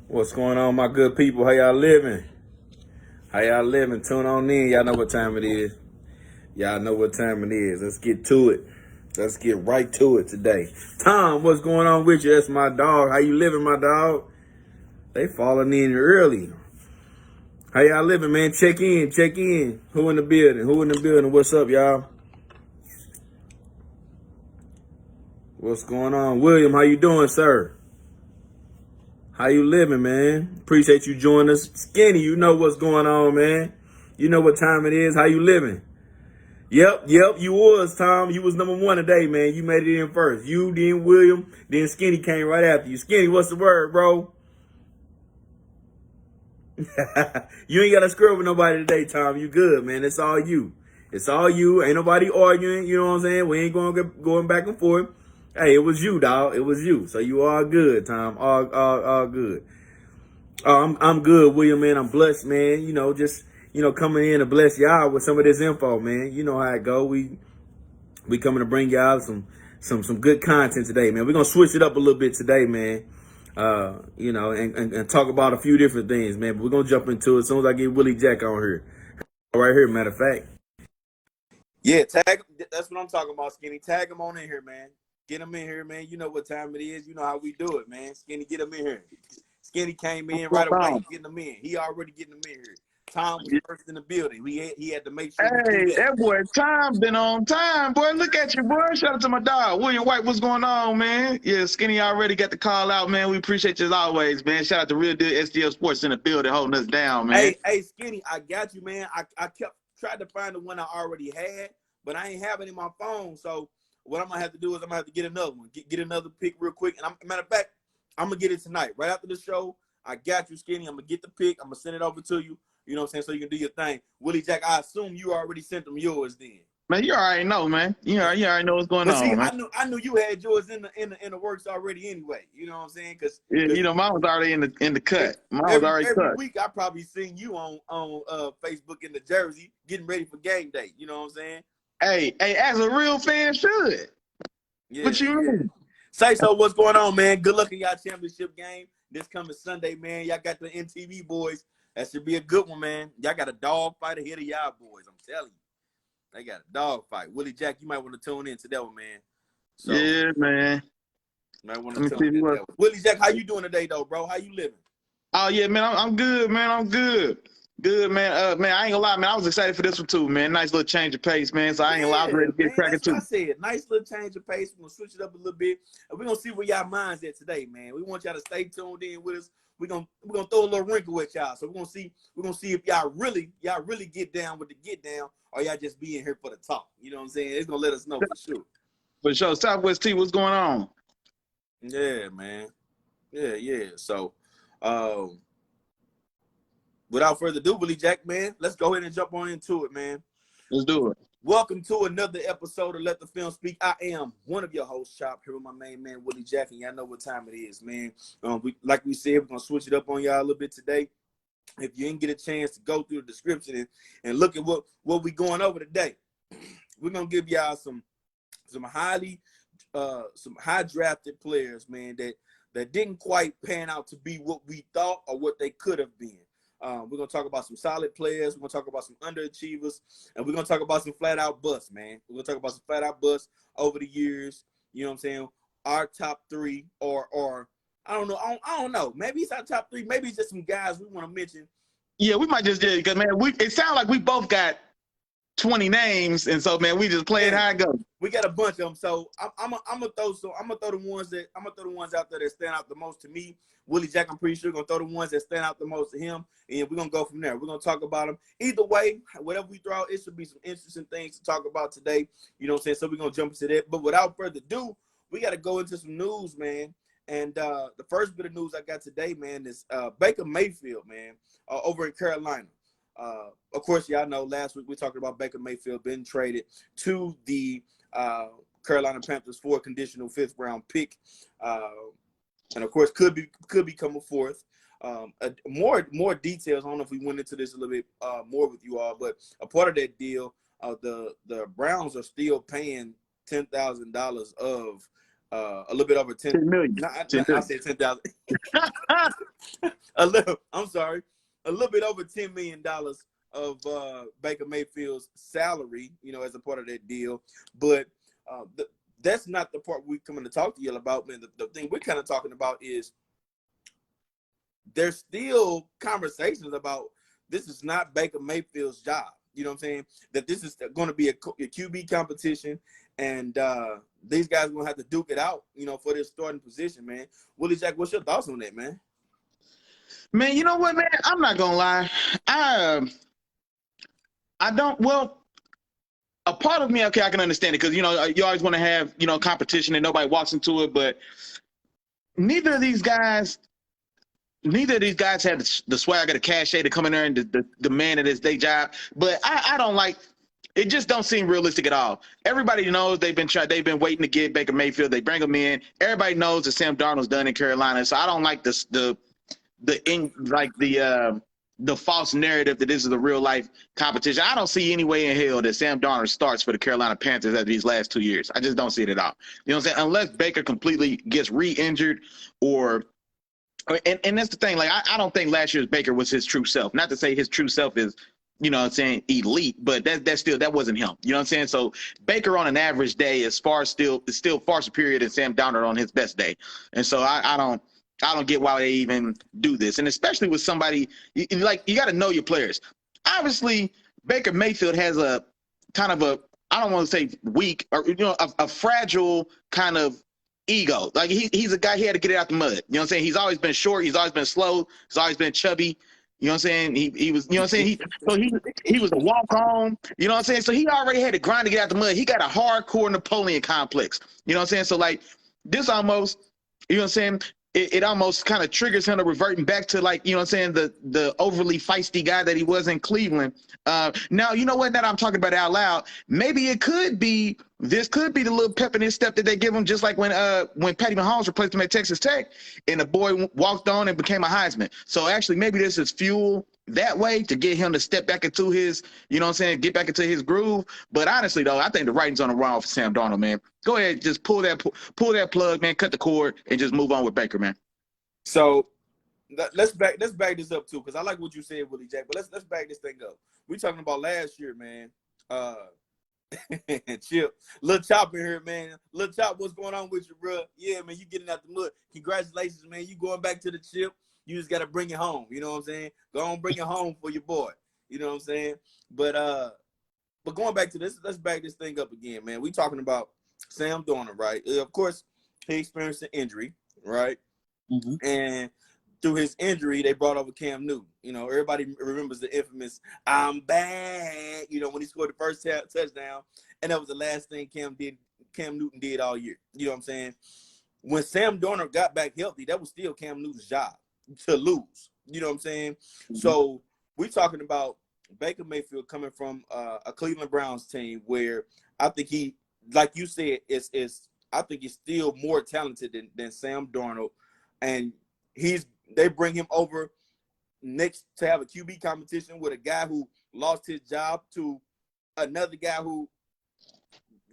What's going on, my good people? How y'all living? How y'all living? Tune on in. Y'all know what time it is. Y'all know what time it is. Let's get to it. Let's get right to it today. Tom, what's going on with you? That's my dog. How you living, my dog? They falling in early. How y'all living, man? Check in. Check in. Who in the building? Who in the building? What's up, y'all? What's going on? William, how you doing, sir? How you living, man? Appreciate you joining us. Skinny, you know what's going on, man. You know what time it is. How you living? Yep, you was, Tom. You was number one today, man. You made it in first. You, then William, then Skinny came right after you. Skinny, what's the word, bro? You ain't got to screw with nobody today, Tom. You good, man. It's all you. It's all you. Ain't nobody arguing. You know what I'm saying? We ain't going back and forth. Hey, it was you, dog. It was you. So you all good, Tom. All good. I'm good, William, man. I'm blessed, man. You know, just coming in to bless y'all with some of this info, man. You know how it go. We coming to bring y'all some good content today, man. We're gonna switch it up a little bit today, man. And talk about a few different things, man. But we're gonna jump into it as soon as I get Willie Jack on here. Right here, matter of fact. Yeah, tag. That's what I'm talking about, Skinny. Tag him on in here, man. Get him in here, man. You know what time it is. You know how we do it, man. Skinny, get him in here. Skinny came in right away, getting him in. He already getting him in here. Tom was first in the building. He had to make sure. Hey, that boy Tom been on time, boy. Look at you, boy. Shout out to my dog. William White, what's going on, man? Yeah, Skinny already got the call out, man. We appreciate you as always, man. Shout out to Real Deal SDL Sports in the building holding us down, man. Hey, Skinny, I got you, man. I tried to find the one I already had, but I ain't having it in my phone. So what I'm gonna have to do is I'm gonna have to get another one, get another pick real quick. And matter of fact, I'm gonna get it tonight, right after the show. I got you, Skinny. I'm gonna get the pick. I'm gonna send it over to you. You know what I'm saying? So you can do your thing. Willie Jack, I assume you already sent them yours then. Man, you already know, man. You already know what's going on, see, man. I knew you had yours in the works already anyway. You know what I'm saying? Cause mine was already in the cut. Mine was already cut. Every week I probably seen you on Facebook in the jersey getting ready for game day. You know what I'm saying? Hey, as a real fan should. Yeah, what you mean? Say so. What's going on, man? Good luck in y'all championship game this coming Sunday, man. Y'all got the NTV boys. That should be a good one, man. Y'all got a dog fight ahead of y'all boys. I'm telling you. They got a dog fight. Willie Jack, you might want to tune in to that one, man. So, yeah, man. You might want to tune in to that one. Willie Jack, how you doing today, though, bro? How you living? Oh, yeah, man. I'm good, man. I'm good. Good, man. Man, I ain't gonna lie, man. I was excited for this one, too, man. Nice little change of pace, man. So I ain't gonna lie. I was ready to get cracking, too. That's what I said. Nice little change of pace. We're going to switch it up a little bit. And we're going to see where y'all minds at today, man. We want y'all to stay tuned in with us. We're gonna throw a little wrinkle at y'all. So we're gonna see if y'all really get down with the get down, or y'all just be in here for the talk. You know what I'm saying? It's gonna let us know for sure. For sure. Southwest T, what's going on? Yeah, man. Yeah. So without further ado, Willie Jack, man, let's go ahead and jump on into it, man. Let's do it. Welcome to another episode of Let the Film Speak. I am one of your hosts, Chop, here with my main man, Willie Jack, and y'all know what time it is, man. Like we said, we're going to switch it up on y'all a little bit today. If you didn't get a chance to go through the description and look at what we going over today, we're going to give y'all some high drafted players, man, that didn't quite pan out to be what we thought or what they could have been. We're going to talk about some solid players. We're going to talk about some underachievers. And we're going to talk about some flat-out busts, man. We're going to talk about some flat-out busts over the years. You know what I'm saying? Our top three or I don't know. I don't know. Maybe it's our top three. Maybe it's just some guys we want to mention. Yeah, we might just do it because, man, it sounds like we both got 20 names. And so, man, we just play it how it goes. We got a bunch of them. So I'm gonna throw the ones out there that stand out the most to me. Willie Jack, I'm pretty sure, gonna throw the ones that stand out the most to him, and we're gonna go from there. We're gonna talk about them. Either way, whatever we throw out, it should be some interesting things to talk about today. You know what I'm saying? So we're gonna jump into that. But without further ado, we gotta go into some news, man. And the first bit of news I got today, man, is Baker Mayfield, man, over in Carolina. Of course, y'all know last week we talked about Baker Mayfield being traded to the Carolina Panthers for a conditional 5th round pick. And of course, could become a 4th. More details. I don't know if we went into this a little bit more with you all, but a part of that deal, the Browns are still paying $10,000 of a little bit over 10 million. I said 10,000. A little bit over $10 million of Baker Mayfield's salary, as a part of that deal. But that's not the part we're coming to talk to you about, man. The thing we're kind of talking about is there's still conversations about this is not Baker Mayfield's job. You know what I'm saying? That this is going to be a QB competition, and these guys are going to have to duke it out, for this starting position, man. Willie Jack, what's your thoughts on that, man? Man, you know what, man? I'm not going to lie. I don't, well, a part of me, okay, I can understand it because, you always want to have, competition and nobody walks into it, but neither of these guys have the swag or the cachet to come in there and demand it as their job. But I don't like it. Just don't seem realistic at all. Everybody knows they've been waiting to get Baker Mayfield. They bring him in. Everybody knows that Sam Darnold's done in Carolina. So I don't like the false narrative that this is a real life competition. I don't see any way in hell that Sam Darnold starts for the Carolina Panthers after these last 2 years. I just don't see it at all. You know what I'm saying? Unless Baker completely gets re-injured or. And that's the thing. Like, I don't think last year's Baker was his true self. Not to say his true self is, elite, but that wasn't him. You know what I'm saying? So Baker on an average day is still far superior than Sam Darnold on his best day. And so I don't get why they even do this. And especially with somebody you got to know your players. Obviously, Baker Mayfield has a kind of I don't want to say weak or a fragile kind of ego. Like he's a guy, he had to get it out the mud. You know what I'm saying? He's always been short, he's always been slow, he's always been chubby. You know what I'm saying? He was, you know what I'm saying? He was a walk-on, you know what I'm saying? So he already had to grind to get out the mud. He got a hardcore Napoleon complex. You know what I'm saying? So like this almost, you know what I'm saying? It almost kind of triggers him to reverting back to like, you know what I'm saying, the overly feisty guy that he was in Cleveland. Now, you know what, that I'm talking about out loud, maybe this could be the little pep in his step that they give him, just like when Patty Mahomes replaced him at Texas Tech and the boy walked on and became a Heisman. So actually maybe this is fuel that way to get him to step back into his, you know what I'm saying, get back into his groove. But honestly, though, I think the writing's on the wall for Sam Darnold, man. Go ahead, just pull that plug, man, cut the cord, and just move on with Baker, man. So let's back this up, too, because I like what you said, Willie Jack, but let's back this thing up. We're talking about last year, man. Chip, Lil Chop in here, man. Lil Chop, what's going on with you, bro? Yeah, man, you getting out the mud. Congratulations, man. You going back to the chip. You just got to bring it home. You know what I'm saying? Go on, bring it home for your boy. You know what I'm saying? But going back to this, let's back this thing up again, man. We talking about Sam Darnold, right? Of course, he experienced an injury, right? Mm-hmm. And through his injury, they brought over Cam Newton. Everybody remembers the infamous "I'm back," when he scored the first touchdown. And that was the last thing Cam Newton did all year. You know what I'm saying? When Sam Darnold got back healthy, that was still Cam Newton's job to lose. You know what I'm saying? Mm-hmm. So we're talking about Baker Mayfield coming from a Cleveland Browns team where I think he, like you said, I think he's still more talented than Sam Darnold. And they bring him over next to have a QB competition with a guy who lost his job to another guy who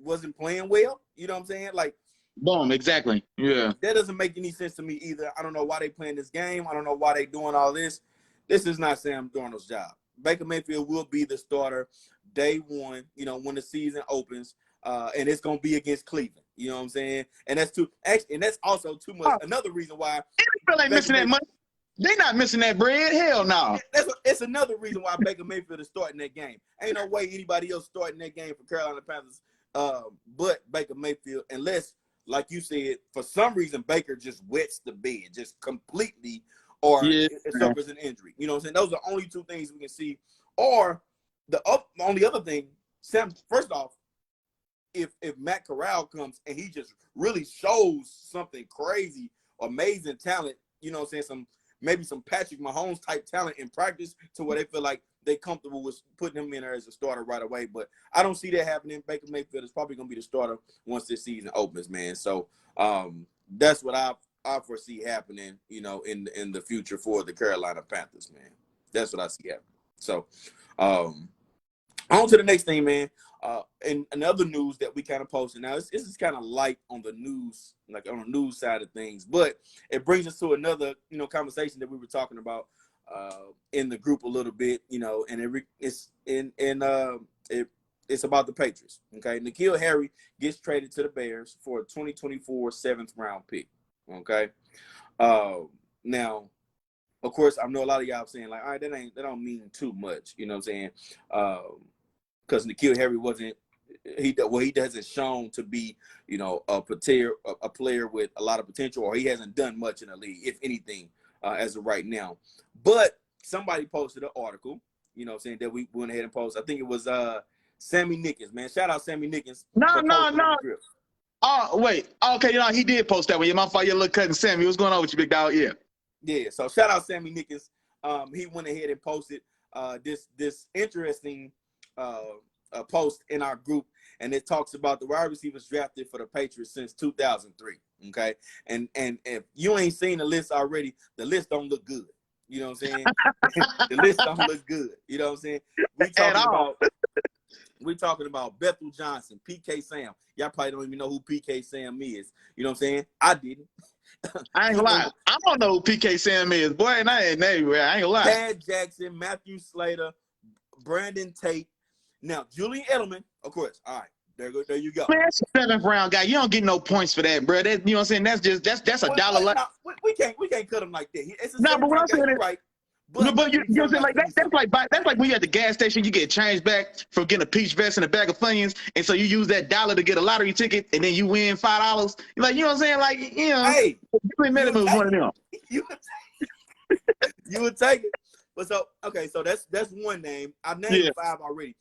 wasn't playing well. You know what I'm saying? Like, boom, exactly. Yeah. That doesn't make any sense to me either. I don't know why they playing this game. I don't know why they doing all this. This is not Sam Darnold's job. Baker Mayfield will be the starter day one, when the season opens. And it's gonna be against Cleveland. You know what I'm saying? And that's also too much. Another reason why NFL ain't missing that money. They not missing that bread. Hell no. It's another reason why Baker Mayfield is starting that game. Ain't no way anybody else starting that game for Carolina Panthers, but Baker Mayfield, unless, like you said, for some reason Baker just wets the bed, just completely, or it suffers an injury. You know what I'm saying? Those are the only two things we can see. Or the only other thing, Sam. First off, if Matt Corral comes and he just really shows something crazy, amazing talent, you know what I'm saying, maybe some Patrick Mahomes type talent in practice to where they feel like they comfortable with putting him in there as a starter right away. But I don't see that happening. Baker Mayfield is probably going to be the starter once this season opens, man. So that's what I foresee happening, in the future for the Carolina Panthers, man. That's what I see happening. So on to the next thing, man. And another news that we kind of posted. Now, this is kind of light on the news, like on the news side of things, but it brings us to another, conversation that we were talking about in the group a little bit, and it's about the Patriots. Okay, Nikhil Harry gets traded to the Bears for a 2024 7th round pick. Okay, now, of course, I know a lot of y'all saying like, all right, that don't mean too much. You know what I'm saying? Because Nikhil Harry he hasn't shown to be, a player with a lot of potential, or he hasn't done much in the league, if anything, as of right now. But somebody posted an article, saying that we went ahead and posted. I think it was Sammy Nickens, man. Shout out Sammy Nickens. No. Oh, wait. Okay, he did post that one. Yeah, my fault, your little cousin Sammy. What's going on with you, big dog? Yeah. Yeah, so shout out Sammy Nickens. He went ahead and posted this interesting post in our group, and it talks about the wide receivers drafted for the Patriots since 2003. Okay, and if you ain't seen the list already, the list don't look good. You know what I'm saying? The list don't look good. You know what I'm saying? We're talking about Bethel Johnson, PK Sam. Y'all probably don't even know who PK Sam is. You know what I'm saying? I didn't. I ain't gonna lie. I don't know who PK Sam is, boy, and I ain't everywhere. I ain't gonna lie. Tad Jackson, Matthew Slater, Brandon Tate. Now, Julian Edelman, of course. All right, there you go. Man, that's a 7th round guy. You don't get no points for that, bro. That, you know what I'm saying? That's a dollar. We can't cut him like that. It's a but what I'm saying is, right. But you know what I'm saying? That's like when you at the gas station, you get change back for getting a peach vest and a bag of Funyuns, and so you use that dollar to get a lottery ticket, and then you win $5. Like, you know what I'm saying? Like, hey, Julian Edelman was one of them. You would take it. But so that's one name. I've named 5 already.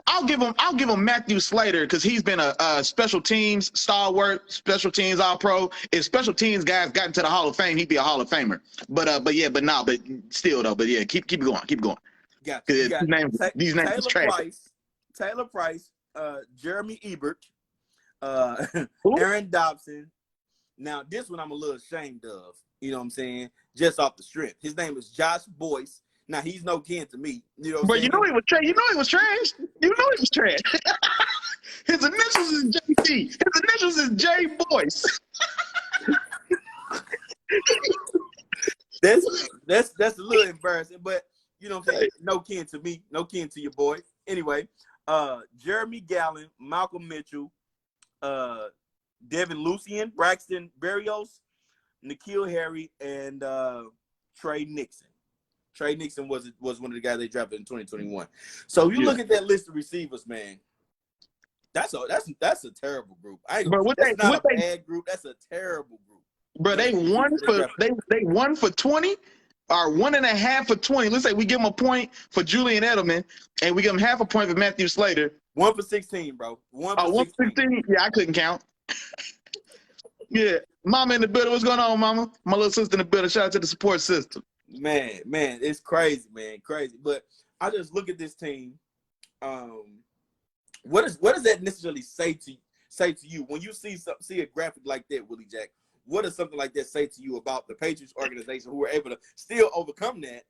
I'll give him Matthew Slater, because he's been a special teams stalwart, special teams All-Pro. If special teams guys got into the Hall of Fame, he'd be a Hall of Famer. But keep going. Got these names is trash. Taylor Price, Jeremy Ebert, Aaron Dobson. Now this one I'm a little ashamed of. You know what I'm saying? Just off the strength. His name is Josh Boyce. Now he's no kin to me. You know what I'm saying? You know he was trash. You know he was trash. His initials is JT. His initials is J Boyce. That's a little embarrassing, but you know what I'm saying? No kin to me, no kin to your boy. Anyway, Jeremy Gallen, Malcolm Mitchell, Devin Lucien, Braxton Berrios, Nikhil Harry, and Trey Nixon. Trey Nixon was one of the guys they drafted in 2021. So you look at that list of receivers, man. That's a terrible group. That's not a bad group. That's a terrible group. Bro, they won for 20 or 1.5 for 20. Let's say we give them a point for Julian Edelman and we give them half a point for Matthew Slater. 1 for 16, bro. 1 for 16. Yeah, I couldn't count. Yeah. Mama in the building. What's going on, mama? My little sister in the building. Shout out to the support system. Man, it's crazy, man, crazy. But I just look at this team. What does that necessarily say to you when you see a graphic like that, Willie Jack? What does something like that say to you about the Patriots organization who were able to still overcome that?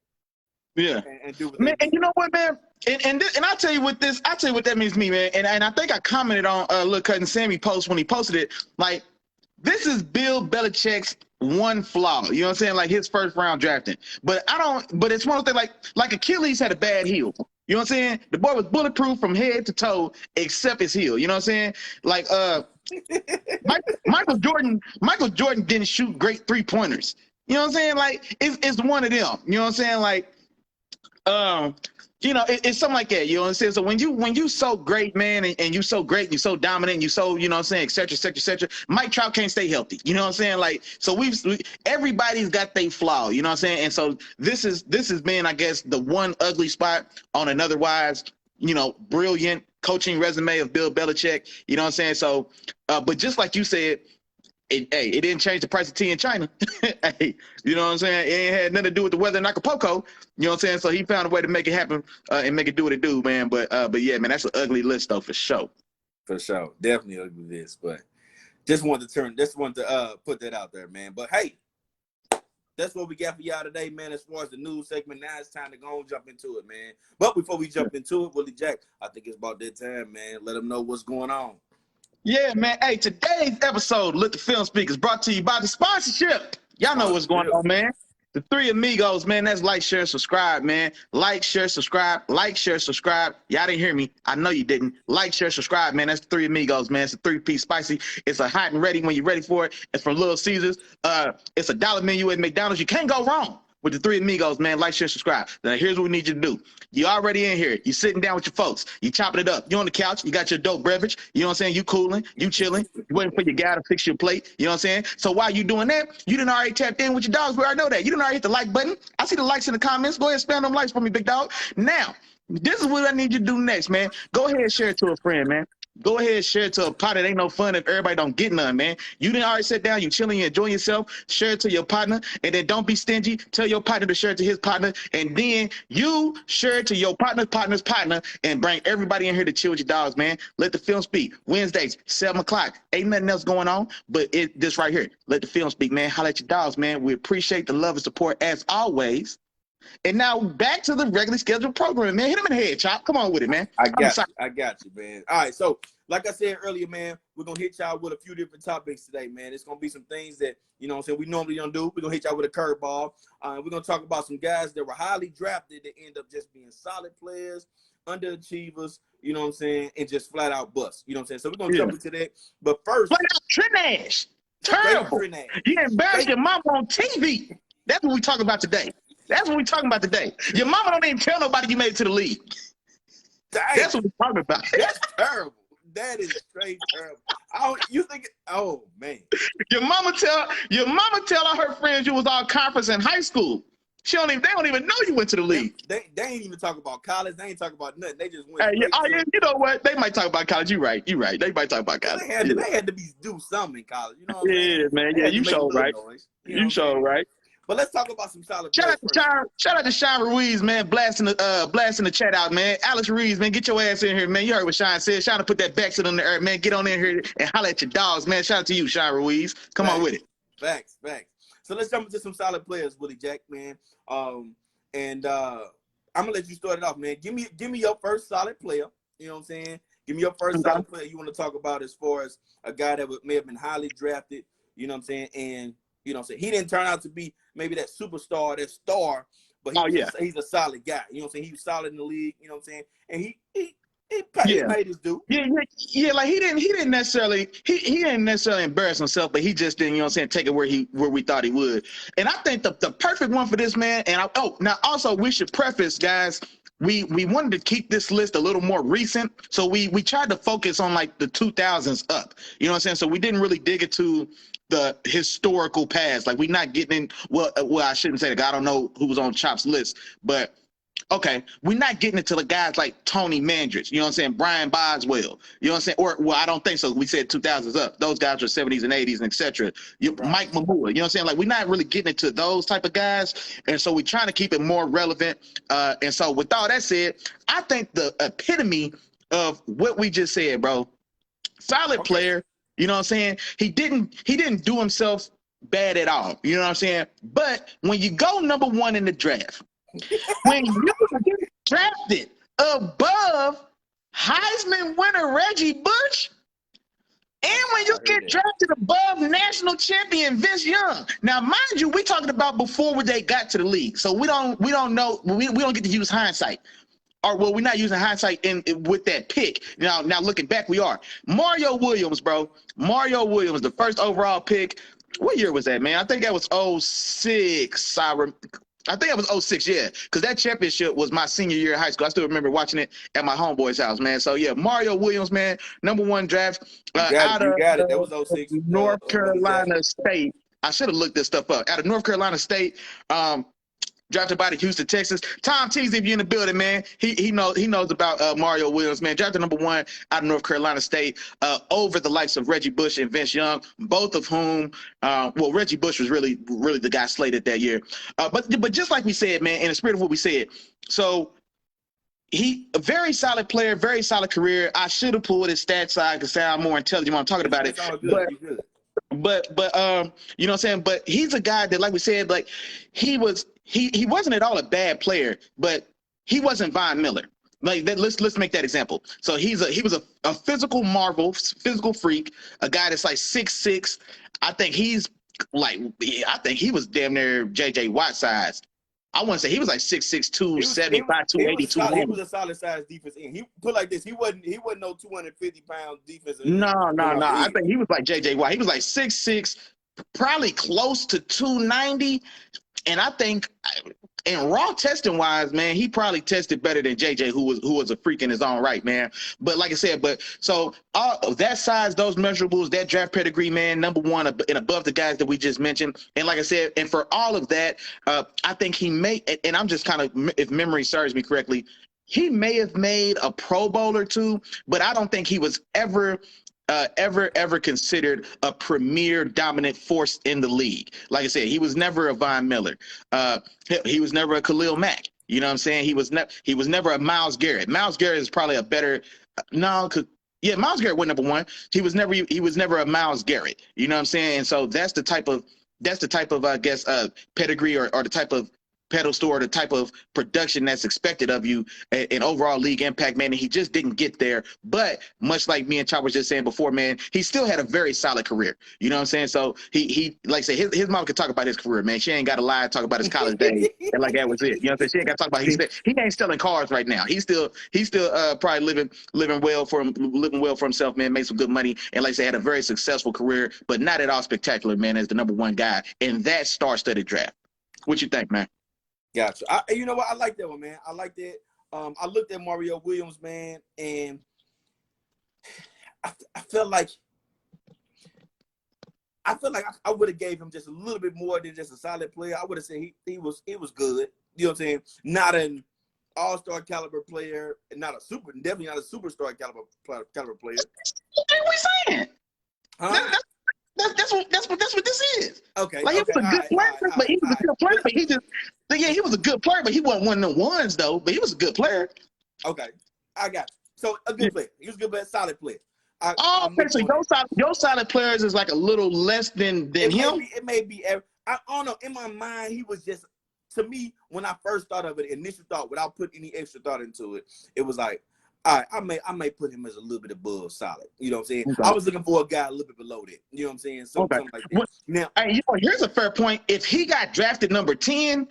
Yeah, and do what man. And you know what, man? And I'll tell you what that means to me, man. And I think I commented on little cousin Sammy post when he posted it. Like, this is Bill Belichick's one flaw, you know what I'm saying? Like his first round drafting. But it's one of the things like Achilles had a bad heel. You know what I'm saying? The boy was bulletproof from head to toe except his heel. You know what I'm saying? Like Michael Jordan didn't shoot great 3-pointers. You know what I'm saying? Like it's one of them. You know what I'm saying? Like it's something like that. You know what I'm saying? So when you so great, man, and you so great, and you so dominant, and you so, you know what I'm saying, et cetera, Mike Trout can't stay healthy. You know what I'm saying? Like, so everybody's got their flaw, you know what I'm saying? And so this has been, I guess, the one ugly spot on an otherwise, brilliant coaching resume of Bill Belichick. You know what I'm saying? So, but just like you said, it didn't change the price of tea in China. Hey, you know what I'm saying? It ain't had nothing to do with the weather in Acapulco. You know what I'm saying? So he found a way to make it happen and make it do what it do, man. But yeah, man, that's an ugly list though, for sure. For sure, definitely ugly list. But just wanted to put that out there, man. But hey, that's what we got for y'all today, man. As far as the news segment, now it's time to go and jump into it, man. But before we jump into it, Willie Jack, I think it's about that time, man. Let them know what's going on. Yeah, man. Hey, today's episode, Let the Film Speak, is brought to you by the sponsorship. Y'all know what's going on, man. The Three Amigos, man. That's like, share, subscribe, man. Like, share, subscribe. Like, share, subscribe. Y'all didn't hear me. I know you didn't. Like, share, subscribe, man. That's the Three Amigos, man. It's a 3-piece spicy. It's a hot and ready when you're ready for it. It's from Little Caesars. It's a $1 menu at McDonald's. You can't go wrong with the Three Amigos, man. Like, share, subscribe. Now, here's what we need you to do. You already in here. You sitting down with your folks. You chopping it up. You on the couch. You got your dope beverage. You know what I'm saying? You cooling. You chilling. You waiting for your guy to fix your plate. You know what I'm saying? So while you doing that, you done already tapped in with your dogs. We already know that. You done already hit the like button. I see the likes in the comments. Go ahead and spam them likes for me, big dog. Now, this is what I need you to do next, man. Go ahead and share it to a friend, man. Go ahead and share it to a pot. It ain't no fun if everybody don't get none, man. You didn't already sit down, you chilling, you enjoying yourself. Share it to your partner, and then don't be stingy. Tell your partner to share it to his partner, and then you share it to your partner's partner, and bring everybody in here to chill with your dogs, man. Let the Film Speak. Wednesdays, 7 o'clock. Ain't nothing else going on, but this right here. Let the Film Speak, man. Holla at your dogs, man. We appreciate the love and support as always. And now back to the regularly scheduled program, man. Hit him in the head, Chop. Come on with it, man. I got you, man. All right, so like I said earlier, man, we're going to hit y'all with a few different topics today, man. It's going to be some things that, you know what I'm saying, we normally don't do. We're going to hit y'all with a curveball. We're going to talk about some guys that were highly drafted that end up just being solid players, underachievers, you know what I'm saying, and just flat out bust. You know what I'm saying? So we're going to jump into that. But first. Flat out trash. Terrible. You embarrassed your mama on TV. That's what we're talking about today. That's what we're talking about today. Your mama don't even tell nobody you made it to the league. Dang. That's what we're talking about. That's terrible. That is straight terrible. Oh man. Your mama tell all her friends you was all conference in high school. They don't even know you went to the league. They ain't even talk about college. They ain't talk about nothing. They just went. Hey, you know what? They might talk about college. You right. They might talk about college. They had to do something in college. You know what I'm saying? Yeah, man. Yeah, you show right. You show right. But let's talk about some solid. Shout out to Sean Ruiz, man, blasting the chat out, man. Alex Ruiz, man, get your ass in here, man. You heard what Sean said. Sean to put that back in the air, man. Get on in here and holler at your dogs, man. Shout out to you, Sean Ruiz. Come on with it. Facts. So let's jump into some solid players, Willie Jack, man. I'm gonna let you start it off, man. Give me your first solid player. You know what I'm saying? Give me your first solid player you want to talk about as far as a guy that may have been highly drafted. You know what I'm saying? And you know what I'm saying? He didn't turn out to be maybe that superstar, that star, but he's a solid guy. You know what I'm saying? He was solid in the league. You know what I'm saying? And he made his due. Yeah. Like he didn't necessarily embarrass himself, but he just didn't, you know what I'm saying, take it where we thought he would. And I think the perfect one for this man. And now also we should preface, guys. We wanted to keep this list a little more recent, so we tried to focus on like the 2000s up. You know what I'm saying? So we didn't really dig into the historical past. Like, we're not getting in. Well, I shouldn't say that. I don't know who was on Chop's list, but okay, we're not getting into the guys like Tony Mandrich. You know what I'm saying? Brian Boswell. You know what I'm saying? Or I don't think so. We said 2000s up. Those guys are 70s and 80s and etc. Mike Mamua. You know what I'm saying? Like, we're not really getting into those type of guys, and so we're trying to keep it more relevant. And so with all that said, I think the epitome of what we just said, bro. Solid player. You know what I'm saying? He didn't do himself bad at all. You know what I'm saying? But when you go number one in the draft, when you get drafted above Heisman winner Reggie Bush, and when you get drafted above national champion Vince Young. Now, mind you, we talking about before they got to the league, so we don't know. We don't get to use hindsight. Or, well, we're not using hindsight with that pick. Now looking back, we are. Mario Williams, bro. Mario Williams, the first overall pick. What year was that, man? I think that was 06. I think it was 06, yeah. Because that championship was my senior year in high school. I still remember watching it at my homeboy's house, man. So, yeah, Mario Williams, man, number one draft. You got it. That was 06. North Carolina State. I should have looked this stuff up. Out of North Carolina State, drafted by the Houston Texans. Tom Teasy, if you're in the building, man, he knows about Mario Williams, man. Drafted number one out of North Carolina State, over the likes of Reggie Bush and Vince Young, both of whom, Reggie Bush was really the guy slated that year. But just like we said, man, in the spirit of what we said, so he a very solid player, very solid career. I should have pulled his stats side to sound more intelligent when I'm talking about it. It's all good. But you know what I'm saying? But he's a guy that, like we said, like he wasn't at all a bad player, but he wasn't Von Miller. Like that, let's make that example. So he was a physical marvel, physical freak, a guy that's like 6'6". I think he was damn near JJ Watt size. I want to say he was like 6'6", 275, 280, 290. He was a solid size defense end. He put like this. He wasn't no 250-pound defense. No. I think he was like JJ Watt. He was like 6'6", probably close to 290. And I think in raw testing wise, man, he probably tested better than JJ, who was a freak in his own right, man. But like I said, so all of that size, those measurables, that draft pedigree, man, number one and above the guys that we just mentioned. And like I said, and for all of that, I think he may, and I'm just kind of, if memory serves me correctly, he may have made a Pro Bowl or two, but I don't think he was ever considered a premier dominant force in the league. Like I said, he was never a Von Miller. He was never a Khalil Mack. You know what I'm saying? He was never a Myles Garrett. Myles Garrett is probably a better Myles Garrett went number one. He was never a Myles Garrett. You know what I'm saying? And so that's the type of I guess pedigree or the type of pedestal or the type of production that's expected of you in overall league impact, man. And he just didn't get there. But much like me and Chop was just saying before, man, he still had a very solid career. You know what I'm saying? So he like I say, his mom could talk about his career, man. She ain't got to lie, talk about his college days, and like that was it. You know what I'm saying? She ain't got to talk about he ain't selling cars right now. He's still probably living well for himself, man. Made some good money, and like I say, had a very successful career, but not at all spectacular, man. As the number one guy in that star-studded draft. What you think, man? Gotcha. You know what? I like that one, man. I like that. I looked at Mario Williams, man, and I felt like I would have gave him just a little bit more than just a solid player. I would have said he was good. You know what I'm saying? Not an all-star caliber player, and definitely not a superstar caliber player. What are we saying? Huh? That's what this is. Okay. Like he was a good player, but he was a good player, but he was a good player, but he wasn't one of the ones though. But he was a good player. Okay, I got you. So a good player. He was a good player, solid player. Okay, so your solid players is like a little less than him. It may be. I don't know. In my mind, he was just, to me, when I first thought of it, initial thought, without putting any extra thought into it, it was like, all right, I may put him as a little bit above solid. You know what I'm saying? Okay. I was looking for a guy a little bit below that. You know what I'm saying? Something like that. Now, here's a fair point. If he got drafted number 10,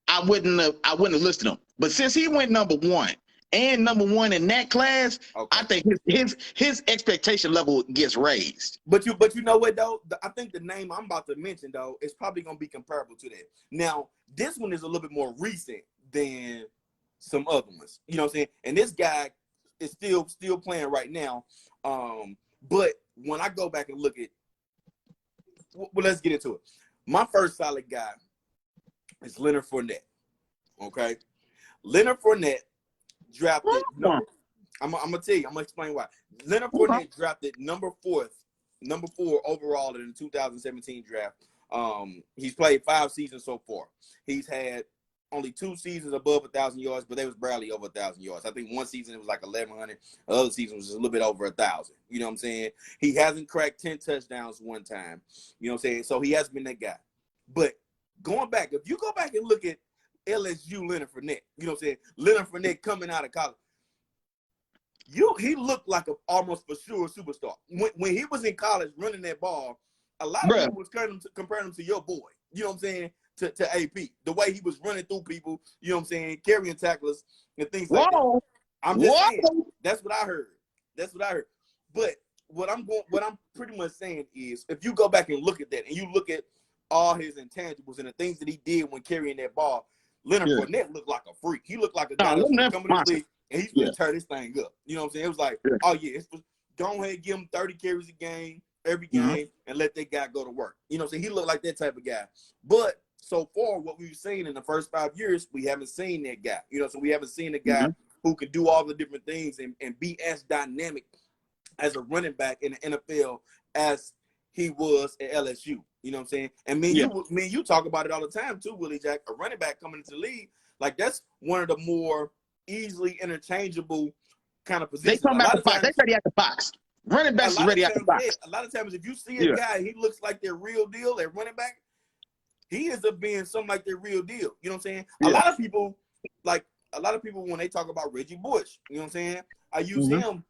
I wouldn't have listed him. But since he went number one in that class, okay, I think his expectation level gets raised. But you know what though? I think the name I'm about to mention though is probably gonna be comparable to that. Now, this one is a little bit more recent than some other ones. You know what I'm saying? And this guy is still playing right now. But when I go back and look at, well, let's get into it. My first solid guy is Leonard Fournette. Okay, Leonard Fournette drafted. I'm gonna tell you. I'm gonna explain why. Leonard Fournette drafted number 4 overall in the 2017 draft. He's played 5 seasons so far. He's had only 2 seasons above 1,000 yards, but they was barely over 1,000 yards. I think one season it was like 1,100. The other season was just a little bit over 1,000. You know what I'm saying? He hasn't cracked 10 touchdowns one time. You know what I'm saying? So he has been that guy. But going back, if you go back and look at LSU Leonard Fournette, you know what I'm saying? Leonard Fournette coming out of college, he looked like almost for sure superstar. When he was in college running that ball, a lot of people was comparing him to your boy. You know what I'm saying? To AP, the way he was running through people, you know what I'm saying, carrying tacklers and things like that. I'm just saying, that's what I heard. But what I'm pretty much saying is, if you go back and look at that, and you look at all his intangibles and the things that he did when carrying that ball, Leonard Fournette looked like a freak. He looked like a guy that's coming to the league, and he's going to turn this thing up. You know what I'm saying? It was like, go ahead, give him 30 carries a game, every game, and let that guy go to work. You know what I'm saying? He looked like that type of guy. But so far, what we've seen in the first 5 years, we haven't seen that guy. You know, so we haven't seen a guy who can do all the different things and be as dynamic as a running back in the NFL as he was at LSU. You know what I'm saying? And me and you talk about it all the time too, Willie Jack. A running back coming into the league, like that's one of the more easily interchangeable kind of positions. They come out the box. They ready at the box. Running backs is ready out the box. A lot of times, if you see a guy, he looks like their real deal at running back. He ends up being something like their real deal. You know what I'm saying? Yeah. A lot of people when they talk about Reggie Bush, you know what I'm saying? I use him.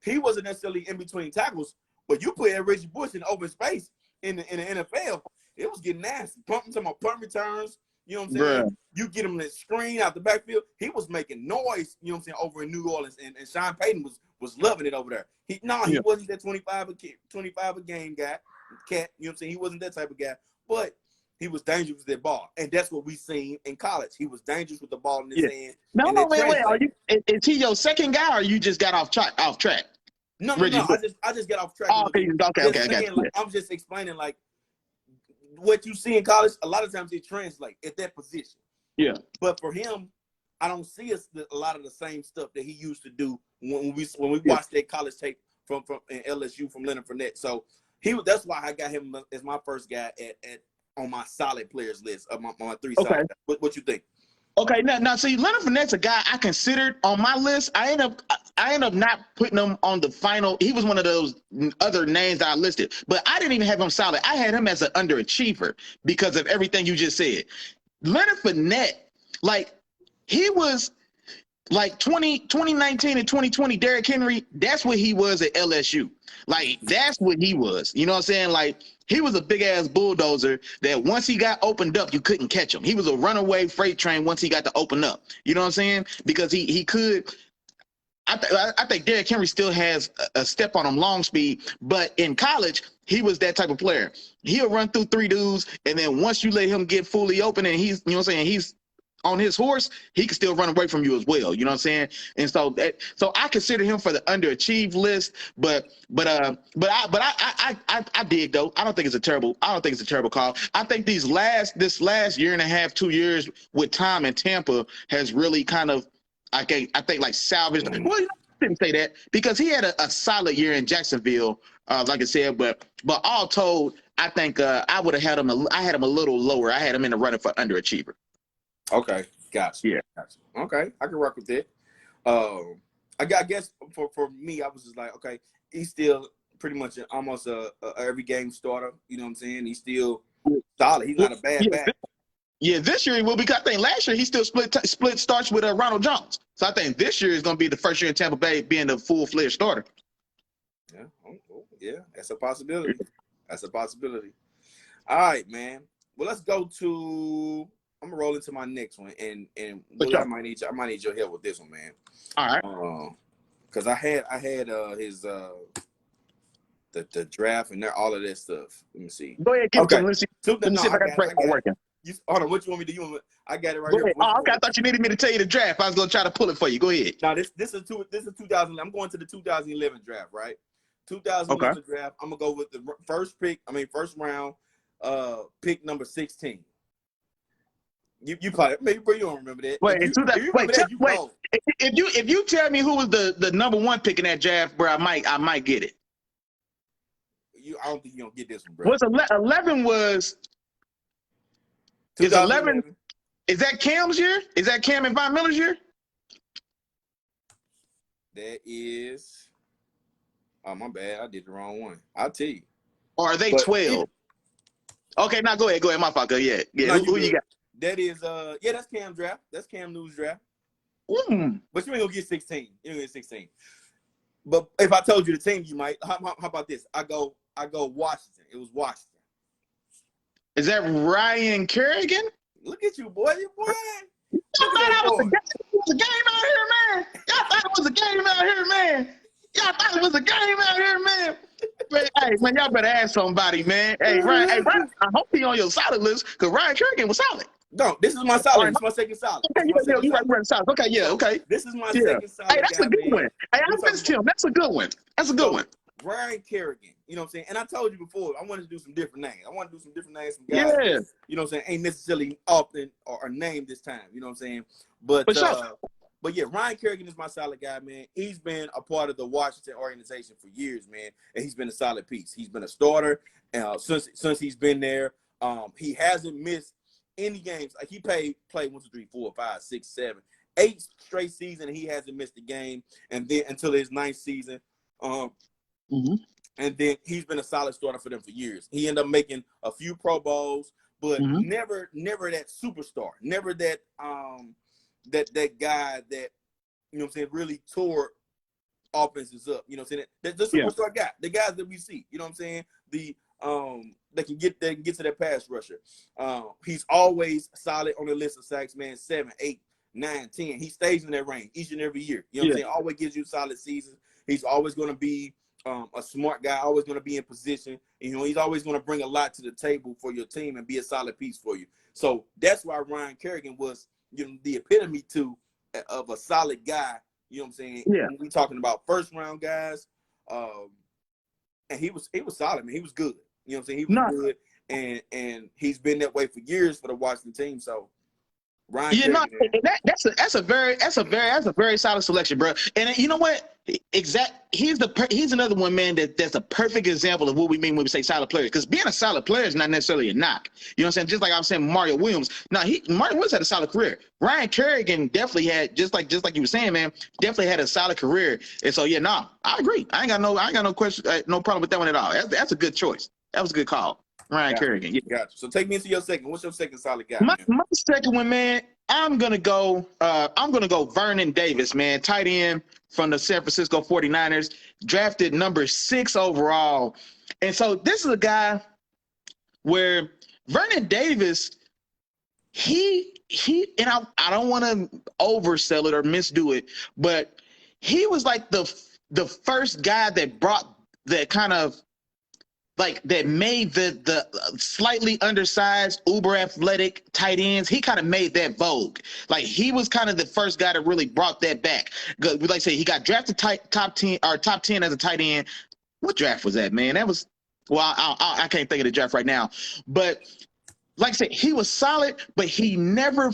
He wasn't necessarily in between tackles, but you put Reggie Bush in open space in the NFL, it was getting nasty. Punt returns. You know what I'm saying? Bruh. You get him the screen out the backfield. He was making noise, you know what I'm saying, over in New Orleans. And Sean Payton was loving it over there. He wasn't that 25 a game guy, cat, you know what I'm saying? He wasn't that type of guy. But he was dangerous with that ball. And that's what we seen in college. He was dangerous with the ball in his hand. No, wait. Is he your second guy or you just got off track? No. I just got off track. Oh, okay. I'm just explaining, like, what you see in college, a lot of times it translates at that position. Yeah. But for him, I don't see a lot of the same stuff that he used to do when we watched that college tape from LSU from Leonard Fournette. So that's why I got him as my first guy at on my solid players list of my three solid guys. What you think? Okay, now see, Leonard Fournette's a guy I considered on my list. I end up not putting him on the final. He was one of those other names that I listed, but I didn't even have him solid. I had him as an underachiever because of everything you just said. Leonard Fournette, like, he was like 2019 and 2020 Derrick Henry, that's what he was at LSU. Like, that's what he was. You know what I'm saying? Like, he was a big-ass bulldozer that once he got opened up, you couldn't catch him. He was a runaway freight train once he got to open up. You know what I'm saying? Because he could – I think Derrick Henry still has a step on him long speed, but in college, he was that type of player. He'll run through three dudes, and then once you let him get fully open and he's – you know what I'm saying? He's on his horse, he can still run away from you as well. You know what I'm saying? And so I consider him for the underachieved list, but I dig though. I don't think it's a terrible call. I think this last year and a half, 2 years with Tom in Tampa has really kind of I think like salvaged. Well, I didn't say that because he had a solid year in Jacksonville, like I said, but all told, I think I would have had him. I had him a little lower. I had him in the running for underachiever. Okay, gotcha. Yeah, gotcha. Okay, I can work with that. I guess for me, I was just like, okay, he's still pretty much almost a every game starter. You know what I'm saying? He's still solid. He's not a bad back. Yeah, this year he will, because I think last year he still split starts with Ronald Jones. So I think this year is going to be the first year in Tampa Bay being a full-fledged starter. Yeah, yeah, that's a possibility. That's a possibility. All right, man. Well, let's go to. I'm gonna roll into my next one, and Willie, I might need your help with this one, man. All right. Because I had his the draft and all of that stuff. Let me see. Go ahead, give it to me. Let's see if I got it working. Hold on, what you want me to do? I got it right here. Oh, okay. I thought you needed me to tell you the draft. I was gonna try to pull it for you. Go ahead. No, this is 2000. I'm going to the 2011 draft, right? 2011 draft. I'm gonna go with the first round, pick number 16. You probably maybe you don't remember that. If you tell me who was the number one pick in that draft, bro, I might get it. I don't think you don't get this one, bro. What's 11 was? Is 11? Is that Cam's year? Is that Cam and Von Miller's year? That is. Oh, my bad. I did the wrong one. I'll tell you. Or are they 12? Okay, now go ahead. My fucker. Yeah. No, who you got? That is, that's Cam draft. That's Cam Newell's draft. But you ain't gonna get 16. You ain't gonna get 16. But if I told you the team, you might. How about this? I go Washington. It was Washington. Is that Ryan Kerrigan? Look at you, boy. Y'all thought it was a game out here, man. Y'all thought it was a game out here, man. But, hey, man, y'all better ask somebody, man. Hey, Ryan, I hope he on your solid list because Ryan Kerrigan was solid. No, this is my solid. This is my second solid. Okay, you right solid. Okay, yeah, okay. This is my second solid. Hey, that's a good one. Hey, I missed him. That's a good one. Ryan Kerrigan, you know what I'm saying? And I told you before, I wanted to do some different names. I want to do some different names from guys. You know what I'm saying? Ain't necessarily often or named this time. You know what I'm saying? But yeah, Ryan Kerrigan is my solid guy, man. He's been a part of the Washington organization for years, man, and he's been a solid piece. He's been a starter since he's been there. He hasn't missed any games. Like he played 1, 2, 3, 4, 5, 6, 7, 8 straight seasons. He hasn't missed a game, and then until his 9th season. Mm-hmm. And then he's been a solid starter for them for years. He ended up making a few Pro Bowls, but never that superstar, never that that guy that, you know what I'm saying, really tore offenses up. You know what I'm saying? The superstar guy, the guys that we see, you know what I'm saying? The that can get to that pass rusher. He's always solid on the list of sacks, man. 7, 8, 9, 10. He stays in that range each and every year. You know what I'm saying? Always gives you solid seasons. He's always going to be a smart guy, always going to be in position. And, you know, he's always going to bring a lot to the table for your team and be a solid piece for you. So that's why Ryan Kerrigan was, you know, the epitome of a solid guy. You know what I'm saying? Yeah. When we talking about first round guys, and he was solid, man. He was good. You know what I'm saying? He was good, and he's been that way for years for the Washington team. So Ryan Kerrigan, that's a very solid selection, bro. And you know what? He's another one, man, that's a perfect example of what we mean when we say solid players. Because being a solid player is not necessarily a knock. You know what I'm saying? Just like I was saying, Mario Williams. Mario Williams had a solid career. Ryan Kerrigan definitely had, just like you were saying, man, definitely had a solid career. And so I agree. I ain't got no question, no problem with that one at all. That's a good choice. That was a good call. Ryan Kerrigan. Yeah. Gotcha. So take me into your second. What's your second solid guy? My second one, man, I'm gonna go Vernon Davis, man, tight end from the San Francisco 49ers, drafted number 6 overall. And so this is a guy where Vernon Davis, he and I don't want to oversell it or misdo it, but he was like the first guy that brought that kind of that made the slightly undersized, uber athletic tight ends. He kind of made that vogue. Like, he was kind of the first guy that really brought that back. Like I say, he got drafted top 10 as a tight end. What draft was that, man? That was, well, I can't think of the draft right now. But like I said, he was solid, but he never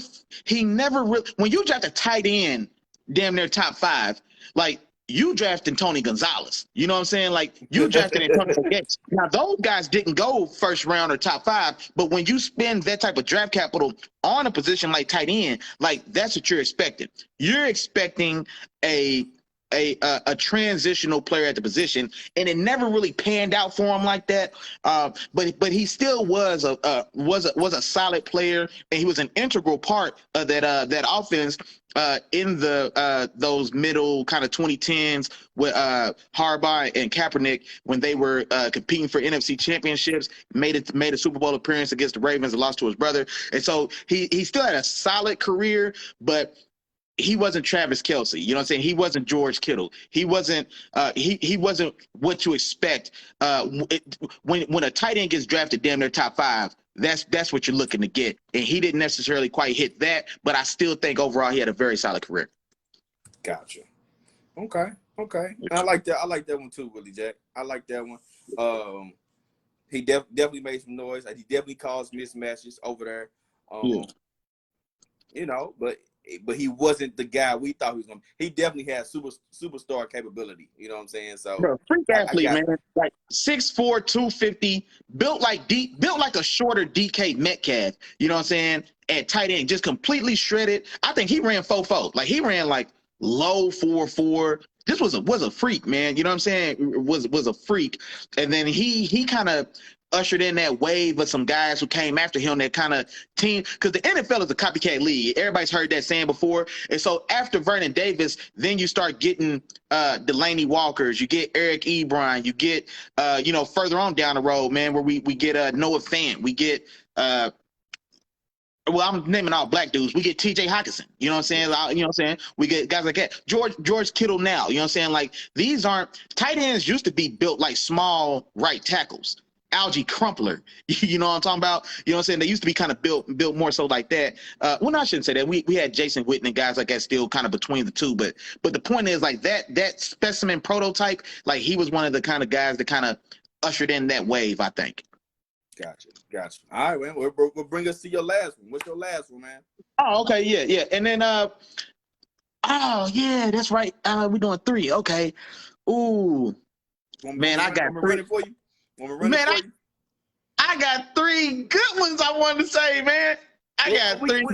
really, when you draft a tight end damn near top 5, like, you drafted Tony Gonzalez. You know what I'm saying? Like, you drafted Antonio Gates. Now, those guys didn't go first round or top 5, but when you spend that type of draft capital on a position like tight end, like, that's what you're expecting. You're expecting a transitional player at the position, and it never really panned out for him like that. But he still was a solid player, and he was an integral part of that offense in those middle kind of 2010s with Harbaugh and Kaepernick, when they were competing for NFC championships, made a Super Bowl appearance against the Ravens and lost to his brother. And so he still had a solid career, but he wasn't Travis Kelce. You know what I'm saying? He wasn't George Kittle. He wasn't he wasn't what you expect. When a tight end gets drafted damn near top 5, that's what you're looking to get. And he didn't necessarily quite hit that, but I still think overall he had a very solid career. Gotcha. Okay. I like that one too, Willie Jack. I like that one. He definitely made some noise. He definitely caused mismatches over there. You know, but he wasn't the guy we thought he was going to be. He definitely had superstar capability. You know what I'm saying? So, freak athlete, man. Like 6'4", 250, built like a shorter DK Metcalf. You know what I'm saying? At tight end, just completely shredded. I think he ran 4.4. Like, he ran like low 4.4. This was a freak, man. You know what I'm saying? Was a freak. And then he kind of ushered in that wave of some guys who came after him, that kind of team, because the NFL is a copycat league. Everybody's heard that saying before. And so after Vernon Davis, then you start getting Delaney Walkers, you get Eric Ebron, you get further on down the road, man, where we get Noah Fant, we get I'm naming all black dudes. We get TJ Hockenson. You know what I'm saying? We get guys like that. George Kittle now. You know what I'm saying? Like, these aren't tight ends used to be built like small right tackles. Algie Crumpler, you know what I'm talking about? You know what I'm saying? They used to be kind of built more so like that. Well, no, I shouldn't say that. We had Jason Witten and guys like that still kind of between the two. But the point is, like, that specimen prototype, like, he was one of the kind of guys that kind of ushered in that wave, I think. Gotcha. All right, man. We'll bring us to your last one. What's your last one, man? Oh, okay, yeah. And then, that's right. We're doing 3. Okay. Ooh, man, I got 3. For you? Man, I got 3 good ones I wanted to say, man. I got three.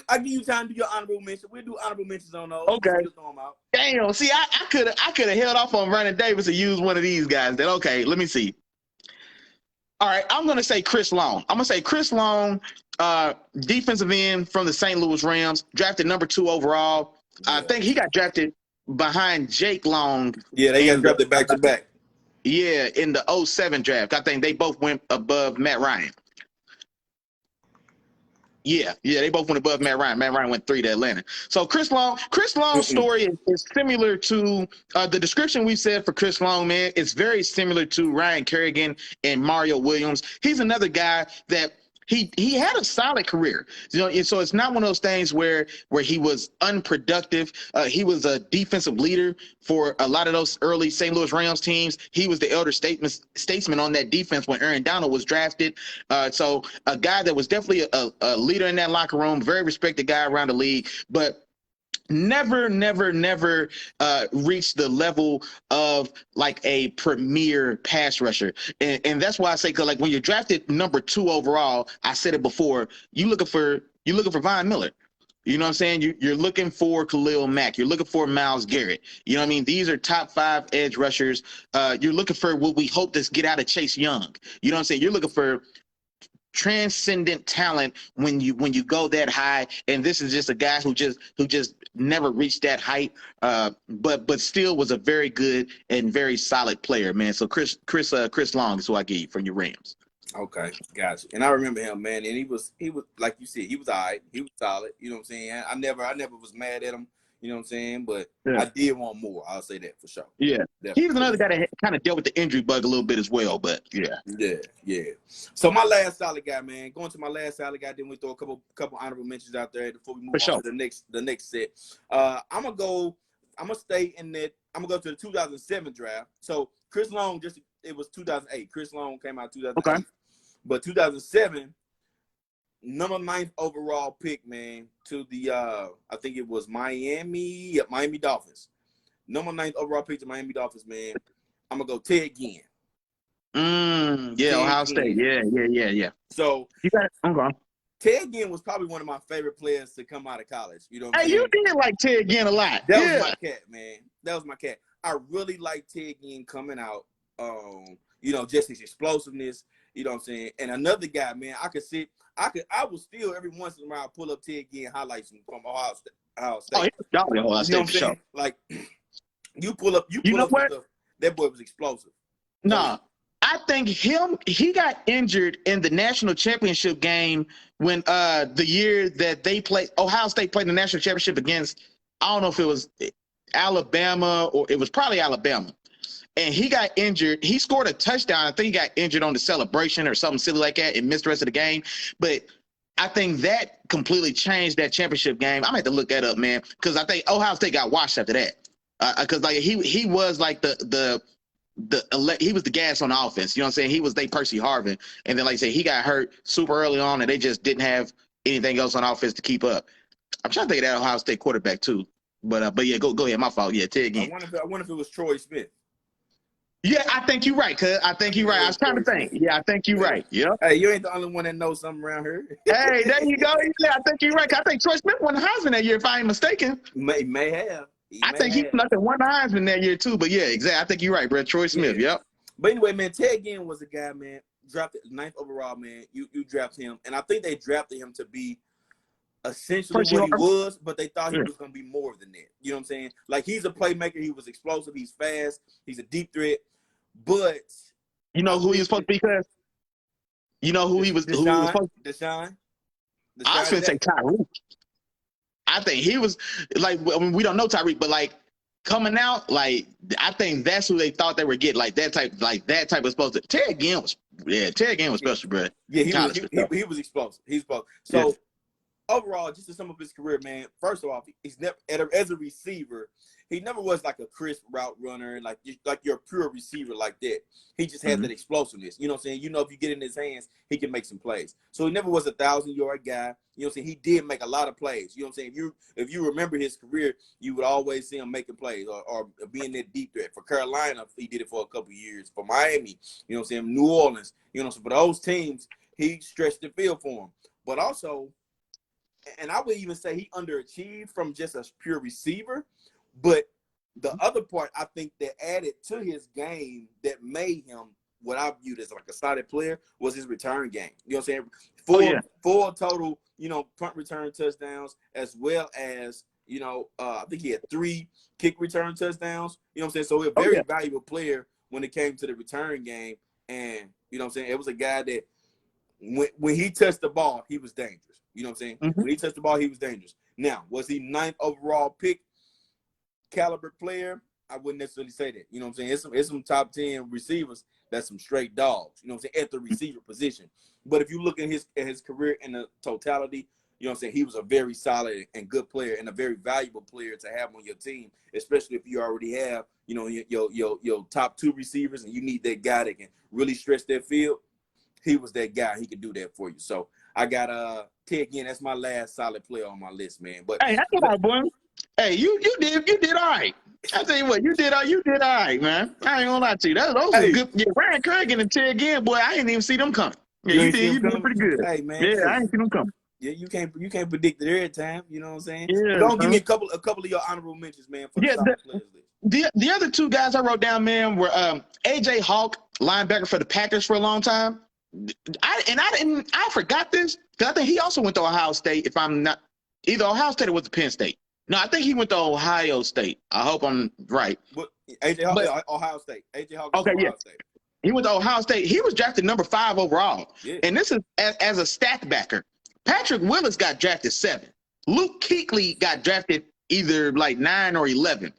I give you time to do your honorable mention. We'll do honorable mentions on those. Okay. We'll throw them out. Damn. See, I could have held off on Vernon Davis and used one of these guys. Then okay, let me see. All right, I'm gonna say Chris Long. Defensive end from the St. Louis Rams, drafted number 2 overall. I think he got drafted behind Jake Long. Yeah, they got drafted back to back. Yeah, in the 2007 draft. I think they both went above Matt Ryan. Yeah, they both went above Matt Ryan. Matt Ryan went 3 to Atlanta. So Chris Long's story is similar to the description we said for Chris Long, man. It's very similar to Ryan Kerrigan and Mario Williams. He's another guy that he had a solid career, and so it's not one of those things where he was unproductive. He was a defensive leader for a lot of those early St. Louis Rams teams. He was the elder statesman on that defense when Aaron Donald was drafted. So a guy that was definitely a leader in that locker room, very respected guy around the league, but never reached the level of like a premier pass rusher. And that's why I say, cause like when you're drafted number 2 overall, I said it before, you're looking for Von Miller. You know what I'm saying? You're looking for Khalil Mack. You're looking for Myles Garrett. You know what I mean? These are top 5 edge rushers. You're looking for what we hope to get out of Chase Young. You know what I'm saying? You're looking for transcendent talent when you go that high, and this is just a guy who just never reached that height, but still was a very good and very solid player, man. So Chris Long is who I give you from your Rams. Okay, gotcha. And I remember him, man, and he was like you said, he was all right. He was solid. You know what I'm saying? I never was mad at him. You know what I'm saying? But yeah. I did want more. I'll say that for sure. Yeah. Definitely. He was another guy that kind of dealt with the injury bug a little bit as well, but yeah. Yeah. So my last solid guy, man. Going to my last solid guy, then we throw a couple honorable mentions out there before we move on to the next set. I'm gonna stay in that. I'm gonna go to the 2007 draft. So Chris Long it was 2008. Chris Long came out 2008. Okay. But 2007, number 9th overall pick, man, to the I think it was Miami Dolphins. Number 9th overall pick to Miami Dolphins, man. I'm gonna go Ted Ginn. Ohio State. Yeah. So I'm going. Ted Ginn was probably one of my favorite players to come out of college. You know what I'm saying? You did like Ted Ginn a lot. That was my cat, man. That was my cat. I really liked Ted Ginn coming out. Just his explosiveness. You know what I'm saying? And another guy, man, I will still every once in a while pull up Ted Ginn highlights from Ohio State. Oh, he's dominant Ohio State for sure. Like you pull up stuff, that boy was explosive. Nah, I think he got injured in the national championship game when the year that Ohio State played the national championship against, I don't know if it was Alabama or it was probably Alabama. And he got injured. He scored a touchdown. I think he got injured on the celebration or something silly like that and missed the rest of the game. But I think that completely changed that championship game. I'm going to have to look that up, man, because I think Ohio State got washed after that. Because he was like he was the gas on the offense. You know what I'm saying? He was Percy Harvin. And then, like I said, he got hurt super early on, and they just didn't have anything else on offense to keep up. I'm trying to think of that Ohio State quarterback too. But yeah, go ahead. My fault. Yeah, Ted Ginn. I wonder if it was Troy Smith. Yeah, I think you're right, cuz. I think you're right. I was trying to think. Yeah, I think you're right. Yeah. Hey, you ain't the only one that knows something around here. Hey, there you go. Yeah, I think you're right. I think Troy Smith won the Heisman that year, if I ain't mistaken. May have. I think he won the Heisman that year, too. But, yeah, exactly. I think you're right, bro. Troy Smith, yep. But anyway, man, Ted Ginn was a guy, man, drafted 9th overall, man. You drafted him. And I think they drafted him to be essentially what he was, but they thought he was going to be more than that. You know what I'm saying? Like, he's a playmaker. He was explosive. He's fast. He's a deep threat. But you know who he was supposed to be, cuz? You know who he was? Deshaun. I was going to say Tyreek. I think he was like. I mean, we don't know Tyreek, but like coming out, like I think that's who they thought they were getting. Like that type was supposed to. Ted Ginn was special, bro. Yeah, he was explosive. He's explosive. So overall, just to sum up his career, man. First of all, he's never as a receiver. He never was like a crisp route runner, like you're a pure receiver like that. He just had that explosiveness. You know what I'm saying? You know, if you get in his hands, he can make some plays. So he never was a 1,000-yard guy. You know what I'm saying? He did make a lot of plays. You know what I'm saying? If you remember his career, you would always see him making plays or being that deep threat. For Carolina, he did it for a couple of years. For Miami, you know what I'm saying? New Orleans, you know, so for those teams, he stretched the field for them. But also, and I would even say he underachieved from just a pure receiver. But the other part I think that added to his game that made him what I viewed as like a solid player was his return game. You know what I'm saying? Four total, punt return touchdowns, as well as, I think he had 3 kick return touchdowns. You know what I'm saying? So a very valuable player when it came to the return game. And, you know what I'm saying? It was a guy that when he touched the ball, he was dangerous. You know what I'm saying? Mm-hmm. When he touched the ball, he was dangerous. Now, was he 9th overall pick caliber player? I wouldn't necessarily say that. You know what I'm saying? It's some top 10 receivers that's some straight dogs, you know what I'm saying, at the receiver position. But if you look at his career in the totality, you know what I'm saying, he was a very solid and good player and a very valuable player to have on your team, especially if you already have, your top 2 receivers and you need that guy that can really stretch that field. He was that guy. He could do that for you. So I got Kerrigan. That's my last solid player on my list, man. But hey, that's all right, boy. Hey, you did all right. I tell you what, you did all right, man. I ain't gonna lie to you. Those are good. Yeah, Ryan Kerrigan and Kerrigan, boy, I didn't even see them coming. Yeah, you did pretty good. Hey, man. Yeah, I ain't see them coming. Yeah, you can't predict it every time. You know what I'm saying? Yeah, don't give me a couple of your honorable mentions, man, for the solid players list. The other 2 guys I wrote down, man, were AJ Hawk, linebacker for the Packers for a long time. I forgot this because I think he also went to Ohio State. If I'm not either Ohio State or was it Penn State? No, I think he went to Ohio State. I hope I'm right. But AJ Hawk, Ohio State. AJ Hawk, Ohio State. He went to Ohio State. He was drafted number 5 overall. Yeah. And this is as a stack backer. Patrick Willis got drafted 7. Luke Kuechly got drafted either like 9 or 11.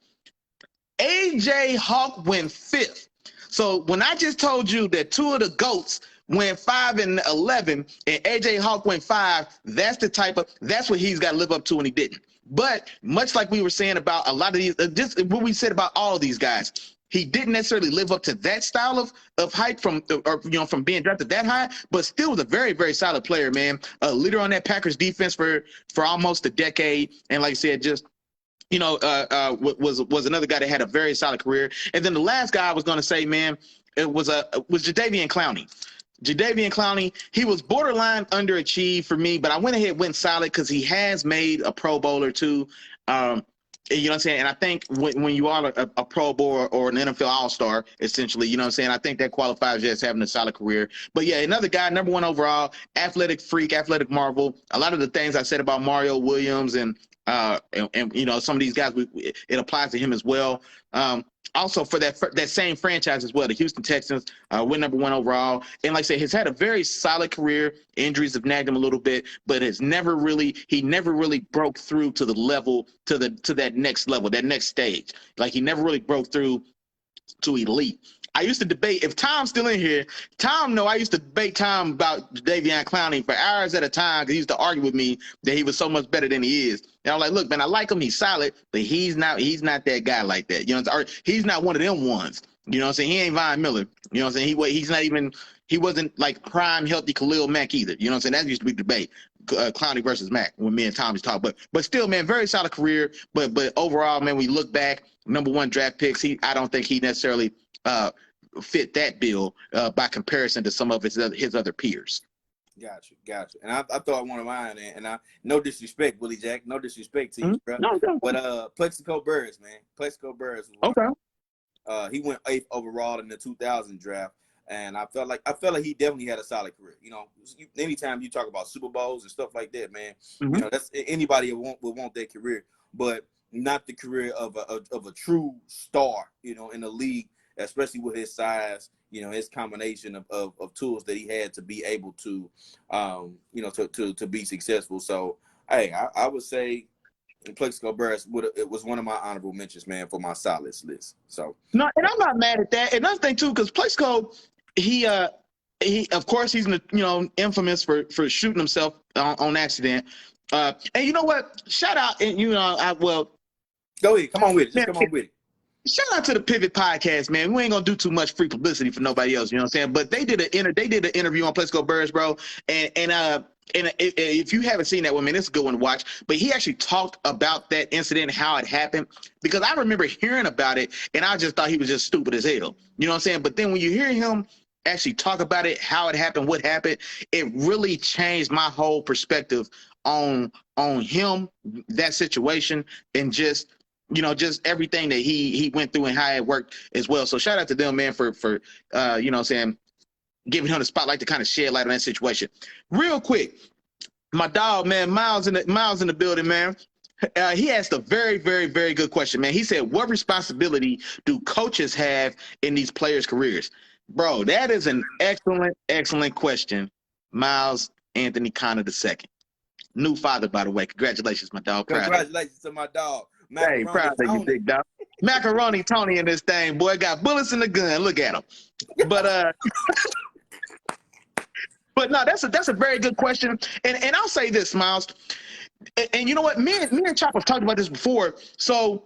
AJ Hawk went 5th. So when I just told you that 2 of the GOATs went 5 and 11, and AJ Hawk went 5, that's what he's got to live up to, and he didn't. But much like we were saying about a lot of these, just what we said about all of these guys, he didn't necessarily live up to that style of height from being drafted that high, but still was a very, very solid player, man. A leader on that Packers defense for almost a decade, and like I said, just was another guy that had a very solid career. And then the last guy I was going to say, man, it was Jadeveon Clowney. Jadeveon Clowney, he was borderline underachieved for me, but I went solid because he has made a Pro Bowl or 2. You know what I'm saying? And I think when you are a Pro Bowl or an NFL All-Star, essentially, you know what I'm saying, I think that qualifies you as having a solid career. But yeah, another guy, number 1 overall, athletic freak, athletic marvel. A lot of the things I said about Mario Williams and some of these guys, it applies to him as well. Also for that same franchise as well, the Houston Texans, went number 1 overall. And like I said, he's had a very solid career. Injuries have nagged him a little bit, but he never really broke through to the level, to that next level, that next stage. Like he never really broke through to elite. I used to debate, if Tom's still in here, I used to debate Tom about Jadeveon Clowney for hours at a time because he used to argue with me that he was so much better than he is. And I'm like, look, man, I like him. He's solid, but he's not that guy like that. You know what I'm saying? He's not one of them ones. You know what I'm saying? He ain't Von Miller. You know what I'm saying? He wasn't like prime healthy Khalil Mack either. You know what I'm saying? That used to be the debate, Clowney versus Mack, when me and Tom used to talk. But still, man, very solid career. But overall, man, we look back, number 1 draft picks. I don't think he necessarily fit that bill by comparison to some of his other peers. Gotcha. And I thought one of mine, and no disrespect, Willie Jack, no disrespect to you, bro. No. But Plexico Burress, man. Plexico Burress. Okay. He went 8th overall in the 2000 draft, and I felt like he definitely had a solid career. You know, anytime you talk about Super Bowls and stuff like that, man, you know, that's anybody would want that career, but not the career of a true star, you know, in the league, especially with his size, you know, his combination of tools that he had to be able to, to be successful. So, hey, I would say Plexico Burress it was one of my honorable mentions, man, for my solids list. So no, and I'm not mad at that. Another thing too, because Plexico, he of course he's infamous for shooting himself on accident. And you know what? Shout out, and go ahead, come on with it. Shout out to the Pivot Podcast, man. We ain't gonna do too much free publicity for nobody else, you know what I'm saying? But they did an interview on Plexico Burress, bro, and if you haven't seen that one, man, it's a good one to watch. But he actually talked about that incident, how it happened, because I remember hearing about it, and I just thought he was just stupid as hell. You know what I'm saying? But then when you hear him actually talk about it, how it happened, what happened, it really changed my whole perspective on him, that situation, and just just everything that he went through and how it worked as well. So shout out to them, man, for saying, giving him the spotlight to kind of shed light on that situation. Real quick, my dog, man, Miles in the building, man. He asked a very, very, very good question, man. He said, what responsibility do coaches have in these players' careers? Bro, that is an excellent, excellent question. Miles Anthony Connor II. New father, by the way. Congratulations, my dog. Congratulations to my dog. Hey, proud of you, big dog. Macaroni Tony in this thing, boy. Got bullets in the gun. Look at him. But but no, that's a very good question. And I'll say this, Miles. And you know what? Me and Chop have talked about this before. So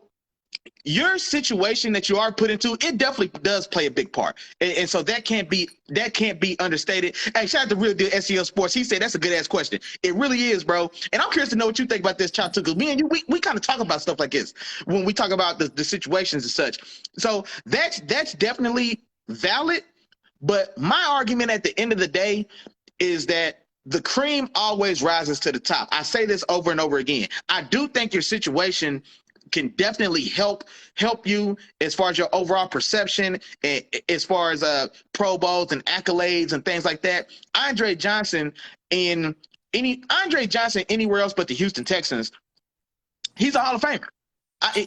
your situation that you are put into, it definitely does play a big part. And so that can't be understated. Hey, shout out to Real Deal SEL Sports. He said that's a good ass question. It really is, bro. And I'm curious to know what you think about this, Chop, too, because me and you, we kind of talk about stuff like this when we talk about the situations and such. So that's definitely valid. But my argument at the end of the day is that the cream always rises to the top. I say this over and over again. I do think your situation can definitely help you as far as your overall perception, and as far as Pro Bowls and accolades and things like that. Andre Johnson anywhere else but the Houston Texans, he's a Hall of Famer.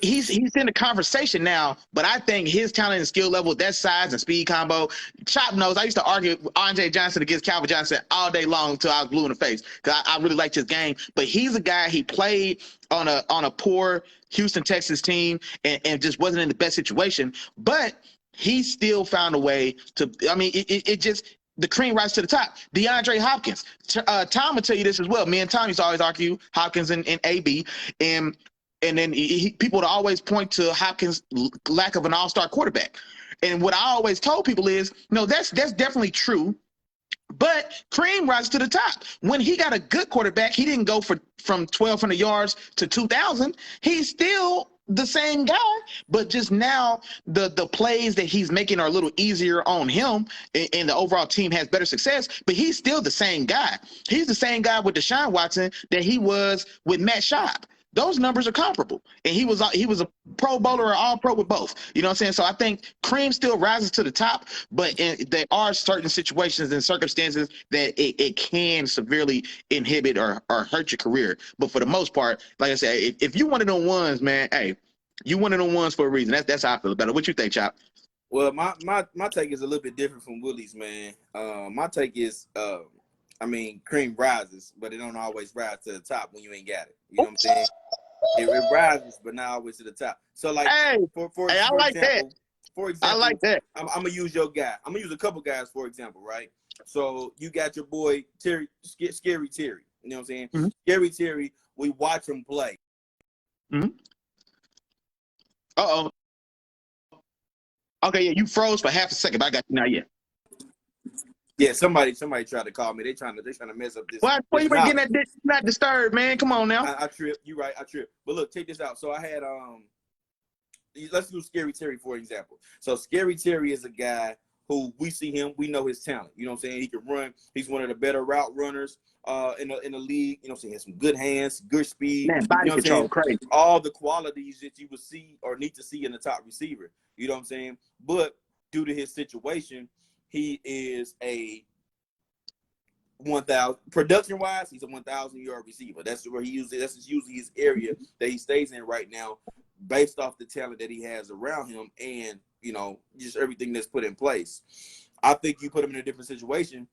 He's in the conversation now, but I think his talent and skill level, that size and speed combo, Chop knows. I used to argue Andre Johnson against Calvin Johnson all day long until I was blue in the face because I really liked his game. But he's a guy, he played on a poor Houston Texans team and just wasn't in the best situation, but he still found a way to. I mean, it just. The cream rises to the top. Deandre Hopkins. Tom will tell you this as well. Me and Tom used to always argue Hopkins and AB, and then people would always point to Hopkins' lack of an all-star quarterback. And what I always told people is, no, that's definitely true. But cream rises to the top. When he got a good quarterback, he didn't go from 1,200 yards to 2,000. He's still the same guy, but just now the plays that he's making are a little easier on him, and the overall team has better success. But he's still the same guy. He's the same guy with Deshaun Watson that he was with Matt Schaub. Those numbers are comparable, and he was a Pro Bowler or All Pro with both. You know what I'm saying? So I think cream still rises to the top, but there are certain situations and circumstances that it can severely inhibit or hurt your career. But for the most part, like I said, if you one of them ones, man, hey, you one of them ones for a reason. That's how I feel about it. What you think, Chop? Well, my take is a little bit different from Willie's, man. My take is, cream rises, but it don't always rise to the top when you ain't got it. You know what I'm saying? It rises, but not always to the top. So, like, for example, I like that. I'm gonna use your guy. I'm gonna use a couple guys for example, right? So you got your boy Terry, Scary Terry. You know what I'm saying? Mm-hmm. Scary Terry. We watch him play. Mm-hmm. Uh-oh. Okay, yeah, you froze for half a second, but I got you now. Yeah. Yeah, somebody tried to call me. They trying to mess up this. Why you been getting that not disturbed, man? Come on now. I tripped. You right. I tripped. But look, check this out. So I had let's do Scary Terry for example. So Scary Terry is a guy who we see him, we know his talent. You know what I'm saying? He can run. He's one of the better route runners in the league. You know what I'm saying? He has some good hands, good speed. Man, body control, crazy. All the qualities that you would see or need to see in the top receiver. You know what I'm saying? But due to his situation, he is a 1,000 production-wise. He's a 1,000-yard receiver. That's where he usually. That's usually his area that he stays in right now, based off the talent that he has around him, and just everything that's put in place. I think you put him in a different situation.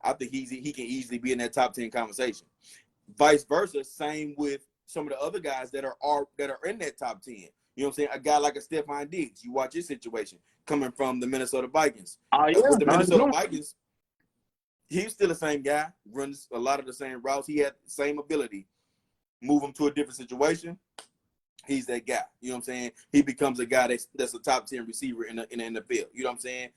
I think he can easily be in that top 10 conversation. Vice versa, same with some of the other guys that are in that top 10. You know what I'm saying? A guy like a Stephon Diggs. You watch his situation coming from the Minnesota Vikings. With the Minnesota Vikings, he's still the same guy, runs a lot of the same routes. He had the same ability. Move him to a different situation, he's that guy. You know what I'm saying? He becomes a guy that's a top 10 receiver in the NFL. You know what I'm saying?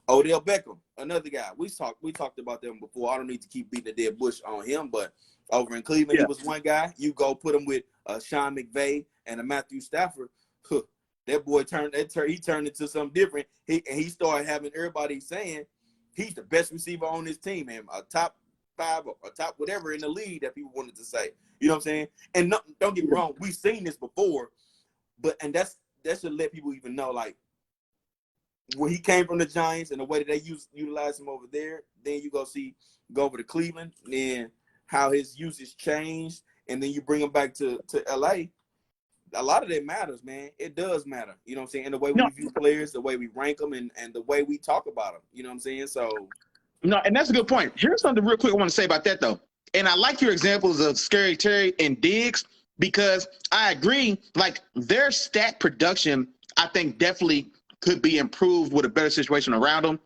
Odell Beckham, another guy. We talked about them before. I don't need to keep beating the dead bush on him, but over in Cleveland, He was one guy. You go put him with Sean McVay and a Matthew Stafford. That boy turned into something different. He started having everybody saying he's the best receiver on this team, man. A top 5 or top whatever in the league that people wanted to say. You know what I'm saying? And no, don't get me wrong, we've seen this before, but that should let people even know, like, where he came from the Giants and the way that they utilize him over there. Then you go over to Cleveland, and then how his usage changed, and then you bring him back to LA. A lot of that matters, man. It does matter. You know what I'm saying? And the way we view players, the way we rank them, and the way we talk about them. You know what I'm saying? So, no, and that's a good point. Here's something real quick I want to say about that, though. And I like your examples of Scary Terry and Diggs, because I agree, like, their stat production, I think, definitely could be improved with a better situation around them.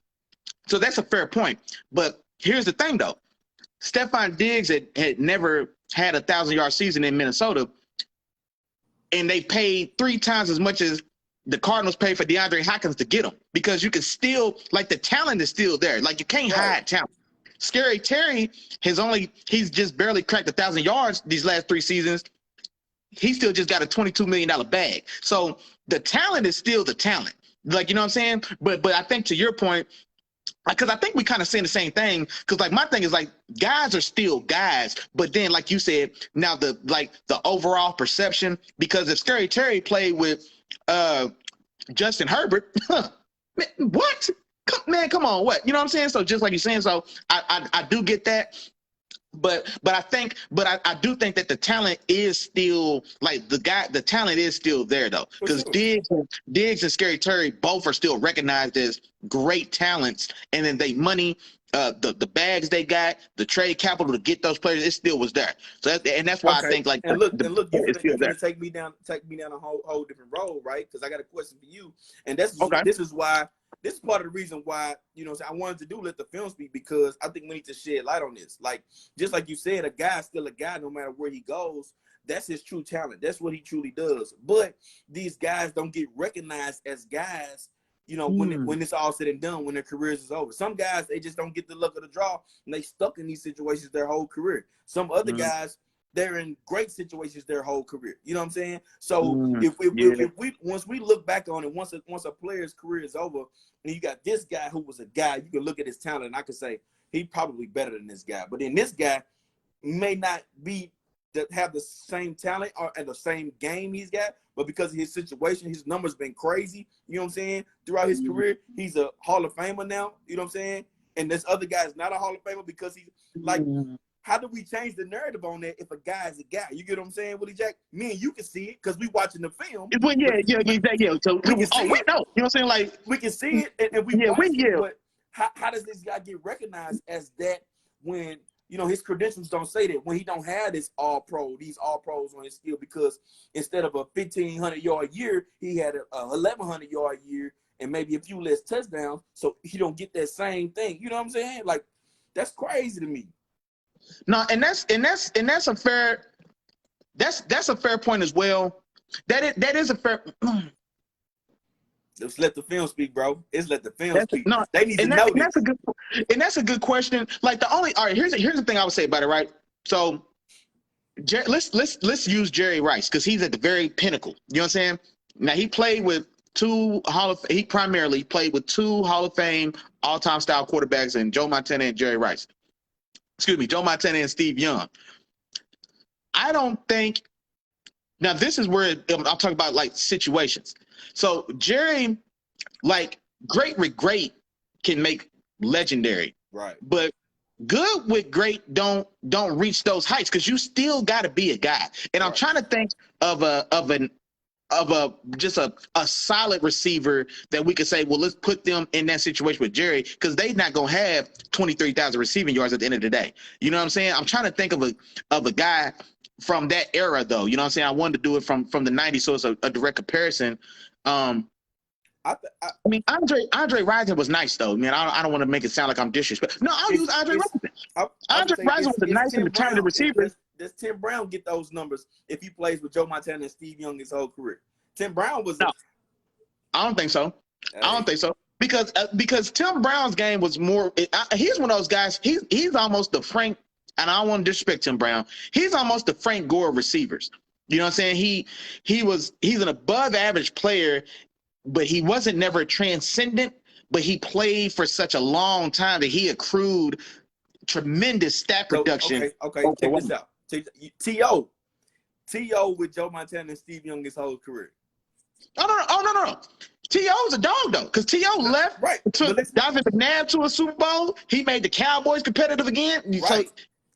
So that's a fair point. But here's the thing, though. Stephon Diggs had never had a 1,000-yard season in Minnesota, and they paid 3 times as much as the Cardinals paid for DeAndre Hopkins to get him, because you can still, like, the talent is still there. Like, you can't hide talent. Scary Terry he's just barely cracked 1,000 yards these last 3 seasons. He still just got a $22 million bag. So the talent is still the talent. Like, you know what I'm saying? But I think, to your point, because I think we kind of saying the same thing, because, like, my thing is, like, guys are still guys, but then, like you said, now the overall perception, because if Scary Terry played with Justin Herbert, man, what? Come on, what? You know what I'm saying? So just like you're saying, so I do get that. But I do think that the talent is still, like, the talent is still there, though, because Diggs and Scary Terry both are still recognized as great talents, and then they money, the bags they got, the trade capital to get those players, it still was there. So that's why I think, like, and look, you're gonna take me down a whole different road, right? Because I got a question for you, and this is part of the reason why, you know, I wanted to do Let the Film Speak, because I think we need to shed light on this. Like, just like you said, a guy's still a guy no matter where he goes. That's his true talent. That's what he truly does. But these guys don't get recognized as guys, you know, when it's all said and done, when their careers is over. Some guys, they just don't get the luck of the draw, and they stuck in these situations their whole career. Some other guys, they're in great situations their whole career. You know what I'm saying? So if we once we look back on it, once a player's career is over, and you got this guy who was a guy, you can look at his talent, and I could say he probably better than this guy. But then this guy may not have the same talent or the same game he's got, but because of his situation, his numbers been crazy. You know what I'm saying? Throughout his career, he's a Hall of Famer now. You know what I'm saying? And this other guy is not a Hall of Famer because he's like. How do we change the narrative on that if a guy is a guy? You get what I'm saying, Willie Jack? Me and you can see it because we watching the film. Well, yeah. So we can see it. No, you know what I'm saying? Like, we can see it and we watch it. But how does this guy get recognized as that when, you know, his credentials don't say that, when he don't have these all pros on his skill, because instead of a 1,500-yard year, he had a 1,100-yard year and maybe a few less touchdowns, so he don't get that same thing. You know what I'm saying? Like, that's crazy to me. No, and that's a fair point as well. That is a fair. Just let the film speak, bro. It's let the film speak. No, they need to know this. That's a good question. Like, all right, here's the thing I would say about it, right? So let's use Jerry Rice, because he's at the very pinnacle. You know what I'm saying? Now, he primarily played with 2 Hall of Fame all-time style quarterbacks, and Joe Montana and Jerry Rice. Excuse me, Joe Montana and Steve Young. I don't think – now, this is where I'll talk about, like, situations. So, Jerry, like, great with great can make legendary. Right. But good with great don't reach those heights, because you still got to be a guy. And I'm trying to think of a solid receiver that we could say, well, let's put them in that situation with Jerry, because they're not going to have 23,000 receiving yards at the end of the day. You know what I'm saying? I'm trying to think of a guy from that era, though. You know what I'm saying? I wanted to do it from the 90s, so it's a direct comparison. I mean, Andre Rison was nice, though. Man, I don't want to make it sound like I'm disrespectful. No, I'll use Andre Rison. Andre Rison was a nice and talented receiver. Does Tim Brown get those numbers if he plays with Joe Montana and Steve Young his whole career? Tim Brown was no. I don't think so. I don't think so, because Tim Brown's game was more. He's one of those guys. He's almost the Frank, and I don't want to disrespect Tim Brown. He's almost the Frank Gore of receivers. You know what I'm saying? He's an above average player, but he wasn't never transcendent. But he played for such a long time that he accrued tremendous stat So, production. okay. Check this out. T.O. with Joe Montana and Steve Young his whole career. Oh, no. T.O.'s a dog, though, because T.O. left, Right. took Donovan McNabb to a Super Bowl. He made the Cowboys competitive again. Right.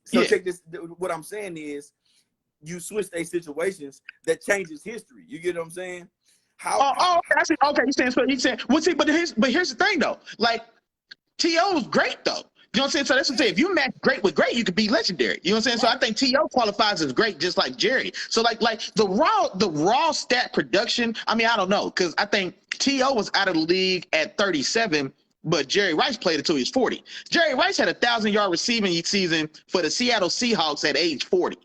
So yeah. check this. What I'm saying is you switch these situations that changes history. You get what I'm saying? I see. Okay, he's saying, well, see, but here's the thing, though. Like, T.O.'s great, though. You know what I'm saying? So that's what I'm saying. If you match great with great, you could be legendary. You know what I'm saying? So I think T.O. qualifies as great, just like Jerry. So like the raw stat production. I mean, I don't know, because I think T.O. was out of the league at 37, but Jerry Rice played until he was 40. Jerry Rice had a 1,000-yard receiving season for the Seattle Seahawks at age 40.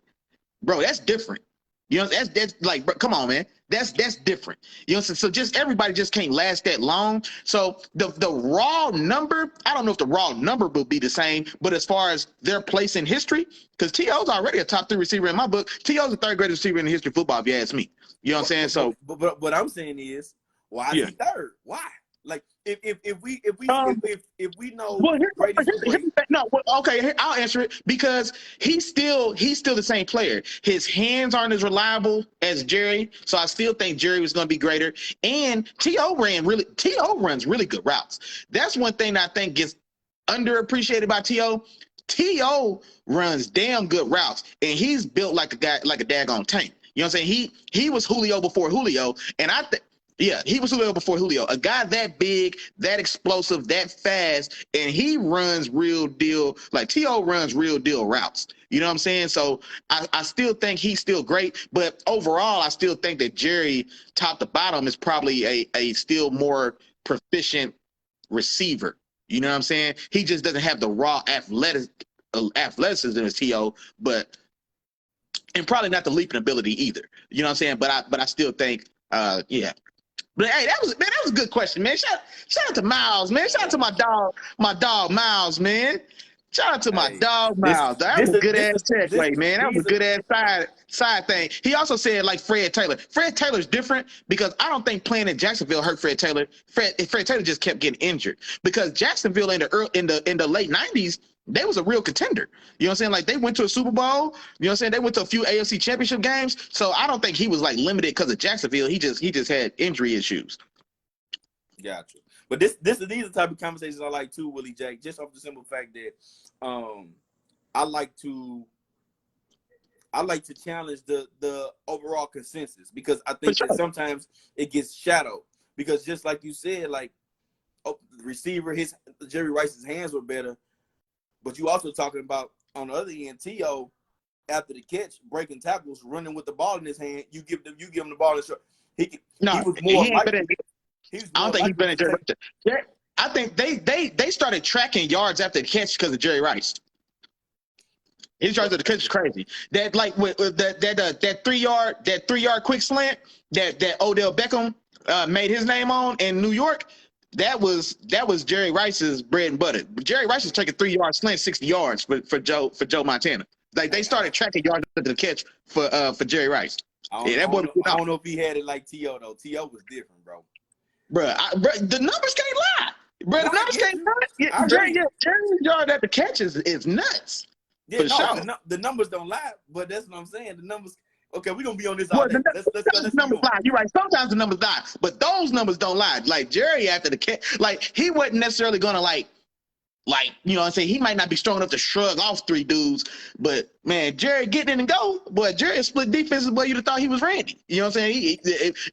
Bro, that's different. You know, that's like, bro, come on, man. That's different. You know, so just everybody just can't last that long. So the raw number, I don't know if the raw number will be the same, but as far as their place in history, because T.O.'s already a top 3 receiver in my book. T.O.'s the 3rd greatest receiver in the history of football, if you ask me. You know what I'm saying? So, but what I'm saying is, why is he 3rd? Why? Like, if we know, well, great. I'll answer it, because he's still the same player. His hands aren't as reliable as Jerry, so I still think Jerry was going to be greater. And T.O. runs really good routes. That's one thing that I think gets underappreciated by T.O. T.O. runs damn good routes, and he's built like a daggone tank. You know what I'm saying? He was Julio before Julio, and I think. Yeah, he was Julio before Julio. A guy that big, that explosive, that fast, and he runs real deal. Like T.O. runs real deal routes. You know what I'm saying? So I still think he's still great, but overall, I still think that Jerry, top to bottom, is probably a still more proficient receiver. You know what I'm saying? He just doesn't have the raw athleticism as T.O., and probably not the leaping ability either. You know what I'm saying? But I still think, yeah. But hey, that was a good question, man. Shout out to Miles, man. Shout out to my dog Miles, man. Shout out to my dog Miles. That was a good ass segue, man. That was a good ass side thing. He also said like Fred Taylor. Fred Taylor's different because I don't think playing in Jacksonville hurt Fred Taylor. Fred Taylor just kept getting injured because Jacksonville in the late 90s, they was a real contender. You know what I'm saying? Like they went to a Super Bowl. You know what I'm saying? They went to a few AFC championship games. So I don't think he was like limited because of Jacksonville. He just had injury issues. Gotcha. But these are the type of conversations I like too, Willie J. Just off the simple fact that I like to challenge the overall consensus, because I think that sometimes it gets shadowed. Because just like you said, like the receiver, Jerry Rice's hands were better. But you also talking about on the other end, T.O. after the catch, breaking tackles, running with the ball in his hand. You give him the ball in short. He was more likely. I don't think he's been at Jerry Rice. I think they started tracking yards after the catch because of Jerry Rice. His yards after the catch is crazy. That like with that 3-yard quick slant that Odell Beckham made his name on in New York. That was Jerry Rice's bread and butter. Jerry Rice is taking 3-yard slant 60 yards for Joe Montana. Like they started tracking yards after the catch for Jerry Rice. I don't know if he had it like T.O. though. T.O. was different, bro. Bro, the numbers can't lie. Bro, the numbers can't lie. Jerry's yard at the catch is nuts. Yeah, the numbers don't lie, but that's what I'm saying. The numbers. Okay, we're gonna be on this all day. Let's numbers lie. You're right. Sometimes the numbers lie, but those numbers don't lie. Like Jerry after the catch, like he wasn't necessarily gonna like you know what I'm saying. He might not be strong enough to shrug off 3 dudes, but man, Jerry getting in and go. Boy, Jerry split defenses where you'd have thought he was Randy. You know what I'm saying?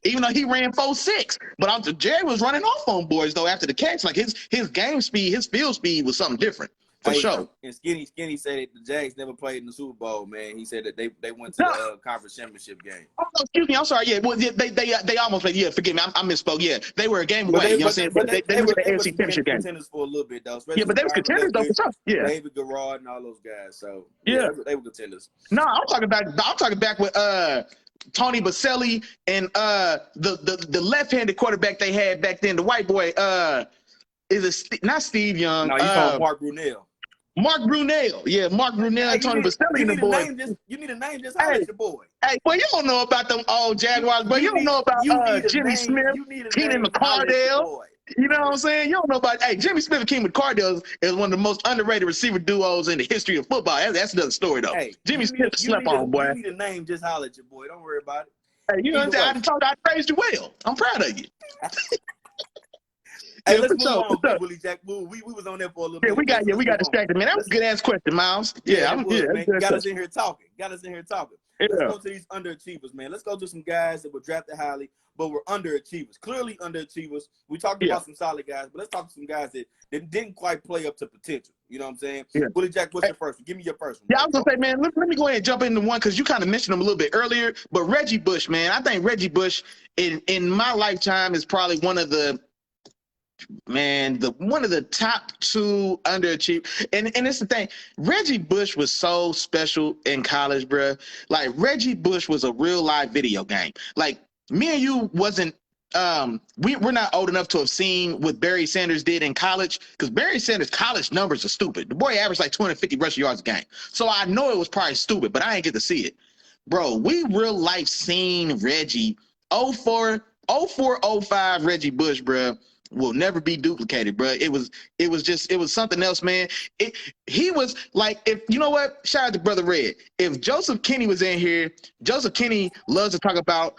Even though he ran 4.6, but Jerry was running off on boys though after the catch. Like his game speed, his field speed was something different. For sure. And Skinny said that the Jags never played in the Super Bowl, man. He said that they went to the conference championship game. Oh, no, excuse me. I'm sorry. Yeah, well, they almost played. Yeah, forgive me. I misspoke. Yeah, they were a game away. You know what I'm saying? But they were the AFC championship game. Contenders for a little bit though. Yeah, but they were contenders though for sure. Yeah, David Garrard and all those guys. So yeah, they were contenders. No, I'm talking back with Tony Baselli and the left-handed quarterback they had back then, the white boy. Is it not Steve Young? No, you call Mark Brunell. Mark Brunell, yeah, Mark Brunell and Tony Baselli and the boys. You need a name just how your boy. Hey, boy, you don't know about them old Jaguars, but you don't know about Jimmy Smith, Keenan McCardell. You know what I'm saying? You don't know about. Hey, Jimmy Smith and King McCardell is one of the most underrated receiver duos in the history of football. That's another story though. Hey, Jimmy Smith slept on, boy. You need a name, just holler at your boy. Don't worry about it. Hey, you know what I'm saying? I praised you well. I'm proud of you. Hey, let's move on, Willie Jack. We was on there for a little bit. We got distracted, man. That was a good ass question, Miles. Man. Got us in here talking. Yeah. Let's go to these underachievers, man. Let's go to some guys that were drafted highly, but were underachievers. Clearly underachievers. We talked about some solid guys, but let's talk to some guys that didn't quite play up to potential. You know what I'm saying? Yeah. Willie Jack, what's your first one? Give me your first one. Yeah, I was going to say, man, let me go ahead and jump into one because you kind of mentioned him a little bit earlier. But Reggie Bush, man, I think Reggie Bush in my lifetime is probably one of the top two underachievers. And it's the thing, Reggie Bush was so special in college, bro. Like, Reggie Bush was a real live video game. Like, me and you wasn't we're not old enough to have seen what Barry Sanders did in college, because Barry Sanders' college numbers are stupid. The boy averaged like 250 rushing yards a game. So I know it was probably stupid, but I ain't get to see it. Bro, we real life seen Reggie 04, 05 Reggie Bush, bro. Will never be duplicated, bro. It was something else, man. He was like, if you know what, shout out to Brother Red. If Joseph Kinney was in here, Joseph Kinney loves to talk about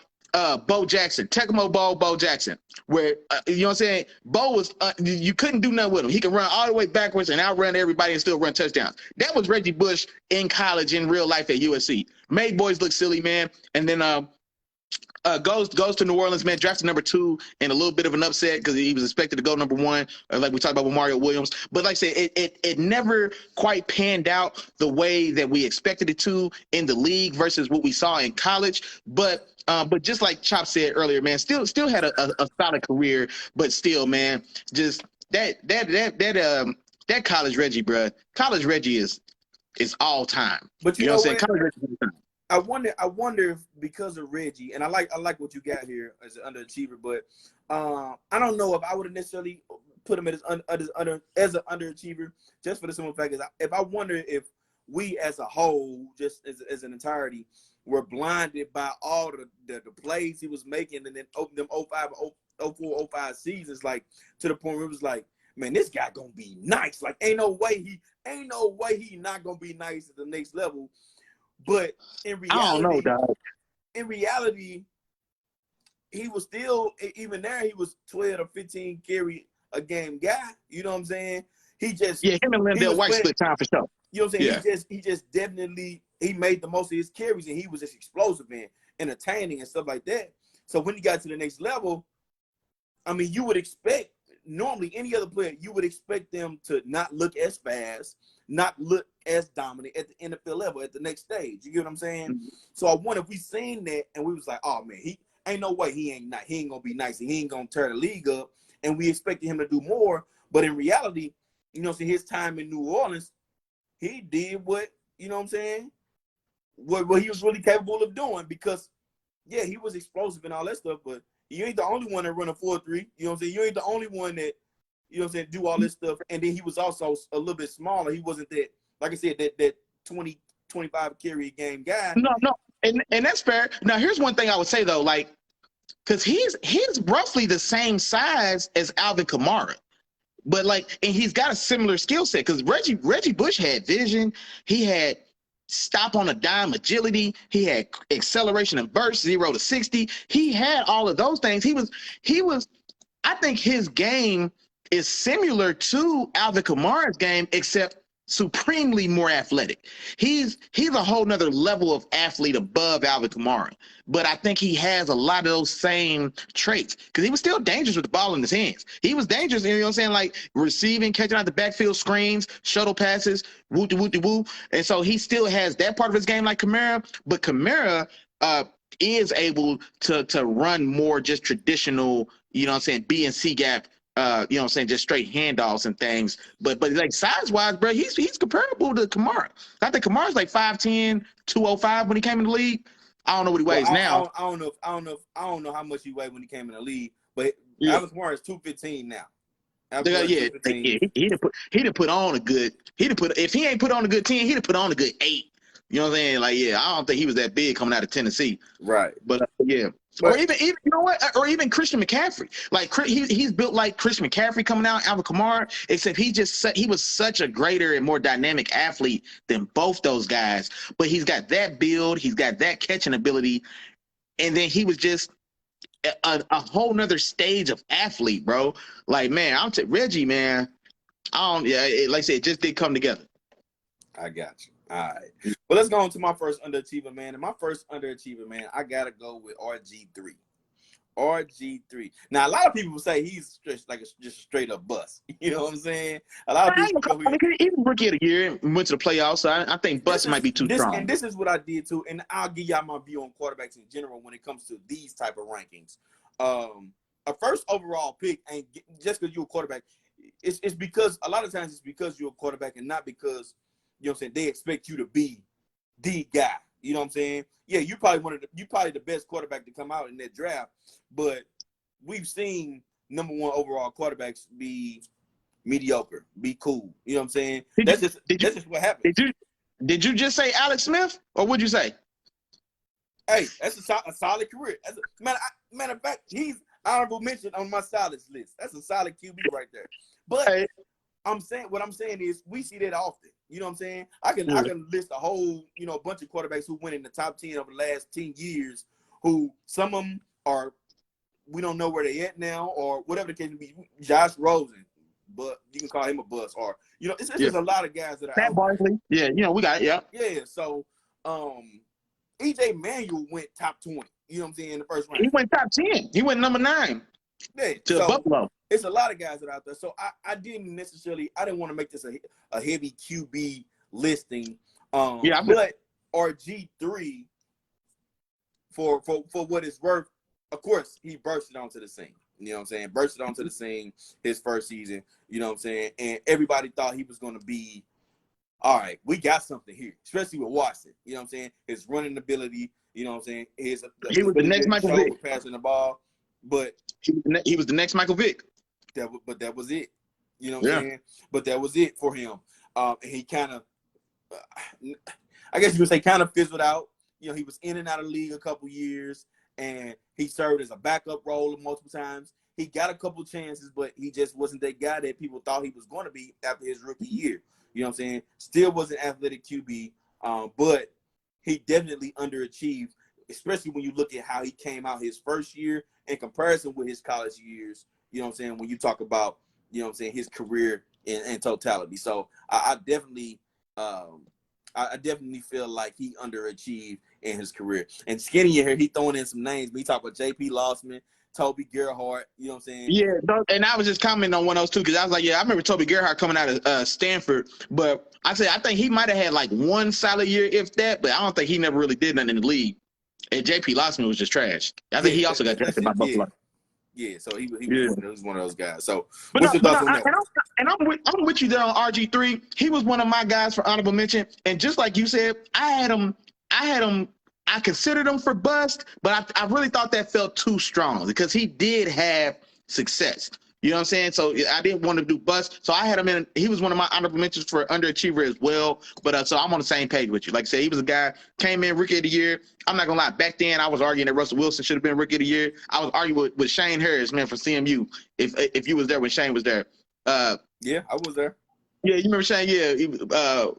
Bo Jackson, Tecmo Bo Jackson, where you know what I'm saying. Bo was you couldn't do nothing with him. He could run all the way backwards and outrun everybody and still run touchdowns. That was Reggie Bush in college, in real life at USC. Made boys look silly, man. And then goes to New Orleans, man, drafted number 2 in a little bit of an upset because he was expected to go number 1, like we talked about with Mario Williams. But like I said, it never quite panned out the way that we expected it to in the league versus what we saw in college. But just like Chop said earlier, man, still had a solid career, but still, man, just that college Reggie, bro. College Reggie is all time. But you know what I'm saying? College Reggie is all time. I wonder if because of Reggie, and I like what you got here as an underachiever, but I don't know if I would have necessarily put him as an underachiever, just for the simple fact is if I wonder if we as a whole, just as an entirety, were blinded by all the plays he was making, and then them 05, 04, 05 seasons, like to the point where it was like, man, this guy gonna be nice. Like ain't no way he not gonna be nice at the next level. But in reality, I don't know, dog. In reality, he was still, even there, he was 12 or 15 carry a game guy. You know what I'm saying? Him and Lindell White split time for sure. You know what I'm saying? Yeah. He just definitely, he made the most of his carries, and he was just explosive and entertaining and stuff like that. So when he got to the next level, I mean, you would expect, normally any other player, you would expect them to not look as fast, not look as dominant at the NFL level, at the next stage. You get what I'm saying? Mm-hmm. So I wonder if we seen that and we was like, oh man, he ain't no way he ain't gonna be nice and he ain't gonna tear the league up, and we expected him to do more. But in reality, you know, his time in New Orleans, he did what, you know what I'm saying, what he was really capable of doing, because yeah, he was explosive and all that stuff, but you ain't the only one that run a 4-3. You know what I'm saying? You ain't the only one that, you know what I'm saying, do all this stuff. And then he was also a little bit smaller. He wasn't that, like I said, that 20, 25 carry a game guy. No. And that's fair. Now, here's one thing I would say, though, like, because he's roughly the same size as Alvin Kamara. But, like, and he's got a similar skill set, because Reggie Bush had vision. He had stop on a dime agility. He had acceleration and burst, 0 to 60. He had all of those things. He was, I think his game is similar to Alvin Kamara's game, except supremely more athletic. He's a whole nother level of athlete above Alvin Kamara. But I think he has a lot of those same traits, because he was still dangerous with the ball in his hands. He was dangerous, you know what I'm saying, like receiving, catching out the backfield screens, shuttle passes, woo-de-woo-de-woo. And so he still has that part of his game like Kamara, but Kamara is able to run more just traditional, you know what I'm saying, B and C gap, you know what I'm saying, just straight handoffs and things. But like size-wise, bro, he's comparable to Kamara. I think Kamara's like 5'10", 205 when he came in the league. I don't know what he weighs now. I don't know how much he weighed when he came in the league, but Alvin Kamara is 215 now. He didn't put on a good. If he ain't put on a good 10, he'd have put on a good 8. You know what I'm saying? Like, yeah, I don't think he was that big coming out of Tennessee. Right. But yeah. Or even you know what? Or even Christian McCaffrey. Like he's built like Christian McCaffrey coming out, Alvin Kamara, except he was such a greater and more dynamic athlete than both those guys. But he's got that build, he's got that catching ability, and then he was just a whole nother stage of athlete, bro. Like, man, Reggie, man. Like I said, it just did come together. I got you. All right. Well, let's go on to my first underachiever, man. And my first underachiever, man, I got to go with RG3. RG3. Now, a lot of people will say he's just a straight up bust. You know what I'm saying? A lot of people. Even rookie of the year went to the playoffs, so I think bust might be too strong. And this is what I did too. And I'll give y'all my view on quarterbacks in general when it comes to these type of rankings. A first overall pick ain't just because you're a quarterback. It's because a lot of times it's because you're a quarterback and not because, you know what I'm saying, they expect you to be the guy. You know what I'm saying? Yeah, you probably the best quarterback to come out in that draft, but we've seen number one overall quarterbacks be mediocre, be cool. You know what I'm saying? That's just what happened. Did you just say Alex Smith, or what'd you say? Hey, that's a solid career. Matter of fact, he's honorable mention on my solids list. That's a solid QB right there. But hey, what I'm saying is we see that often. You know what I'm saying? I can list a whole, bunch of quarterbacks who went in the top 10 over the last 10 years, who some of them are, we don't know where they at now, or whatever the case may be. Josh Rosen, but you can call him a bust, or it's just a lot of guys that are Matt Barkley. Yeah, we got it. Yeah. Yeah. So, EJ Manuel went top 20. You know what I'm saying? In the first round. He went top 10. He went number 9. Yeah. To Buffalo. It's a lot of guys that are out there. So I didn't want to make this a heavy QB listing. But RG3, for what it's worth, of course, he bursted onto the scene. You know what I'm saying? Bursted onto the scene his first season. You know what I'm saying? And everybody thought he was going to be, all right, we got something here, especially with Watson. You know what I'm saying? His running ability, you know what I'm saying? He was the next Michael Vick. Passing the ball, but he was the next Michael Vick. But that was it. You know what I'm saying? But that was it for him. And he kind of, I guess you would say, kind of fizzled out. He was in and out of the league a couple years, and he served as a backup role multiple times. He got a couple chances, but he just wasn't that guy that people thought he was going to be after his rookie year. You know what I'm saying? Still was an athletic QB, but he definitely underachieved, especially when you look at how he came out his first year in comparison with his college years. You know what I'm saying? When you talk about, his career in totality. So I definitely feel like he underachieved in his career. And Skinny here, he throwing in some names. We talk about J.P. Lossman, Toby Gerhardt. You know what I'm saying? Yeah, and I was just commenting on one of those two because I was like, I remember Toby Gerhardt coming out of Stanford, but I think he might have had like one solid year, if that, but I don't think he never really did nothing in the league. And J.P. Lossman was just trash. I think he also got drafted by Buffalo. Yeah, so he was one of those guys. So what's your thoughts on that? I'm with you there on RG3. He was one of my guys for honorable mention. And just like you said, I considered him for bust, but I really thought that felt too strong because he did have success. You know what I'm saying? So I didn't want to do bust. So I had him in. He was one of my honorable mentions for underachiever as well. But so I'm on the same page with you. Like I said, he was a guy, came in rookie of the year. I'm not going to lie. Back then, I was arguing that Russell Wilson should have been rookie of the year. I was arguing with Shane Harris, man, from CMU. If you was there when Shane was there. Yeah, I was there. Yeah, you remember Shane? Yeah, he,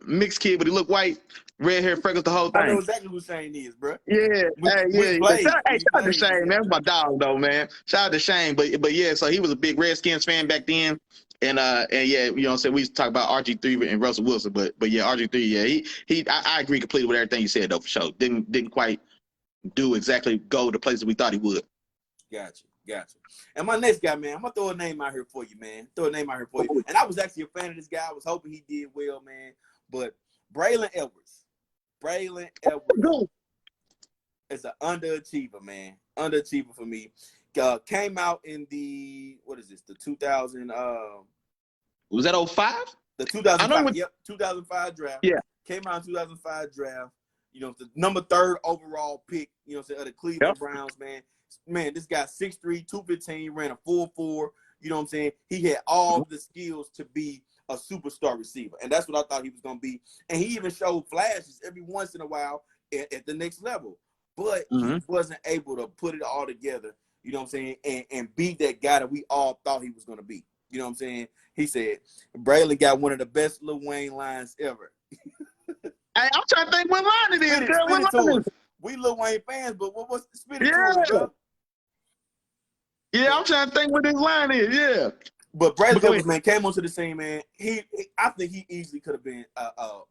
mixed kid, but he looked white. Red hair, freckles, the whole thing. I know exactly who Shane is, bro. Yeah, shout out to Shane, man. That's my dog, though, man. Shout out to Shane, but yeah, so he was a big Redskins fan back then, and yeah, you know what I'm saying, we used to talk about RG3 and Russell Wilson, but yeah, RG3, yeah, I agree completely with everything you said, though, for sure. Didn't quite go the places we thought he would. Gotcha. And my next guy, man, I'm gonna throw a name out here for you, man. And I was actually a fan of this guy. I was hoping he did well, man. But Braylen Edwards is an underachiever, man. Underachiever for me. Came out in the, what is this? The 2000. Was that 05? The 2005. Yep, 2005 draft. Yeah. Came out in 2005 draft. The number 3rd overall pick. Of the Cleveland Browns, man. Man, this guy 6'3", 215, ran a 4.4. You know what I'm saying? He had all the skills to be a superstar receiver, and that's what I thought he was going to be. And he even showed flashes every once in a while at the next level. but he wasn't able to put it all together, you know what I'm saying, and be that guy that we all thought he was going to be. You know what I'm saying? He said, Braylon got one of the best Lil Wayne lines ever. Hey, I'm trying to think what line it is. Spit it to us. We Lil Wayne fans, but what's the spit it to us, bro? Yeah, I'm trying to think what this line is. Yeah. But Braylon Edwards, man, came onto the scene, man. I think he easily could have been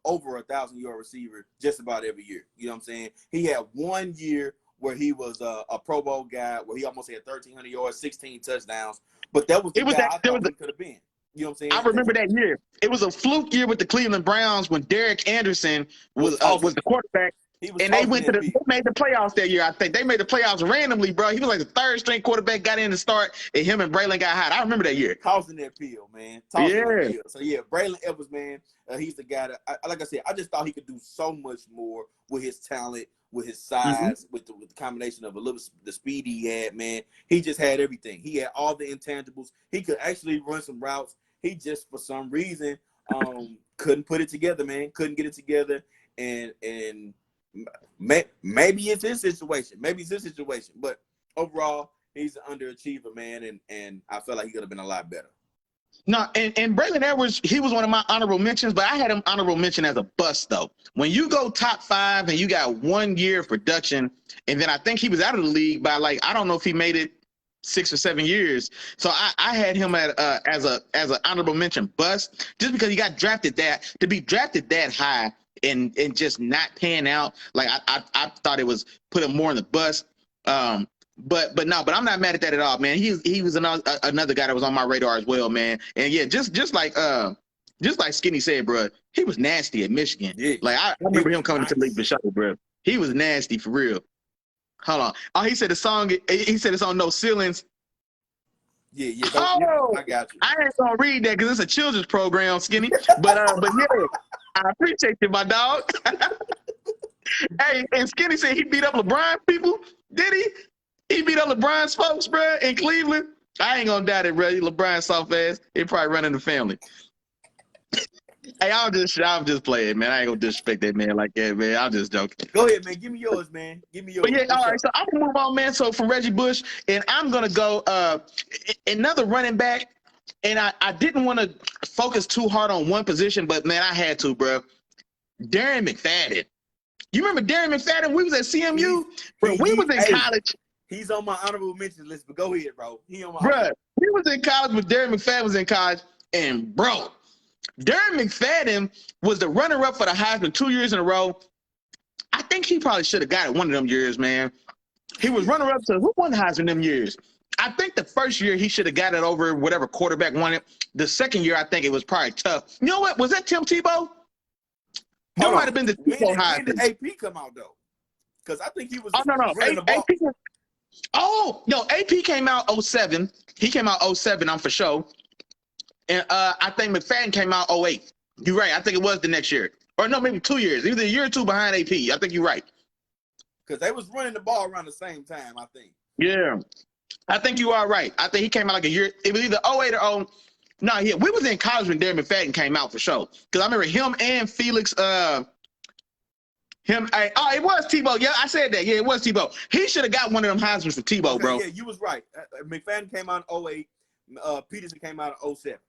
over 1,000-yard receiver just about every year. You know what I'm saying? He had 1 year where he was a Pro Bowl guy, where he almost had 1,300 yards, 16 touchdowns. But that was the guy I thought he could have been. You know what I'm saying? I remember that year. It was a fluke year with the Cleveland Browns when Derek Anderson was the quarterback. And they made the playoffs that year, I think. They made the playoffs randomly, bro. He was like the third-string quarterback, got in to start, and him and Braylon got hot. I remember that year. Tossing that pill, man. That pill. So, yeah, Braylon Edwards, man, he's the guy that, like I said, I just thought he could do so much more with his talent, with his size, with the combination of the speed he had, man. He just had everything. He had all the intangibles. He could actually run some routes. He just, for some reason, couldn't put it together, man. Couldn't get it together, and maybe it's his situation. But overall, he's an underachiever, man, and I felt like he could have been a lot better. No, and Brayden Edwards, he was one of my honorable mentions, but I had him honorable mention as a bust, though. When you go top 5 and you got 1 year of production, and then I think he was out of the league by, like, I don't know if he made it 6 or 7 years. So I had him as an honorable mention bust, just because he got drafted to be drafted that high and just not pan out. Like I thought it was put him more in the bust. But I'm not mad at that at all, man. He was another guy that was on my radar as well, man. And yeah, just like Skinny said, bro, he was nasty at Michigan. Yeah. Like I remember him coming to the league for sure, bro. He was nasty for real. Hold on. Oh, he said the song No Ceilings. Yeah. Oh, I got you. I ain't gonna read that because it's a children's program, Skinny. But yeah, I appreciate you, my dog. Hey, and Skinny said he beat up LeBron people. Did he? He beat up LeBron's folks, bro, in Cleveland. I ain't gonna doubt it, bro. LeBron soft ass. He probably running the family. Hey, I'm just playing, man. I ain't gonna disrespect that man like that, man. I'm just joking. Go ahead, man. Give me yours, man. But yeah, all right. So I'm gonna move on, man. So from Reggie Bush, and I'm gonna go another running back. And I didn't want to focus too hard on one position, but man, I had to, bro. Darren Mcfadden. You remember Darren Mcfadden? We was at CMU, bro. We was in college. He's on my honorable mention list, but go ahead, bro. We was in college, but Darren Mcfadden was in college, and bro, Darren Mcfadden was the runner-up for the Heisman 2 years in a row. I think he probably should have got it one of them years, man. He was runner-up to who won the Heisman them years? I think the first year he should have got it over whatever quarterback won it. The second year, I think it was probably tough. You know what? Was that Tim Tebow? That might have been the Tebow Heisman. When did AP come out, though? Because I think he was running the ball. AP came out 07. He came out 07, I'm for sure. And I think McFadden came out 08. You're right. I think it was the next year. Or no, maybe 2 years. Either a year or two behind AP. I think you're right. Because they was running the ball around the same time, I think. Yeah. I think you are right. I think he came out like a year. It was either 08 or we was in college when Darren McFadden came out for sure. Because I remember him and Felix it was Tebow. Yeah, I said that. Yeah, it was Tebow. He should have got one of them Heisman's for Tebow, bro. Yeah, you was right. McFadden came out in 08. Peterson came out in 07.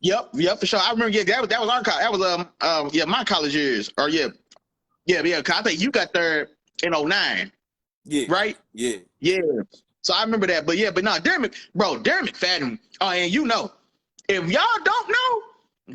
Yep, for sure. I remember. Yeah, that was our college. That was my college years. Or yeah. I think you got there in 09. Yeah. Right. Yeah. So I remember that. But no, Darren McFadden. Oh, and if y'all don't know,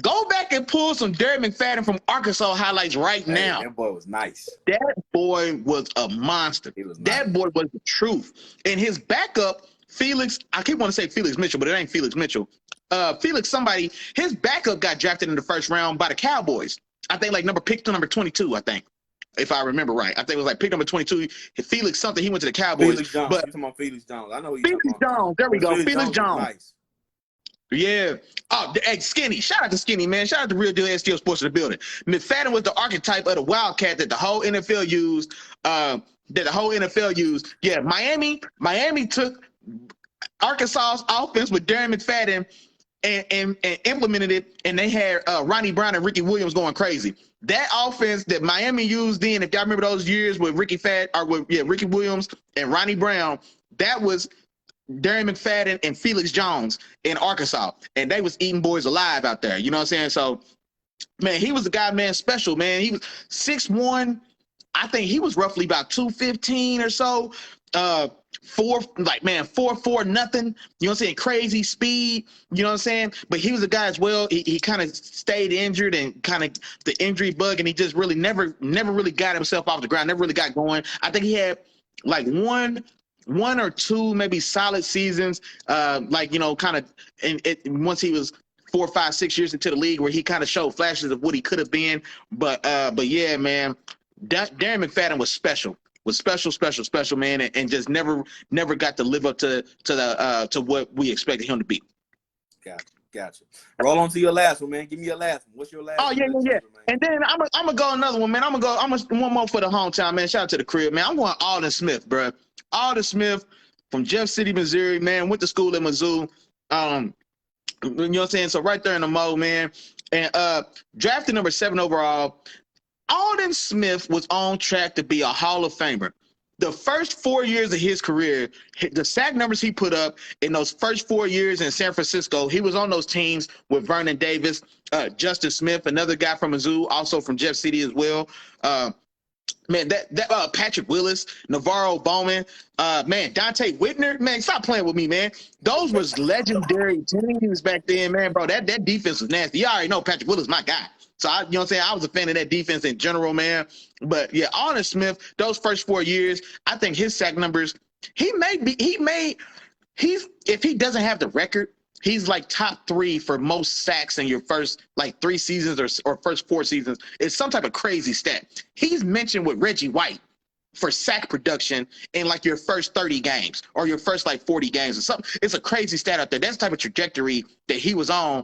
go back and pull some Darren McFadden from Arkansas highlights right now. That boy was nice. That boy was a monster. That boy was the truth. And his backup, Felix, I keep wanting to say Felix Mitchell, but it ain't Felix Mitchell. His backup got drafted in the first round by the Cowboys. I think pick number 22, I think, if I remember right. I think it was pick number 22. Felix something, he went to the Cowboys. Felix Jones. You're talking about Felix Jones. I know Felix Jones. There we go. Felix Jones. Nice. Yeah. Oh, hey, Skinny. Shout out to Skinny, man. Shout out to Real Deal STL Sports in the building. McFadden was the archetype of the Wildcat that the whole NFL used. Yeah, Miami took Arkansas's offense with Darren McFadden and implemented it, and they had Ronnie Brown and Ricky Williams going crazy. That offense that Miami used then, if y'all remember those years with Ricky Williams and Ronnie Brown, that was Darren McFadden and Felix Jones in Arkansas, and they was eating boys alive out there. You know what I'm saying? So, man, he was a guy, man, special, man. He was 6'1". I think he was roughly about 215 or so. 4'4" nothing. You know what I'm saying? Crazy speed. You know what I'm saying? But he was a guy as well. He kind of stayed injured and kind of the injury bug, and he just really never really got himself off the ground. Never really got going. I think he had like one or two maybe solid seasons. Like, you know, kind of once he was 4, 5, 6 years into the league, where he kind of showed flashes of what he could have been. But yeah, man, Darren McFadden was special. Was special, man, and just never got to live up to what we expected him to be. Gotcha. Roll on to your last one, man. Give me your last one. What's your last one? Yeah. And then I'm gonna go another one, man. I'm gonna one more for the hometown, man. Shout out to the crib, man. I'm going Alden Smith, bro. Alden Smith from Jeff City, Missouri, man. Went to school at Mizzou. You know what I'm saying? So right there in the mode, man. And drafted number 7 overall. Alden Smith was on track to be a Hall of Famer. The first 4 years of his career, the sack numbers he put up in those first 4 years in San Francisco, he was on those teams with Vernon Davis, Justin Smith, another guy from Mizzou, also from Jeff City as well. Man, that Patrick Willis, Navarro Bowman, man, Dante Whitner, man, stop playing with me, man. Those was legendary teams back then, man, bro. That defense was nasty. You already know Patrick Willis, my guy. So, you know what I'm saying? I was a fan of that defense in general, man. But, yeah, Alden Smith, those first 4 years, I think his sack numbers, if he doesn't have the record, he's like top 3 for most sacks in your first, like, 3 seasons or first 4 seasons. It's some type of crazy stat. He's mentioned with Reggie White for sack production in, like, your first 30 games or your first, like, 40 games or something. It's a crazy stat out there. That's the type of trajectory that he was on.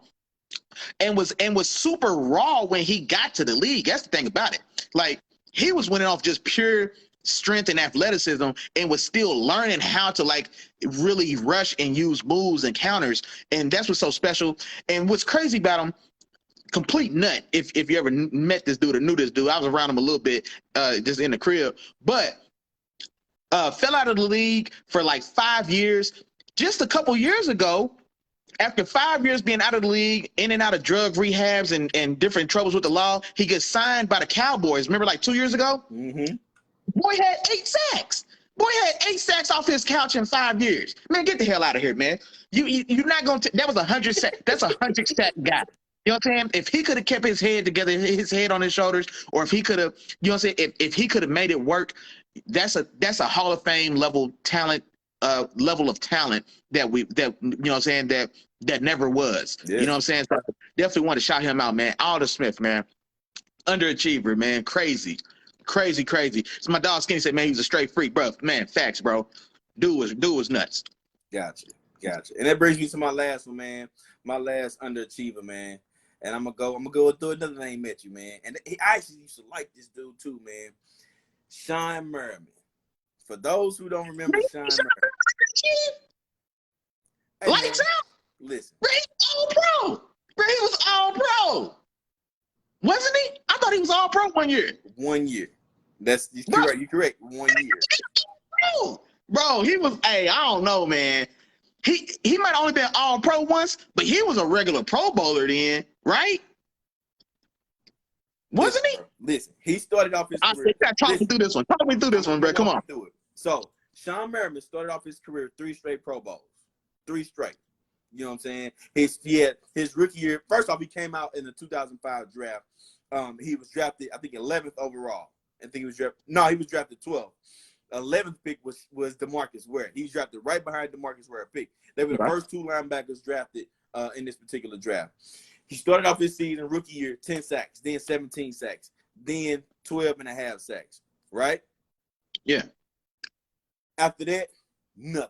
And was super raw when he got to the league. That's the thing about it. Like, he was winning off just pure strength and athleticism and was still learning how to, like, really rush and use moves and counters. And that's what's so special. And what's crazy about him, complete nut, if you ever met this dude or knew this dude. I was around him a little bit just in the crib. But fell out of the league for like 5 years. Just a couple years ago, after 5 years being out of the league, in and out of drug rehabs and different troubles with the law, he gets signed by the Cowboys. Remember, like 2 years ago? Mm-hmm. Boy had 8 sacks. Boy had 8 sacks off his couch in 5 years. Man, get the hell out of here, man. You're not going to – that was 100 sack. That's a 100-sack guy. You know what I'm saying? If he could have kept his head together, his head on his shoulders, or if he could have – you know what I'm saying? If he could have made it work, that's a Hall of Fame level talent, level of talent that you know what I'm saying, that never was. Yeah. You know what I'm saying? So definitely want to shout him out, man. Alden Smith, man. Underachiever, man. Crazy. So my dog Skinny said, man, he was a straight freak, bro. Man, facts, bro. Dude was nuts. Gotcha. And that brings me to my last one, man. My last underachiever, man. And I'm gonna go through another name at you, man. And I actually used to like this dude too, man. Sean Merriman. For those who don't remember Sean Merriman. Hey, Lights out. Listen. Ray all pro. Ray was all pro. Wasn't he? I thought he was all pro 1 year. 1 year. You're correct. You're correct. 1 year. Bro, he was, I don't know, man. He might have only been all pro once, but he was a regular Pro Bowler then, right? Wasn't he? Listen, he started off his career. Talk me through this one. Talk me through this one, bro. Come on. So, Sean Merriman started off his career 3 straight Pro Bowls. 3 straight. You know what I'm saying? His rookie year. First off, he came out in the 2005 draft. He was drafted, I think, 11th overall. He was drafted 12th. 11th pick was DeMarcus Ware. He was drafted right behind DeMarcus Ware pick. They were the first 2 linebackers drafted in this particular draft. He started off his season, rookie year, 10 sacks, then 17 sacks, then 12 and a half sacks, right? Yeah. After that, nothing.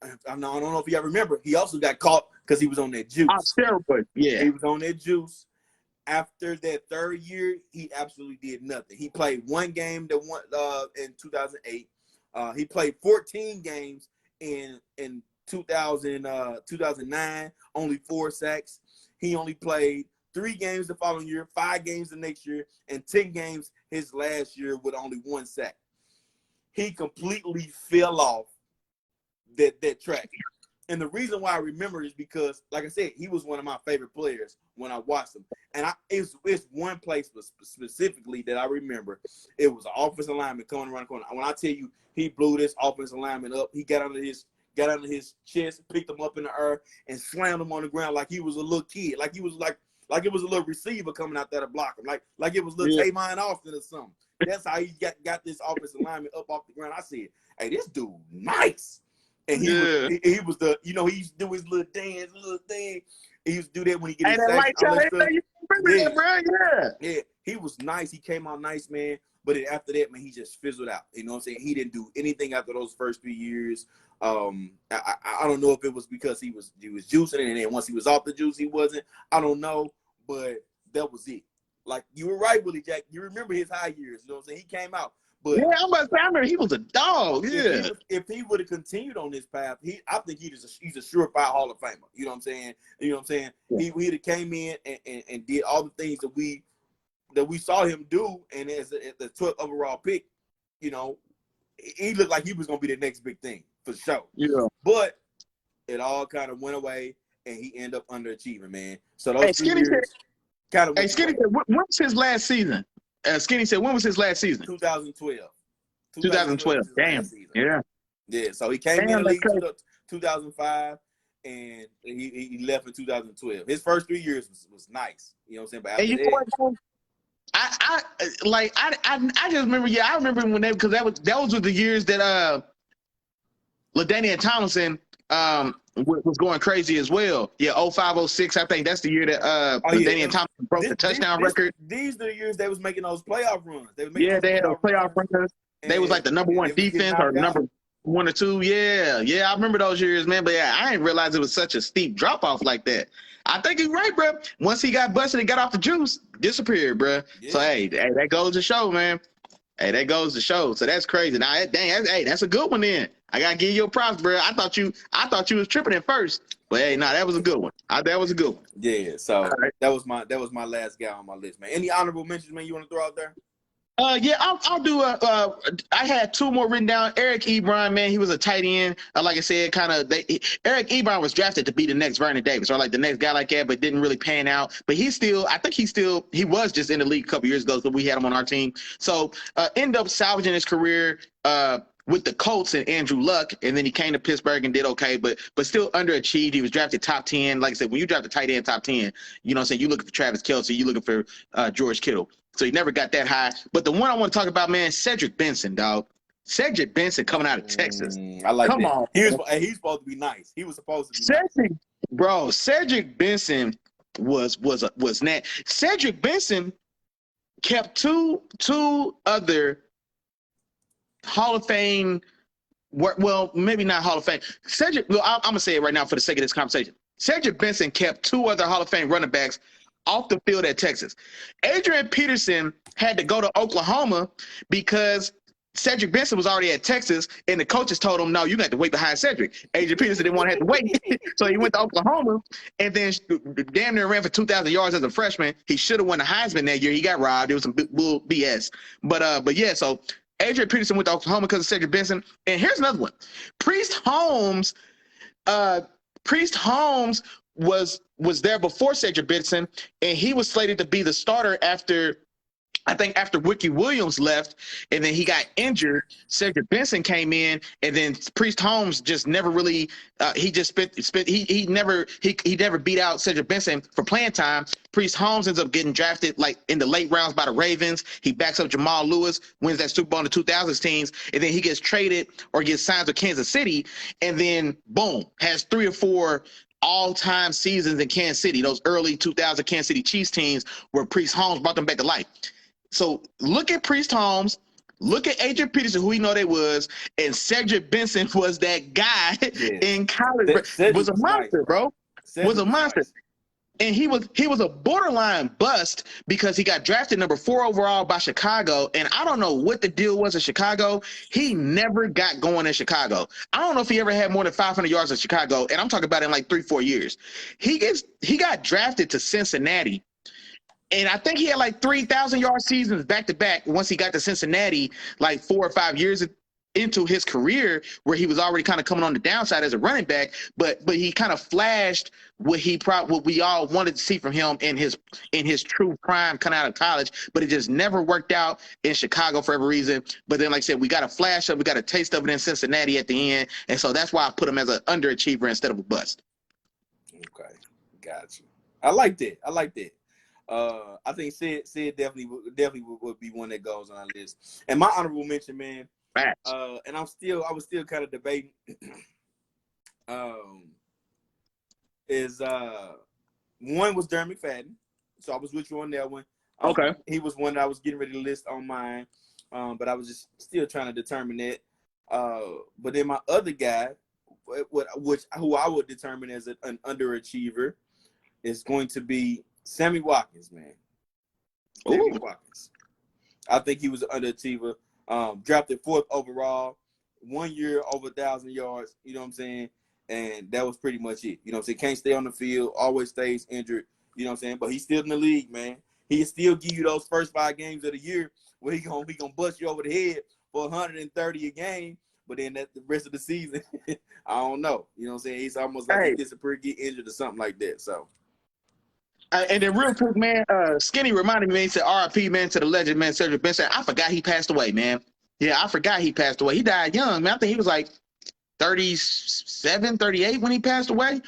I don't know if you ever remember. He also got caught because he was on that juice. Steroid. Yeah. He was on that juice. After that 3rd year, he absolutely did nothing. He played 1 game in 2008. He played 14 games in 2009, only 4 sacks. He only played 3 games the following year, 5 games the next year, and 10 games his last year with only 1 sack. He completely fell off that track. And the reason why I remember is because, like I said, he was one of my favorite players when I watched him. And it's one place specifically that I remember. It was an offensive lineman coming around the corner. When I tell you he blew this offensive lineman up, he got under his chest, picked him up in the air, and slammed him on the ground like he was a little kid, like he was like it was a little receiver coming out there to block him, like it was little Tavon Austin or something. That's how he got this offensive lineman up off the ground. I said, "Hey, this dude nice." And he was the, he used to do his little dance, little thing. He used to do that when he get his sacks. Yeah, he was nice. He came out nice, man. But then after that, man, he just fizzled out. You know what I'm saying? He didn't do anything after those first 3 years. I don't know if it was because he was juicing, and then once he was off the juice, he wasn't. I don't know, but that was it. Like, you were right, Willie Jack. You remember his high years. You know what I'm saying? He came out. But yeah, I'm about to say, I remember he was a dog. Yeah. If he would have continued on this path, I think he's a surefire Hall of Famer. You know what I'm saying? Yeah. He'd have came in and did all the things that we saw him do, and as the 12th overall pick, he looked like he was gonna be the next big thing for sure. Yeah. But it all kind of went away, and he ended up underachieving, man. So those 2 years kind of. Hey, Skinny said, when was his last season? Skinny said, when was his last season? 2012. 2012. Damn. Yeah. Yeah. So he came in the league in 2005, and he left in 2012. His first 3 years was nice. You know what I'm saying? But after I just remember. Yeah, I remember when because those were the years that LaDainian Tomlinson was going crazy as well. Yeah, 05, 06, I think that's the year that LaDainian Tomlinson broke the touchdown record. These are the years they was making those playoff runs. They had those playoff runs. They was like the number 1 defense or number 1 or 2. Yeah, I remember those years, man. But yeah, I didn't realize it was such a steep drop off like that. I think you're right, bro. Once he got busted and got off the juice, disappeared, bro. Yeah. So hey, that goes to show, man. Hey, that goes to show. So that's crazy. Now, that's a good one then. I gotta give you your props, bro. I thought you was tripping at first, but hey, that was a good one. That was a good one. Yeah. So right. that was my last guy on my list, man. Any honorable mentions, man, you want to throw out there? Yeah, I'll do I had 2 more written down. Eric Ebron, man, he was a tight end. Like I said, Eric Ebron was drafted to be the next Vernon Davis or like the next guy like that, but didn't really pan out. But he was just in the league a couple years ago, so we had him on our team. So ended up salvaging his career with the Colts and Andrew Luck, and then he came to Pittsburgh and did okay, but still underachieved. He was drafted top 10. Like I said, when you draft a tight end top 10, you know what I'm saying, you looking for Travis Kelce, you looking for George Kittle. So he never got that high. But the one I want to talk about, man, Cedric Benson, dog. Cedric Benson coming out of Texas. I like that. Come on. He's supposed to be nice. He was supposed to be nice. Bro, Cedric Benson was that. Cedric Benson kept two other Hall of Fame, well, maybe not Hall of Fame. I'm going to say it right now for the sake of this conversation. Cedric Benson kept 2 other Hall of Fame running backs off the field at Texas. Adrian Peterson had to go to Oklahoma because Cedric Benson was already at Texas, and the coaches told him, no, you got to wait behind Cedric. Adrian Peterson didn't want to have to wait. So he went to Oklahoma, and then damn near ran for 2,000 yards as a freshman. He should have won the Heisman that year. He got robbed. It was some bull BS. But yeah, so Adrian Peterson went to Oklahoma because of Cedric Benson. And here's another one. Priest Holmes was there before Cedric Benson, and he was slated to be the starter after Ricky Williams left, and then he got injured. Cedric Benson came in, and then Priest Holmes just never really he never beat out Cedric Benson for playing time. Priest Holmes ends up getting drafted like in the late rounds by the Ravens. He backs up Jamal Lewis, wins that Super Bowl in the 2000s teams, and then he gets traded or gets signed to Kansas City, and then boom, has 3 or 4 all-time seasons in Kansas City, those early 2000 Kansas City Chiefs teams where Priest Holmes brought them back to life. So look at Priest Holmes, look at Adrian Peterson, who we know they was, and Cedric Benson was that guy in college. Was a monster, bro. Was a monster. And he was a borderline bust because he got drafted number 4 overall by Chicago. And I don't know what the deal was in Chicago. He never got going in Chicago. I don't know if he ever had more than 500 yards in Chicago. And I'm talking about in like 3-4 years. He got drafted to Cincinnati. And I think he had like 3,000-yard seasons back to back once he got to Cincinnati, like 4 or 5 years into his career, where he was already kind of coming on the downside as a running back. But he kind of flashed what we all wanted to see from him in his true prime coming out of college. But it just never worked out in Chicago for every reason. But then, like I said, we got a flash of, we got a taste of it in Cincinnati at the end, and so that's why I put him as an underachiever instead of a bust. Okay, got you. I like that. I think Sid definitely would be one that goes on our list. And my honorable mention, man. And I was still kind of debating. Is one was Darren Mcfadden, so I was with you on that one. Okay, he was one that I was getting ready to list on mine, but I was just still trying to determine that. But then my other guy, who I would determine as an underachiever, is going to be Sammy Watkins, man. Sammy Watkins. I think he was an underachiever. Drafted 4th overall, 1 year over 1,000 yards. You know what I'm saying? And that was pretty much it. You know what I'm saying? Can't stay on the field, always stays injured. You know what I'm saying? But he's still in the league, man. He'll still give you those first 5 games of the year where he gonna bust you over the head for 130 a game. But then the rest of the season, I don't know. You know what I'm saying? He's almost like he disappeared, get injured or something like that. So. And then real quick, man, Skinny reminded me, he said RIP, man, to the legend, man, Cedric Benson. I forgot he passed away, man. Yeah, I forgot he passed away. He died young, man. I think he was like 37, 38 when he passed away.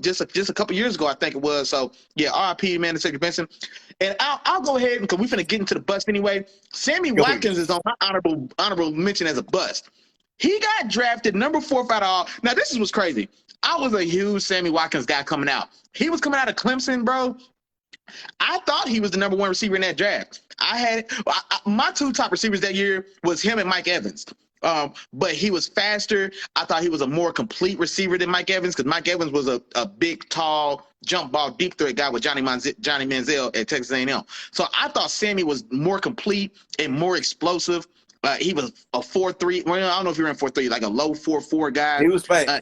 Just a couple years ago, I think it was. So, yeah, RIP, man, to Cedric Benson. And I'll go ahead, because we're finna get into the bust anyway. Sammy Watkins is on my honorable mention as a bust. He got drafted number 4 out of all. Now, this is what's crazy. I was a huge Sammy Watkins guy coming out. He was coming out of Clemson, bro. I thought he was the number 1 receiver in that draft. My 2 top receivers that year was him and Mike Evans. But he was faster. I thought he was a more complete receiver than Mike Evans, because Mike Evans was a big, tall, jump ball, deep threat guy with Johnny Manziel at Texas A&M. So I thought Sammy was more complete and more explosive. He was a 4.3. Well, I don't know if he ran 4.3, like a low 4.4 guy. He was fast.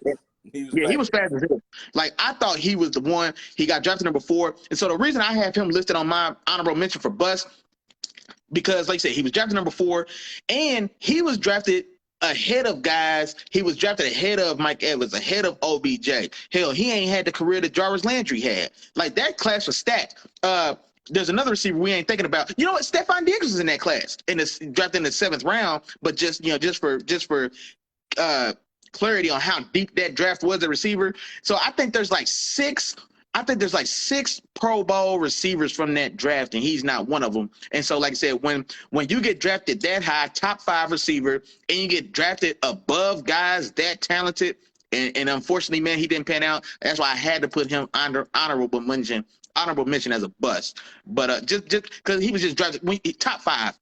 He was fast as hell. Like, I thought he was the one. He got drafted number 4. And so the reason I have him listed on my honorable mention for bust, because, like I said, he was drafted number 4, and he was drafted ahead of guys. He was drafted ahead of Mike Evans, ahead of OBJ. Hell, he ain't had the career that Jarvis Landry had. Like, that class was stacked. There's another receiver we ain't thinking about. You know what? Stephon Dixon was in that class, drafted in the 7th round. But just for clarity on how deep that draft was at receiver. So I think there's like 6 Pro Bowl receivers from that draft, and he's not one of them. And so, like I said, when you get drafted that high, top 5 receiver, and you get drafted above guys that talented, and unfortunately, man, he didn't pan out. That's why I had to put him under honorable mention as a bust. But just because he was just drafted top 5.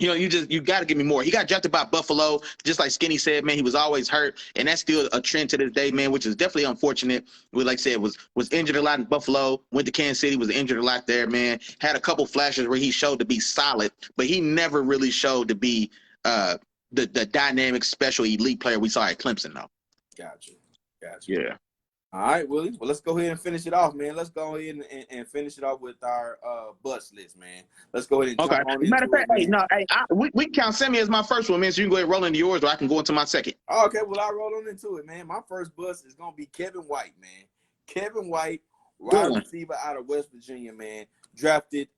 You know, you got to give me more. He got drafted by Buffalo, just like Skinny said, man. He was always hurt, and that's still a trend to this day, man, which is definitely unfortunate. We, like I said, was injured a lot in Buffalo, went to Kansas City, was injured a lot there, man. Had a couple flashes where he showed to be solid, but he never really showed to be the dynamic, special, elite player we saw at Clemson, though. Gotcha. Yeah. All right, Willie. Well, let's go ahead and finish it off, man. Let's go ahead and finish it off with our bust list, man. Let's go ahead and jump on into Matter of fact, it, we count Sammy as my first one, man, so you can go ahead and roll into yours, or I can go into my second. Okay, well, I'll roll on into it, man. My first bust is going to be Kevin White, man. Kevin White, wide receiver out of West Virginia, man. Drafted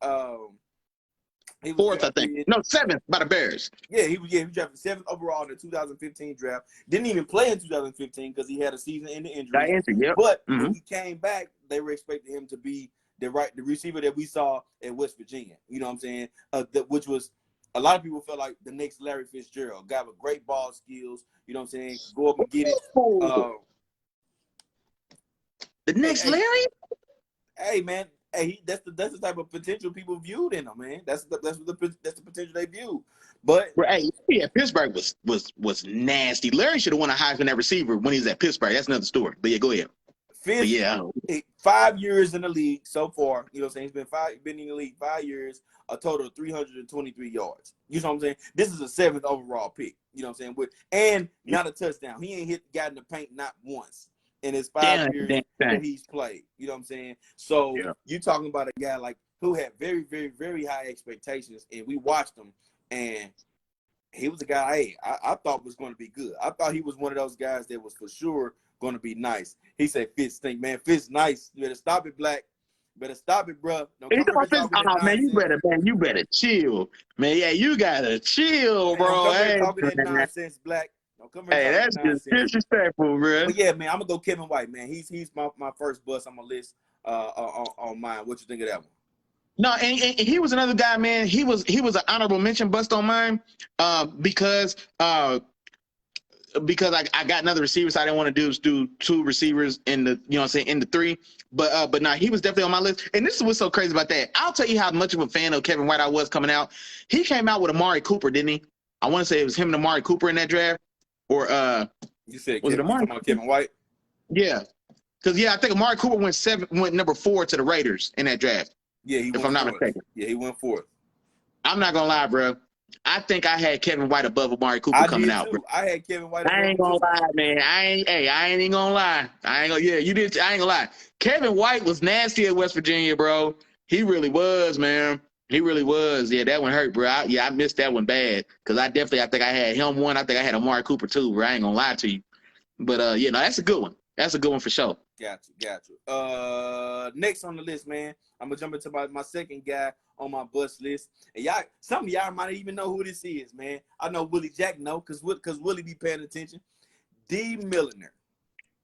he was 4th, I think. No, 7th by the Bears. Yeah, he drafted 7th overall in the 2015 draft. Didn't even play in 2015 because he had a season-ending injury. Yep. But when he came back, they were expecting him to be the receiver that we saw at West Virginia. You know what I'm saying? Which was, a lot of people felt like the next Larry Fitzgerald, guy with great ball skills. You know what I'm saying? Go up and get it. The next Larry? Hey, man. Hey, that's the type of potential people viewed in him, man. That's the potential they view. But Pittsburgh was nasty. Larry should have won a Heisman at receiver when he was at Pittsburgh. That's another story. But yeah, go ahead. Fitz, Yeah. 5 years in the league so far. You know what I'm saying? He's been in the league 5 years, a total of 323 yards. You know what I'm saying? This is a 7th overall pick. You know what I'm saying? And not a touchdown. He ain't got in the paint not once in his 5 years that he's played. You know what I'm saying? So you talking about a guy like who had very, very, very high expectations, and we watched him, and he was a guy I thought was going to be good. I thought he was one of those guys that was for sure going to be nice. He said, Fitz stink, man. Fitz nice. You better stop it, Black. Better stop it, bro. You better chill. Man, yeah, you gotta chill, bro. Don't come here talking that nonsense, Black. Don't come here that's just disrespectful, bro. But yeah, man, I'm gonna go Kevin White, man. He's my first bust on my list on mine. What you think of that one? No, and he was another guy, man. He was an honorable mention bust on mine because I got another receiver, so I didn't want to do 2 receivers in the in the 3. But nah, he was definitely on my list. And this is what's so crazy about that. I'll tell you how much of a fan of Kevin White I was coming out. He came out with Amari Cooper, didn't he? I want to say it was him and Amari Cooper in that draft. Or you said was Kevin White? Yeah. Because I think Amari Cooper went number 4 to the Raiders in that draft. Yeah, if I'm not mistaken. Yeah, he went 4th. I'm not gonna lie, bro. I think I had Kevin White above Amari Cooper coming out. Bro. I had Kevin White. I ain't gonna lie, man. I ain't even gonna lie. Yeah, you did. I ain't gonna lie. Kevin White was nasty at West Virginia, bro. He really was, man. He really was. Yeah, that one hurt, bro. I missed that one bad because I think I had him 1. I think I had Amari Cooper 2, bro. I ain't gonna lie to you. But no, that's a good one. That's a good one for sure. Got you. Next on the list, man. I'm gonna jump into my second guy on my bust list. And some of y'all might even know who this is, man. I know Willie Jack know, cause Willie be paying attention. D Milliner.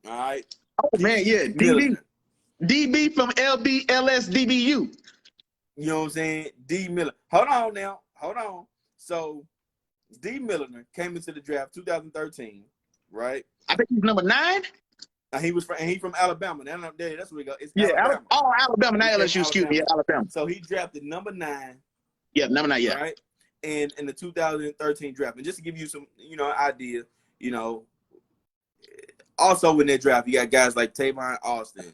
All right. Oh man, yeah. DB from LSDBU. You know what I'm saying? D Miller. Hold on. So D Milliner came into the draft 2013, right? I think he's number 9. He from Alabama. That's where we go. It's Alabama. Alabama, not LSU. Excuse me, Alabama. So he drafted number 9. Yeah, number 9. Yeah. Right. And in the 2013 draft, and just to give you some, idea, also in that draft, you got guys like Tavon Austin,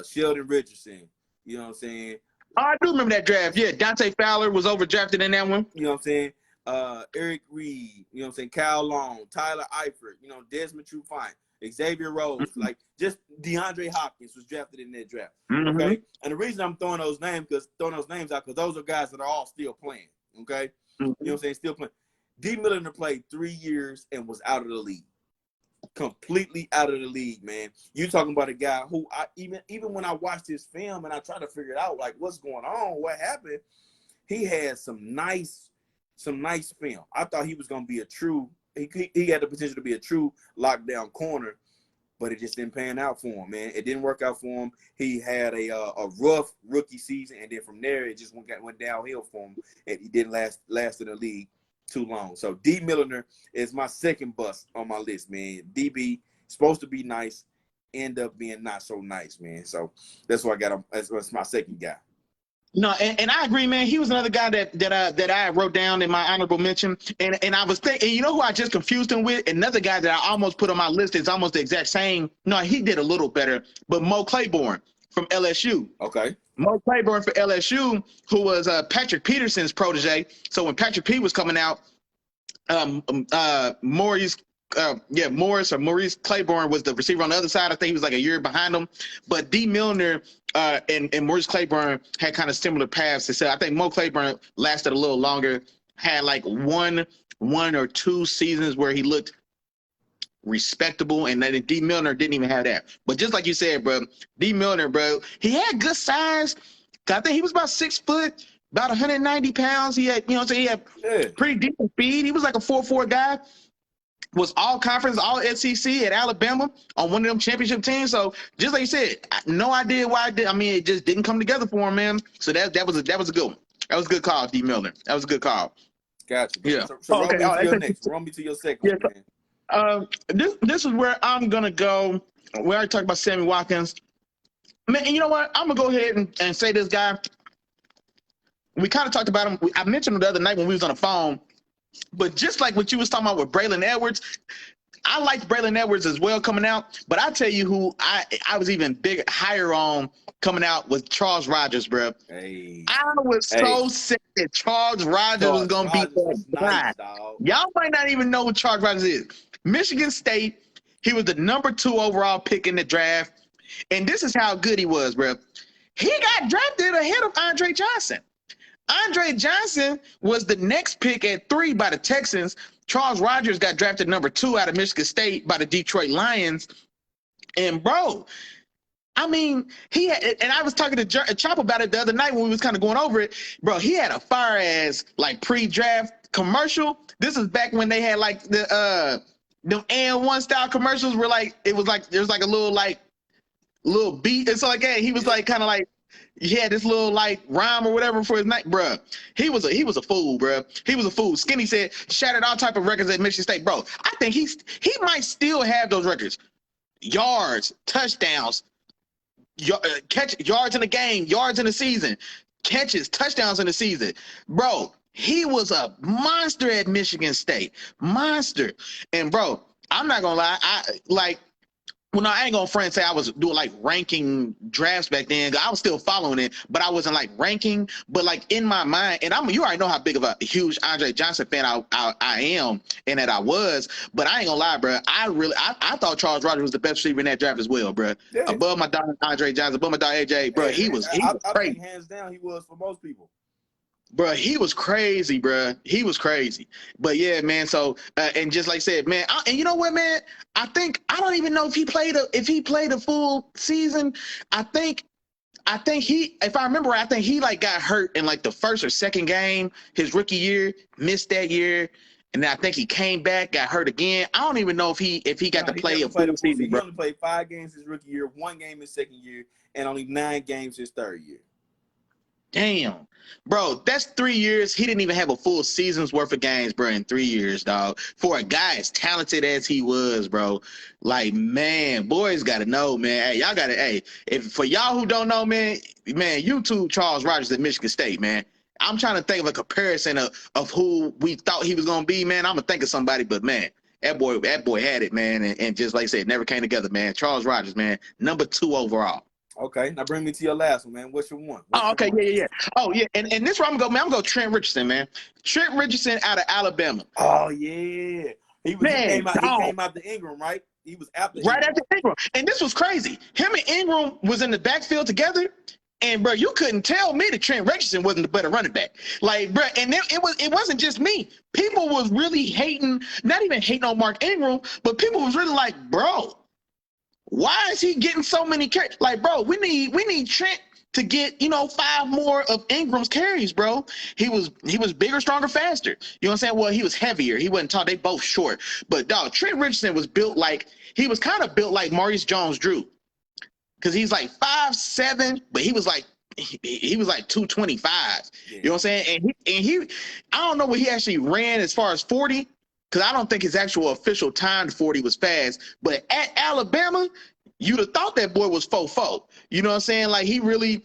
Sheldon Richardson. You know what I'm saying? Oh, I do remember that draft. Yeah, Dante Fowler was overdrafted in that one. You know what I'm saying? Eric Reed. You know what I'm saying? Kyle Long, Tyler Eifert. Desmond Trufant. Xavier Rose, like just Deandre Hopkins was drafted in that draft. Okay, and the reason I'm throwing those names out because those are guys that are all still playing. Okay, you know what I'm saying, still playing. D Milliner played 3 years and was out of the league, completely out of the league, man. You talking about a guy who even when I watched his film and I tried to figure it out, like what's going on, what happened, he had some nice film. I thought he was gonna be a true. He had the potential to be a true lockdown corner, but it just didn't pan out for him, man. It didn't work out for him. He had a rough rookie season, and then from there it just went downhill for him, and he didn't last in the league too long. So D Milliner is my second bust on my list, man. DB supposed to be nice, end up being not so nice, man. So that's why I got him. That's my second guy. No, and I agree, man. He was another guy that I wrote down in my honorable mention. And I was thinking, you know who I just confused him with? Another guy that I almost put on my list is almost the exact same. No, he did a little better, but Mo Claiborne from LSU. Okay. Mo Claiborne for LSU, who was Patrick Peterson's protege. So when Patrick P was coming out, Maurice Claiborne was the receiver on the other side. I think he was like a year behind him. But D Milliner and Maurice Claiborne had kind of similar paths. So I think Mo Claiborne lasted a little longer, had like one or 2 seasons where he looked respectable, and then D Milliner didn't even have that. But just like you said, bro, D Milliner, bro, he had good size. I think he was about 6 foot, about 190 pounds. He had, he had pretty decent speed. He was like a 4.4 guy. Was all conference, all SEC at Alabama on one of them championship teams. So just like you said, no idea why I did. I mean, it just didn't come together for him, man. So that was a good one. That was a good call, D Milliner. That was a good call. Gotcha. Yeah. So okay. Run me to your second one, man. This is where I'm gonna go. We already talked about Sami Watkins. Man, and you know what? I'm gonna go ahead and say this guy. We kind of talked about him. I mentioned him the other night when we was on the phone. But just like what you was talking about with Braylen Edwards, I liked Braylon Edwards as well coming out, but I tell you who I was even higher on coming out was Charles Rogers, bro. Hey. I was so sick that Charles Rogers was going to be that guy. Nice, dog. Y'all might not even know what Charles Rogers is. Michigan State, he was the number 2 overall pick in the draft. And this is how good he was, bro. He got drafted ahead of Andre Johnson. Andre Johnson was the next pick at 3 by the Texans. Charles Rogers got drafted number 2 out of Michigan State by the Detroit Lions. And, bro, I mean, he had, and I was talking to Chop about it the other night when we was kind of going over it. Bro, he had a fire-ass, like, pre-draft commercial. This is back when they had, like, the them and1 style commercials where, like, there was, like, a little beat. And so, like, hey, he was, like, kind of, like, he had this little like rhyme or whatever for his night, bro. He was a fool, bro. He was a fool. Skinny said shattered all type of records at Michigan State, bro. I think he might still have those records. Yards, touchdowns, yards in the game, yards in the season, catches, touchdowns in the season, bro. He was a monster at Michigan State, monster. And bro, I'm not gonna lie, Well, no, I ain't gonna front and say I was doing like ranking drafts back then. I was still following it, but I wasn't like ranking. But like in my mind, and you already know how big of a huge Andre Johnson fan I am, and that I was. But I ain't gonna lie, bro. I thought Charles Rogers was the best receiver in that draft as well, bro. Yeah. Above my dog Andre Johnson, above my dog AJ, bro. He was crazy. I think hands down he was for most people. Bro, he was crazy, bro. He was crazy. But yeah, man. So and just like I said, man. And you know what, man? I don't even know if he played a full season. I think he, if I remember, I think he like got hurt in like the first or second game his rookie year, missed that year, and then I think he came back, got hurt again. I don't even know if he got to play a full season. He only played 5 games his rookie year, 1 game his second year, and only 9 games his third year. Damn, bro, that's 3 years. He didn't even have a full season's worth of games, bro, in 3 years, dog. For a guy as talented as he was, bro, like, man, boys got to know, man. Hey, y'all got to, hey, if for y'all who don't know, man, YouTube Charles Rogers at Michigan State, man. I'm trying to think of a comparison of who we thought he was going to be, man. I'm going to think of somebody, but, man, that boy had it, man. And just like I said, never came together, man. Charles Rogers, man, number 2 overall. Okay, now bring me to your last one, man. What's your one? Okay, yeah. Oh, yeah, and this where I'm going to go, man. I'm going to go Trent Richardson, man. Trent Richardson out of Alabama. Oh, yeah. He came out the Ingram, right? He was after Right after Ingram. And this was crazy. Him and Ingram was in the backfield together, and, bro, you couldn't tell me that Trent Richardson wasn't the better running back. Like, bro, and it wasn't just me. People was really hating, not even hating on Mark Ingram, but people was really like, bro, why is he getting so many carries? Like, bro, we need Trent to get, 5 more of Ingram's carries, bro. He was bigger, stronger, faster. You know what I'm saying? Well, he was heavier. He wasn't tall. They both short. But, dog, Trent Richardson was built like – he was kind of built like Maurice Jones-Drew because he's like 5'7", but he was like 225. Yeah. You know what I'm saying? And he I don't know what he actually ran as far as 40, because I don't think his actual official timed 40 was fast. But at Alabama, you'd have thought that boy was 4'4". You know what I'm saying? Like, he really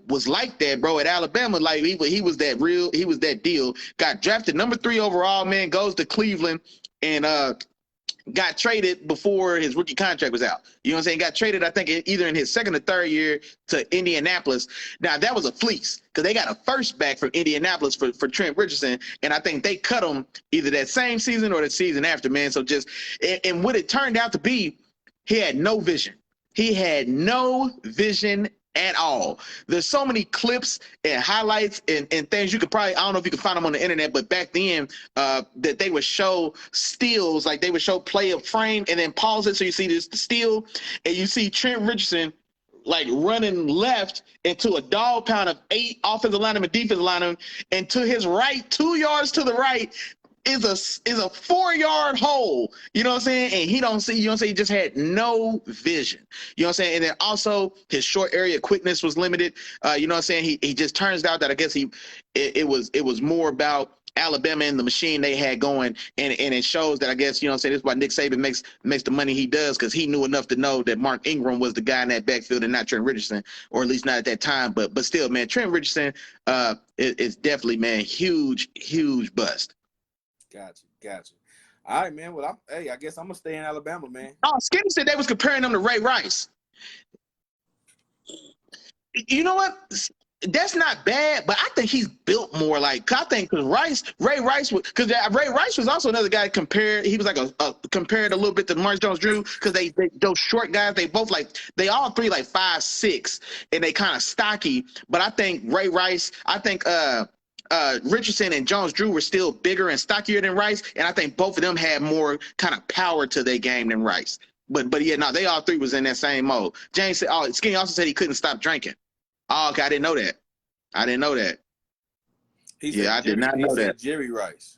was like that, bro, at Alabama. Like, he was that deal. Got drafted number 3 overall, man, goes to Cleveland, and got traded before his rookie contract was out. You know what I'm saying? Got traded, I think, either in his second or third year to Indianapolis. Now, that was a fleece because they got a first back from Indianapolis for Trent Richardson, and I think they cut him either that same season or the season after, man. So just – and what it turned out to be, he had no vision. He had no vision at all. There's so many clips and highlights and things you could probably, I don't know if you can find them on the internet, but back then that they would show steals, like they would show play of frame and then pause it so you see this steal and you see Trent Richardson like running left into a dog pound of 8 offensive linemen, defensive linemen, and to his right, 2 yards to the right, is a 4-yard hole. You know what I'm saying? And he don't see, you know what I'm saying? He just had no vision. You know what I'm saying? And then also his short area quickness was limited. You know what I'm saying? He just turns out that I guess it was more about Alabama and the machine they had going, and it shows that I guess, you know what I'm saying, this is why Nick Saban makes the money he does, because he knew enough to know that Mark Ingram was the guy in that backfield and not Trent Richardson, or at least not at that time. But still, man, Trent Richardson is definitely, man, huge bust. Gotcha. All right, man. Well, I guess I'm gonna stay in Alabama, man. Oh, Skinny said they was comparing them to Ray Rice. You know what? That's not bad, but I think he's built more like. I think because Ray Rice was also another guy compared. He was like compared a little bit to Maurice Jones-Drew because they those short guys. They all three like 5'6", and they kind of stocky. But I think Ray Rice. I think Richardson and Jones-Drew were still bigger and stockier than Rice, and I think both of them had more kind of power to their game than Rice. But yeah, no, they all three was in that same mode. James said, Skinny also said he couldn't stop drinking. Oh, okay, I didn't know that. I did not know that. Jerry Rice.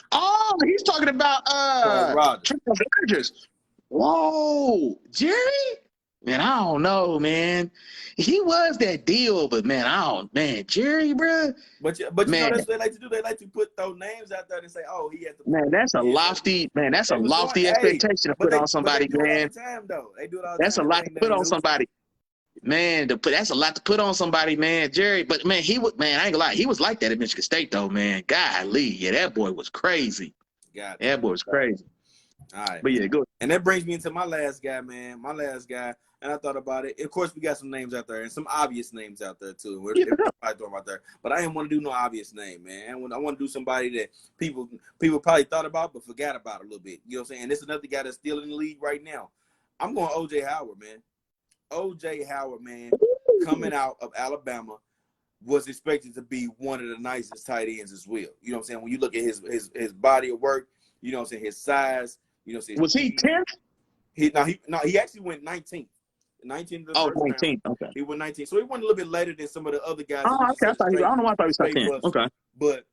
Oh, he's talking about Rodgers. Whoa, Jerry? Man, I don't know, man. He was that deal, but man, Jerry, bro. But you know that's what they like to do. They like to put those names out there and say, "Oh, he has to." Man, that's a lofty expectation to put on somebody, man. They do it all the time. That's a lot to put on somebody. Man, that's a lot to put on somebody, man. Jerry, but man, I ain't gonna lie, he was like that at Michigan State, though, man. Golly, yeah, that boy was crazy. That boy was crazy. All right, but yeah, good. And that brings me into my last guy, man. And I thought about it. Of course, we got some names out there and some obvious names out there too. We're probably throwing them out there, but I didn't want to do no obvious name, man. I want to do somebody that people probably thought about but forgot about a little bit. You know what I'm saying? And this is another guy that's still in the league right now. I'm going OJ Howard, man. OJ Howard, man, coming out of Alabama, was expected to be one of the nicest tight ends as well. You know what I'm saying? When you look at his body of work, you know what I'm saying, his size, you know what I'm saying. Was he 10th? He actually went 19th. 19th. Oh, 19th. Okay. He went 19th. So he went a little bit later than some of the other guys. Oh, okay. I don't know why I thought he was 10th. Okay. But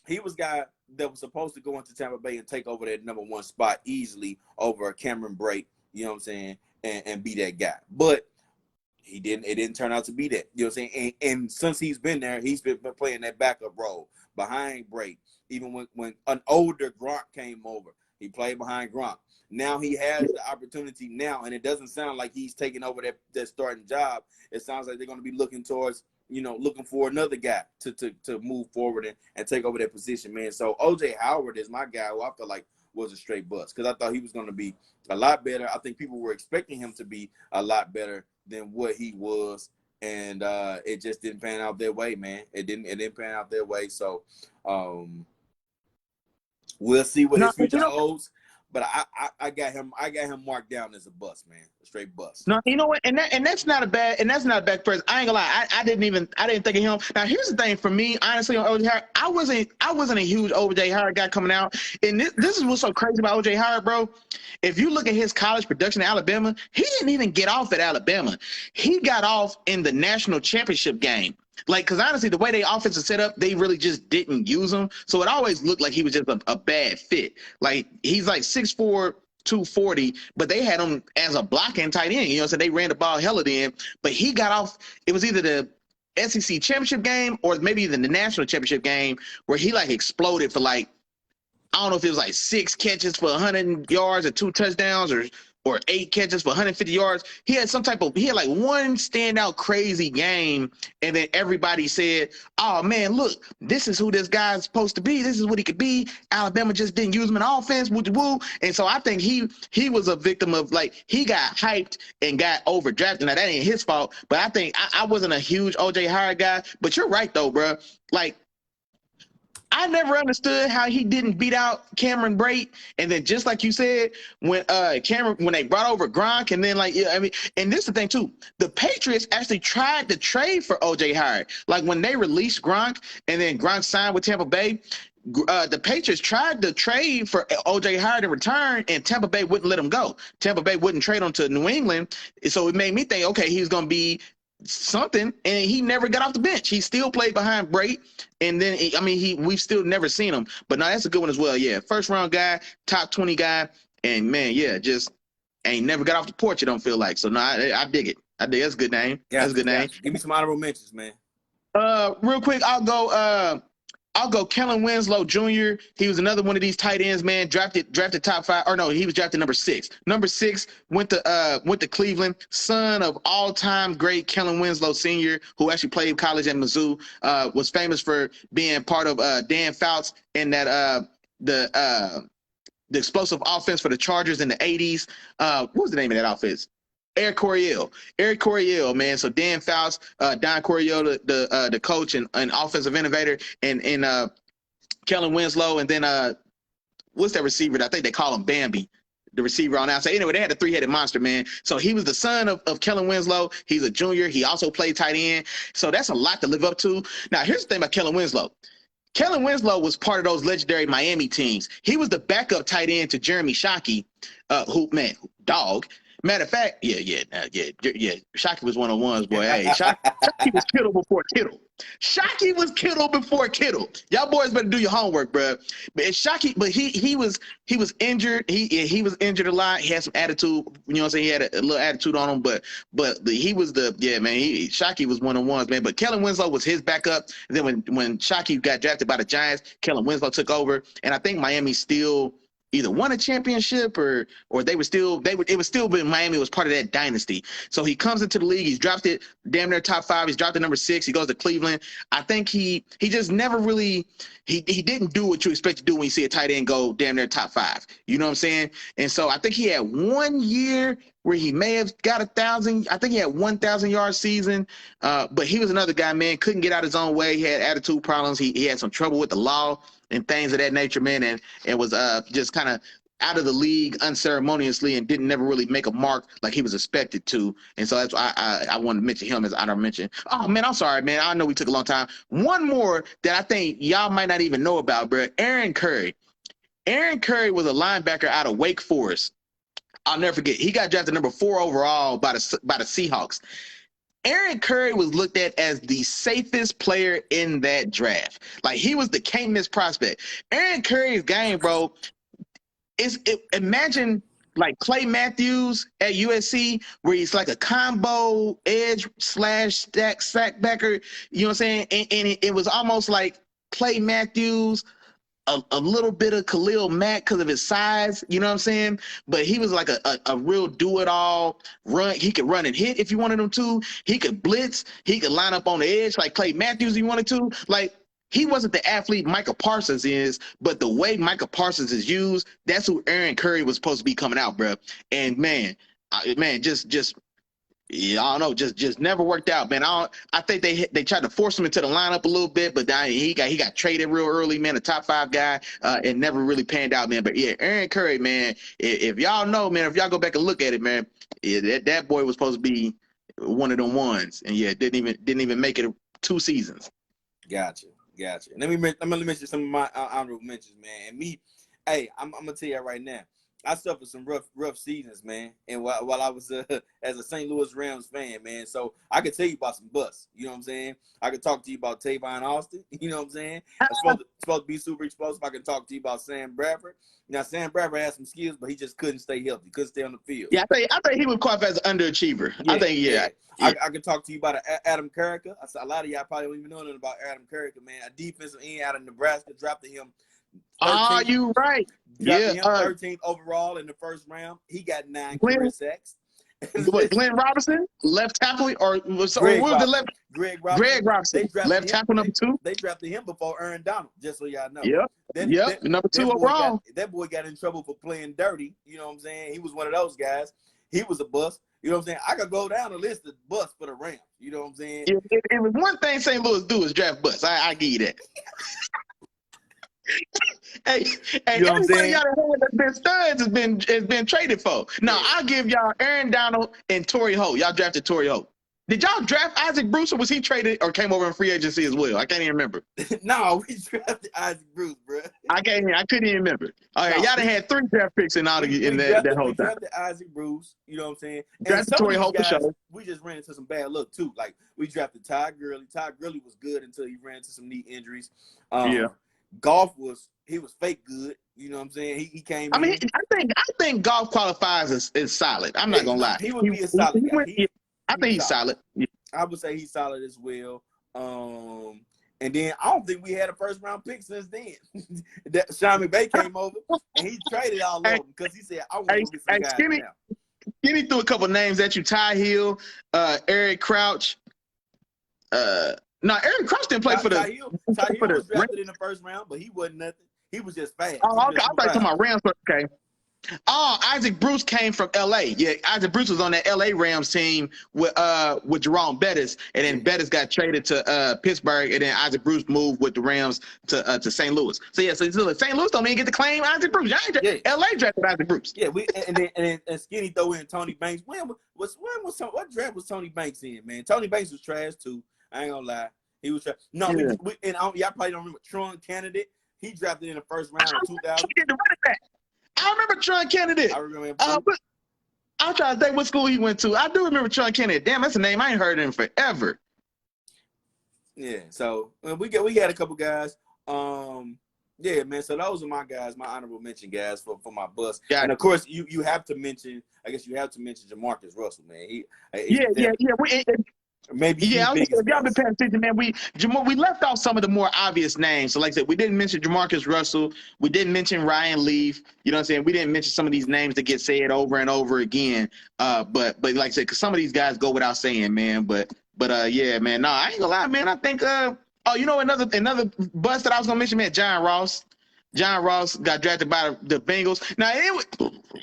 he was a guy that was supposed to go into Tampa Bay and take over that number one spot easily over Cameron Brate, you know what I'm saying, and be that guy. But he didn't. It didn't turn out to be that. You know what I'm saying? And since he's been there, he's been playing that backup role behind Brate. Even when an older Gronk came over, he played behind Gronk. Now he has the opportunity now, and it doesn't sound like he's taking over that starting job. It sounds like they're going to be looking for another guy to move forward and take over that position, man. So OJ Howard is my guy who I feel like was a straight bust because I thought he was going to be a lot better. I think people were expecting him to be a lot better than what he was, and it just didn't pan out their way, man. It didn't pan out their way. So we'll see what his future holds. But I got him marked down as a bust, man. A straight bust. No, you know what? And that's not a bad person. I ain't gonna lie. I didn't think of him. Now here's the thing for me, honestly, on OJ Howard, I wasn't a huge OJ Howard guy coming out. And this is what's so crazy about OJ Howard, bro. If you look at his college production at Alabama, he didn't even get off at Alabama. He got off in the national championship game. Like, because honestly, the way they offense is set up, they really just didn't use him. So it always looked like he was just a bad fit. Like, he's like 6'4", 240, but they had him as a blocking tight end. You know, so they ran the ball hella in. But he got off. It was either the SEC championship game or maybe even the national championship game where he like exploded for like, I don't know if it was like 6 catches for 100 yards or 2 touchdowns or 8 catches for 150 yards. He had like one standout crazy game, and then everybody said, oh, man, look, this is who this guy's supposed to be. This is what he could be. Alabama just didn't use him in offense, woo-woo. And so I think he was a victim of, like, he got hyped and got overdrafted. Now, that ain't his fault, but I think I wasn't a huge O.J. Howard guy. But you're right, though, bro. Like, I never understood how he didn't beat out Cameron Brate. And then just like you said, when they brought over Gronk, and then and this is the thing too, the Patriots actually tried to trade for OJ Howard. Like when they released Gronk and then Gronk signed with Tampa Bay, the Patriots tried to trade for OJ Howard in return, and Tampa Bay wouldn't let him go. Tampa Bay wouldn't trade him to New England. So it made me think, okay, he's going to be something, and he never got off the bench. He still played behind Brate, and then we've still never seen him. But no, that's a good one as well. Yeah, first round guy, top 20 guy, and man, yeah, just ain't never got off the porch. It don't feel like. So no, I dig it. I dig. That's a good name. That's a good name. Give me some honorable mentions, man. Real quick, I'll go. I'll go Kellen Winslow Jr. He was another one of these tight ends, man. Drafted top 5, or no, he was drafted number 6. Number 6 went to Cleveland. Son of all-time great Kellen Winslow Sr., who actually played college at Mizzou. Was famous for being part of Dan Fouts and that the explosive offense for the Chargers in the 80s. What was the name of that offense? Eric Coryell, man. So Dan Fouts, Don Coryell, the coach and offensive innovator, and Kellen Winslow, and then what's that receiver? I think they call him Bambi, the receiver on outside. Anyway, they had a 3-headed monster, man. So he was the son of Kellen Winslow. He's a junior. He also played tight end. So that's a lot to live up to. Now, here's the thing about Kellen Winslow. Kellen Winslow was part of those legendary Miami teams. He was the backup tight end to Jeremy Shockey, dog. Matter of fact, yeah. Shockey was one of the ones, boy. Hey, Shockey was Kittle before Kittle. Shockey was Kittle before Kittle. Y'all boys better do your homework, bro. But Shockey, but he was injured. He was injured a lot. He had some attitude. You know what I'm saying? He had a little attitude on him, but he was Shockey was one of the ones, man. But Kellen Winslow was his backup. And then when Shockey got drafted by the Giants, Kellen Winslow took over, and I think Miami still either won a championship or it was still but Miami was part of that dynasty. So he comes into the league, he's drafted damn near top 5, he's drafted number 6, he goes to Cleveland. I think he just never really he didn't do what you expect to do when you see a tight end go damn near top 5. You know what I'm saying? And so I think he had 1 year where he may have got 1,000. I think he had 1,000-yard season. But he was another guy, man, couldn't get out his own way. He had attitude problems. He had some trouble with the law and things of that nature, man, and it was just kind of out of the league unceremoniously and didn't never really make a mark like he was expected to. And so that's why I wanted to mention him as honorable mention. Oh, man, I'm sorry, man. I know we took a long time. One more that I think y'all might not even know about, bro. Aaron Curry. Aaron Curry was a linebacker out of Wake Forest. I'll never forget. He got drafted number 4 overall by the Seahawks. Aaron Curry was looked at as the safest player in that draft. Like, he was the can't miss prospect. Aaron Curry's game, bro, imagine like Clay Matthews at USC, where he's like a combo edge / sack backer. You know what I'm saying? And it was almost like Clay Matthews, a little bit of Khalil Mack because of his size, you know what I'm saying? But he was like a real do-it-all run. He could run and hit if you wanted him to. He could blitz. He could line up on the edge like Clay Matthews if you wanted to. Like, he wasn't the athlete Micah Parsons is, but the way Micah Parsons is used, that's who Aaron Curry was supposed to be coming out, bro. And, man, yeah, I don't know, just never worked out, man. I think they tried to force him into the lineup a little bit, but he got traded real early, man. A top 5 guy, and never really panned out, man. But yeah, Aaron Curry, man. If y'all know, man, if y'all go back and look at it, man, that boy was supposed to be one of them ones, and yeah, didn't even make it 2 seasons. Gotcha. Let me mention some of my honorable mentions, man. And me, hey, I'm gonna tell you right now. I suffered some rough seasons, man. And while I was as a St. Louis Rams fan, man, so I could tell you about some busts. You know what I'm saying? I could talk to you about Tavon Austin. You know what I'm saying? It's supposed to be super explosive. I can talk to you about Sam Bradford. Now, Sam Bradford had some skills, but he just couldn't stay healthy. Couldn't stay on the field. Yeah, I think he would qualify as an underachiever. Yeah, I think, yeah. I can talk to you about Adam Kerrigan. A lot of y'all probably don't even know nothing about Adam Kerrigan, man. A defensive end out of Nebraska, drafted him. Ah, you right. Yeah, 13th overall in the first round. He got 9 career sacks. Glenn Robinson, left tackle, or was the left? Greg Robinson, left tackle number 2. They drafted him before Aaron Donald, just so y'all know. Yep. Number 2 overall. That boy got in trouble for playing dirty. You know what I'm saying? He was one of those guys. He was a bust. You know what I'm saying? I could go down the list of busts for the Rams. You know what I'm saying? It was one thing St. Louis do is draft busts. I give you that. Hey, you know everybody y'all that's been studs has been traded for. Now, I'll give y'all Aaron Donald and Torrey Holt. Y'all drafted Torrey Holt. Did y'all draft Isaac Bruce, or was he traded or came over in free agency as well? I can't even remember. No, we drafted Isaac Bruce, bro. I couldn't even remember. All right, y'all done had 3 draft picks in that whole time. We drafted Isaac Bruce, you know what I'm saying? Drafted Torrey Holt for sure. We just ran into some bad luck, too. Like, we drafted Todd Gurley. Todd Gurley was good until he ran into some knee injuries. Golf was fake good. You know what I'm saying? He came. I think Golf qualifies as solid. I'm not gonna lie. He would be a solid guy. I think he's solid. Yeah. I would say he's solid as well. And then I don't think we had a first round pick since then. That Sean McVay came over and he traded all of them because he said, I want to get some guys now. Skinny threw a couple names at you: Ty Hill, Eric Crouch. No, Eric Crouch didn't play for the. Ty Hill was drafted in the first round, but he wasn't nothing. He was just fast. Oh, okay. I thought you were talking about Rams. Okay. Oh, Isaac Bruce came from L.A. Yeah, Isaac Bruce was on that L.A. Rams team with Jerome Bettis, and then Bettis got traded to Pittsburgh, and then Isaac Bruce moved with the Rams to St. Louis. So yeah, so St. Louis don't even get to claim Isaac Bruce. L.A. drafted Isaac Bruce. Yeah, and Skinny throw in Tony Banks. What draft was Tony Banks in, man? Tony Banks was trash too. I ain't gonna lie, he was trash. No, yeah. Y'all probably don't remember Tron Candidate. He drafted in the first round in 2000. I remember Tron Kennedy. I remember. I'm trying to think what school he went to. I do remember Tron Kennedy. Damn, that's a name I ain't heard in forever. Yeah, so we had a couple guys. Yeah, man. So those are my guys, my honorable mention guys for my bus. And of course, you have to mention. I guess you have to mention Jamarcus Russell, man. Maybe yeah. If y'all been paying attention, man, we left off some of the more obvious names. So like I said, we didn't mention Jamarcus Russell. We didn't mention Ryan Leaf. You know what I'm saying? We didn't mention some of these names that get said over and over again. But like I said, because some of these guys go without saying, man. But yeah, man. No, I ain't gonna lie, man. I think another bust that I was gonna mention, man, John Ross. John Ross got drafted by the Bengals. Now,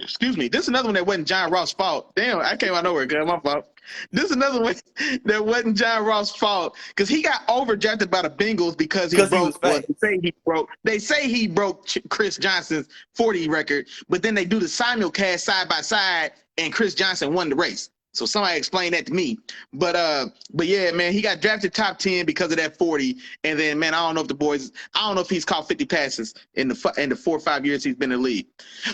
excuse me, this is another one that wasn't John Ross' fault. Damn, I came out of nowhere, girl. My fault. This is another one that wasn't John Ross' fault because he got overdrafted by the Bengals because he broke. They say he broke Chris Johnson's 40 record, but then they do the simulcast side by side, and Chris Johnson won the race. So somebody explain that to me. But yeah, man, he got drafted top 10 because of that 40. And then, man, I don't know if he's caught 50 passes in the 4 or 5 years he's been in the league.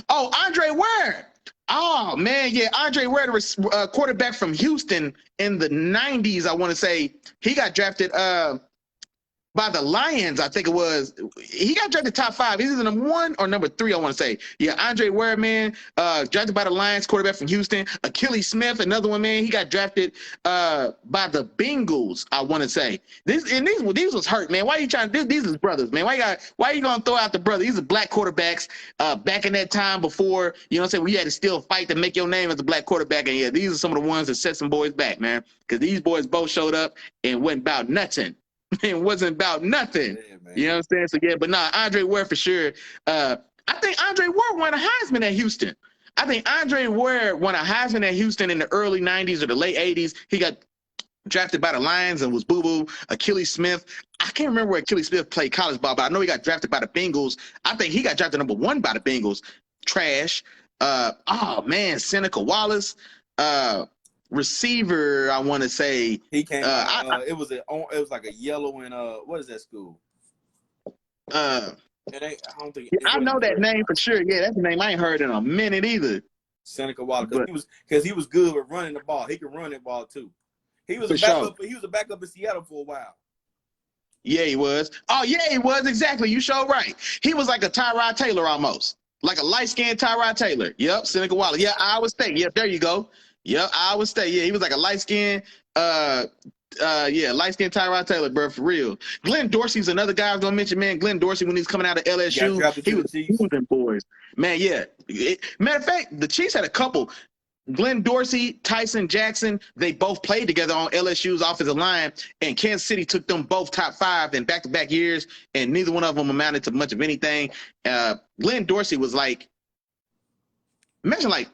Oh, Andre Ware. Oh, man, yeah, Andre Ware, the quarterback from Houston in the 90s, I want to say. He got drafted by the Lions, I think it was. He got drafted top 5. He's either number 1 or number 3, I want to say. Yeah, Andre Ware, man, drafted by the Lions, quarterback from Houston. Achilles Smith, another one, man. He got drafted by the Bengals, I want to say. These was hurt, man. Why are you trying to do these? Is brothers, man. Why are you gonna throw out the brothers? These are black quarterbacks back in that time before, you know what I'm saying, we had to still fight to make your name as a black quarterback. And yeah, these are some of the ones that set some boys back, man. Because these boys both showed up and went about nothing. It wasn't about nothing. Yeah, you know what I'm saying? So yeah, but nah, Andre Ware for sure. I think Andre Ware won a Heisman at Houston. I think Andre Ware won a Heisman at Houston in the early 90s or the late 80s. He got drafted by the Lions and was boo-boo. Achilles Smith. I can't remember where Achilles Smith played college ball, but I know he got drafted by the Bengals. I think he got drafted number 1 by the Bengals. Trash. Oh man, Seneca Wallace. Receiver, I want to say he came. It was like a yellow and what is that school? I know that name for sure. Yeah, that's a name I ain't heard in a minute either. Seneca Wallace, because he was good with running the ball. He could run the ball too. He was a backup. He was a backup in Seattle for a while. Yeah, he was. Oh yeah, he was exactly. You sure right. He was like a Tyrod Taylor almost, like a light-skinned Tyrod Taylor. Yep, Seneca Wallace. Yeah, Iowa State. Yep, there you go. Yep, Iowa State. Yeah, he was like a light-skinned, light-skinned Tyrod Taylor, bro, for real. Glenn Dorsey's another guy I was gonna mention, man. Glenn Dorsey, when he's coming out of LSU, he was moving boys. Man, yeah. Matter of fact, the Chiefs had a couple. Glenn Dorsey, Tyson Jackson, they both played together on LSU's offensive line, and Kansas City took them both top 5 in back-to-back years, and neither one of them amounted to much of anything. Glenn Dorsey was like, imagine like,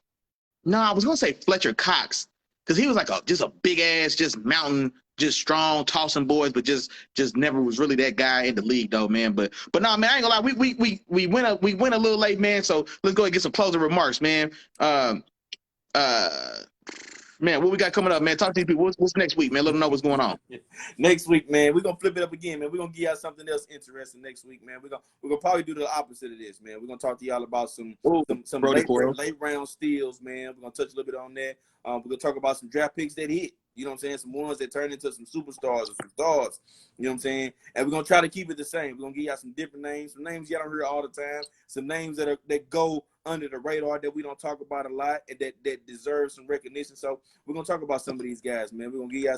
no, I was going to say Fletcher Cox, because he was like just a big-ass, just mountain, just strong, tossing boys, but just never was really that guy in the league, though, man. But no, man, I ain't gonna lie. We went a little late, man, so let's go and get some closing remarks, man. Man, what we got coming up, man? Talk to these people. What's next week, man? Let them know what's going on. Next week, man, we're going to flip it up again, man. We're going to give y'all something else interesting next week, man. We're gonna probably do the opposite of this, man. We're going to talk to y'all about some late round steals, man. We're going to touch a little bit on that. We're going to talk about some draft picks that hit. You know what I'm saying? Some ones that turn into some superstars or some stars. You know what I'm saying? And we're going to try to keep it the same. We're going to give y'all some different names, some names y'all don't hear all the time, some names that go under the radar that we don't talk about a lot and that deserve some recognition. So we're gonna talk about some of these guys, man. We're gonna give y'all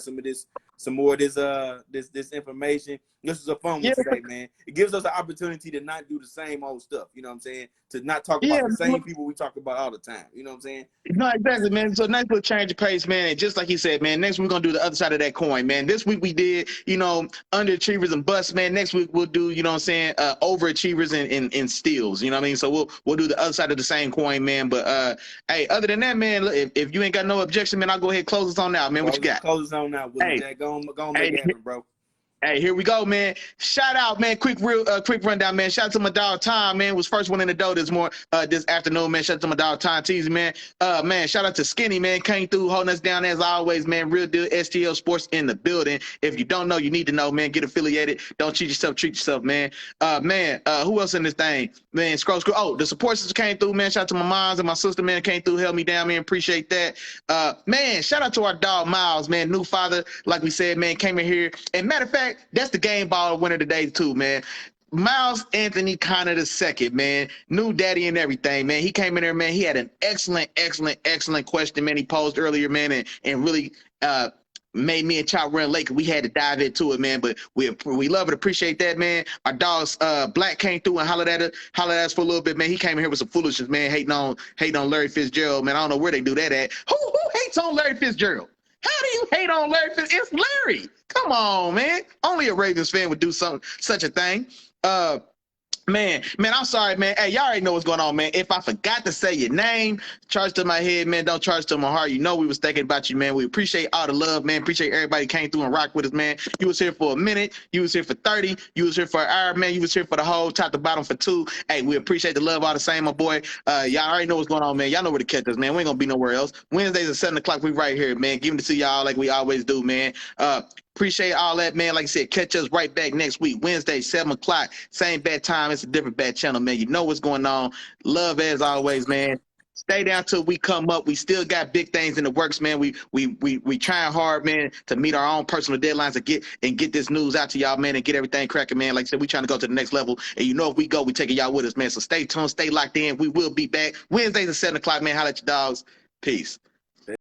some more of this information. This is a fun one today, man. It gives us an opportunity to not do the same old stuff. You know what I'm saying? To not talk about the same people we talk about all the time. You know what I'm saying? No, exactly, man. So next we'll change the pace, man. And just like he said, man, next we're gonna do the other side of that coin, man. This week we did, underachievers and busts, man. Next week we'll do, overachievers and steals. You know what I mean? So we'll do the other side of the same coin, man. But hey, other than that, man, if you ain't got no objection, man, I'll go ahead and close us on out, man. What you got? Close us on out, Willie. Hey, go on, make it happen, bro. Hey, here we go, man. Shout out, man. Quick rundown, man. Shout out to my dog Tom, man. Was first one in the door this afternoon, man. Shout out to my dog Tom Teasy, man. Man, shout out to Skinny, man. Came through, holding us down as always, man. Real deal STL Sports in the building. If you don't know, you need to know, man. Get affiliated. Don't cheat yourself, treat yourself, man. Who else in this thing? Man, scroll. Oh, the support sisters came through, man. Shout out to my moms and my sister, man. Came through, held me down, man. Appreciate that. Man, shout out to our dog Miles, man. New father, like we said, man. Came in here. And matter of fact, that's the game ball winner today too, man. Miles Anthony Connor the second, man. New daddy and everything, man. He came in there, man. He had an excellent question, man. He posed earlier, man, and really made me and Chop run late because we had to dive into it, man. But we love it, appreciate that, man. Our dogs Black came through and hollered at us for a little bit, man. He came in here with some foolishness, man, hating on Larry Fitzgerald, man. I don't know where they do that at. Who hates on Larry Fitzgerald? How do you hate on Larry Fitzgerald? It's Larry. Come on, man. Only a Ravens fan would do such a thing. Man, I'm sorry, man. Hey, y'all already know what's going on, man. If I forgot to say your name, charge to my head, man. Don't charge to my heart. You know we was thinking about you, man. We appreciate all the love, man. Appreciate everybody came through and rocked with us, man. You was here for a minute. You was here for 30. You was here for an hour, man. You was here for the whole top to bottom for 2. Hey, we appreciate the love all the same, my boy. Y'all already know what's going on, man. Y'all know where to catch us, man. We ain't gonna be nowhere else. Wednesdays at 7 o'clock, we right here, man. Giving it to y'all like we always do, man. Appreciate all that, man. Like I said, catch us right back next week, Wednesday, 7 o'clock. Same bad time. It's a different bad channel, man. You know what's going on. Love as always, man. Stay down till we come up. We still got big things in the works, man. We trying hard, man, to meet our own personal deadlines and get this news out to y'all, man, and get everything cracking, man. Like I said, we trying to go to the next level. And you know if we go, we taking y'all with us, man. So stay tuned, stay locked in. We will be back Wednesdays at 7 o'clock, man. Holla at your dogs. Peace.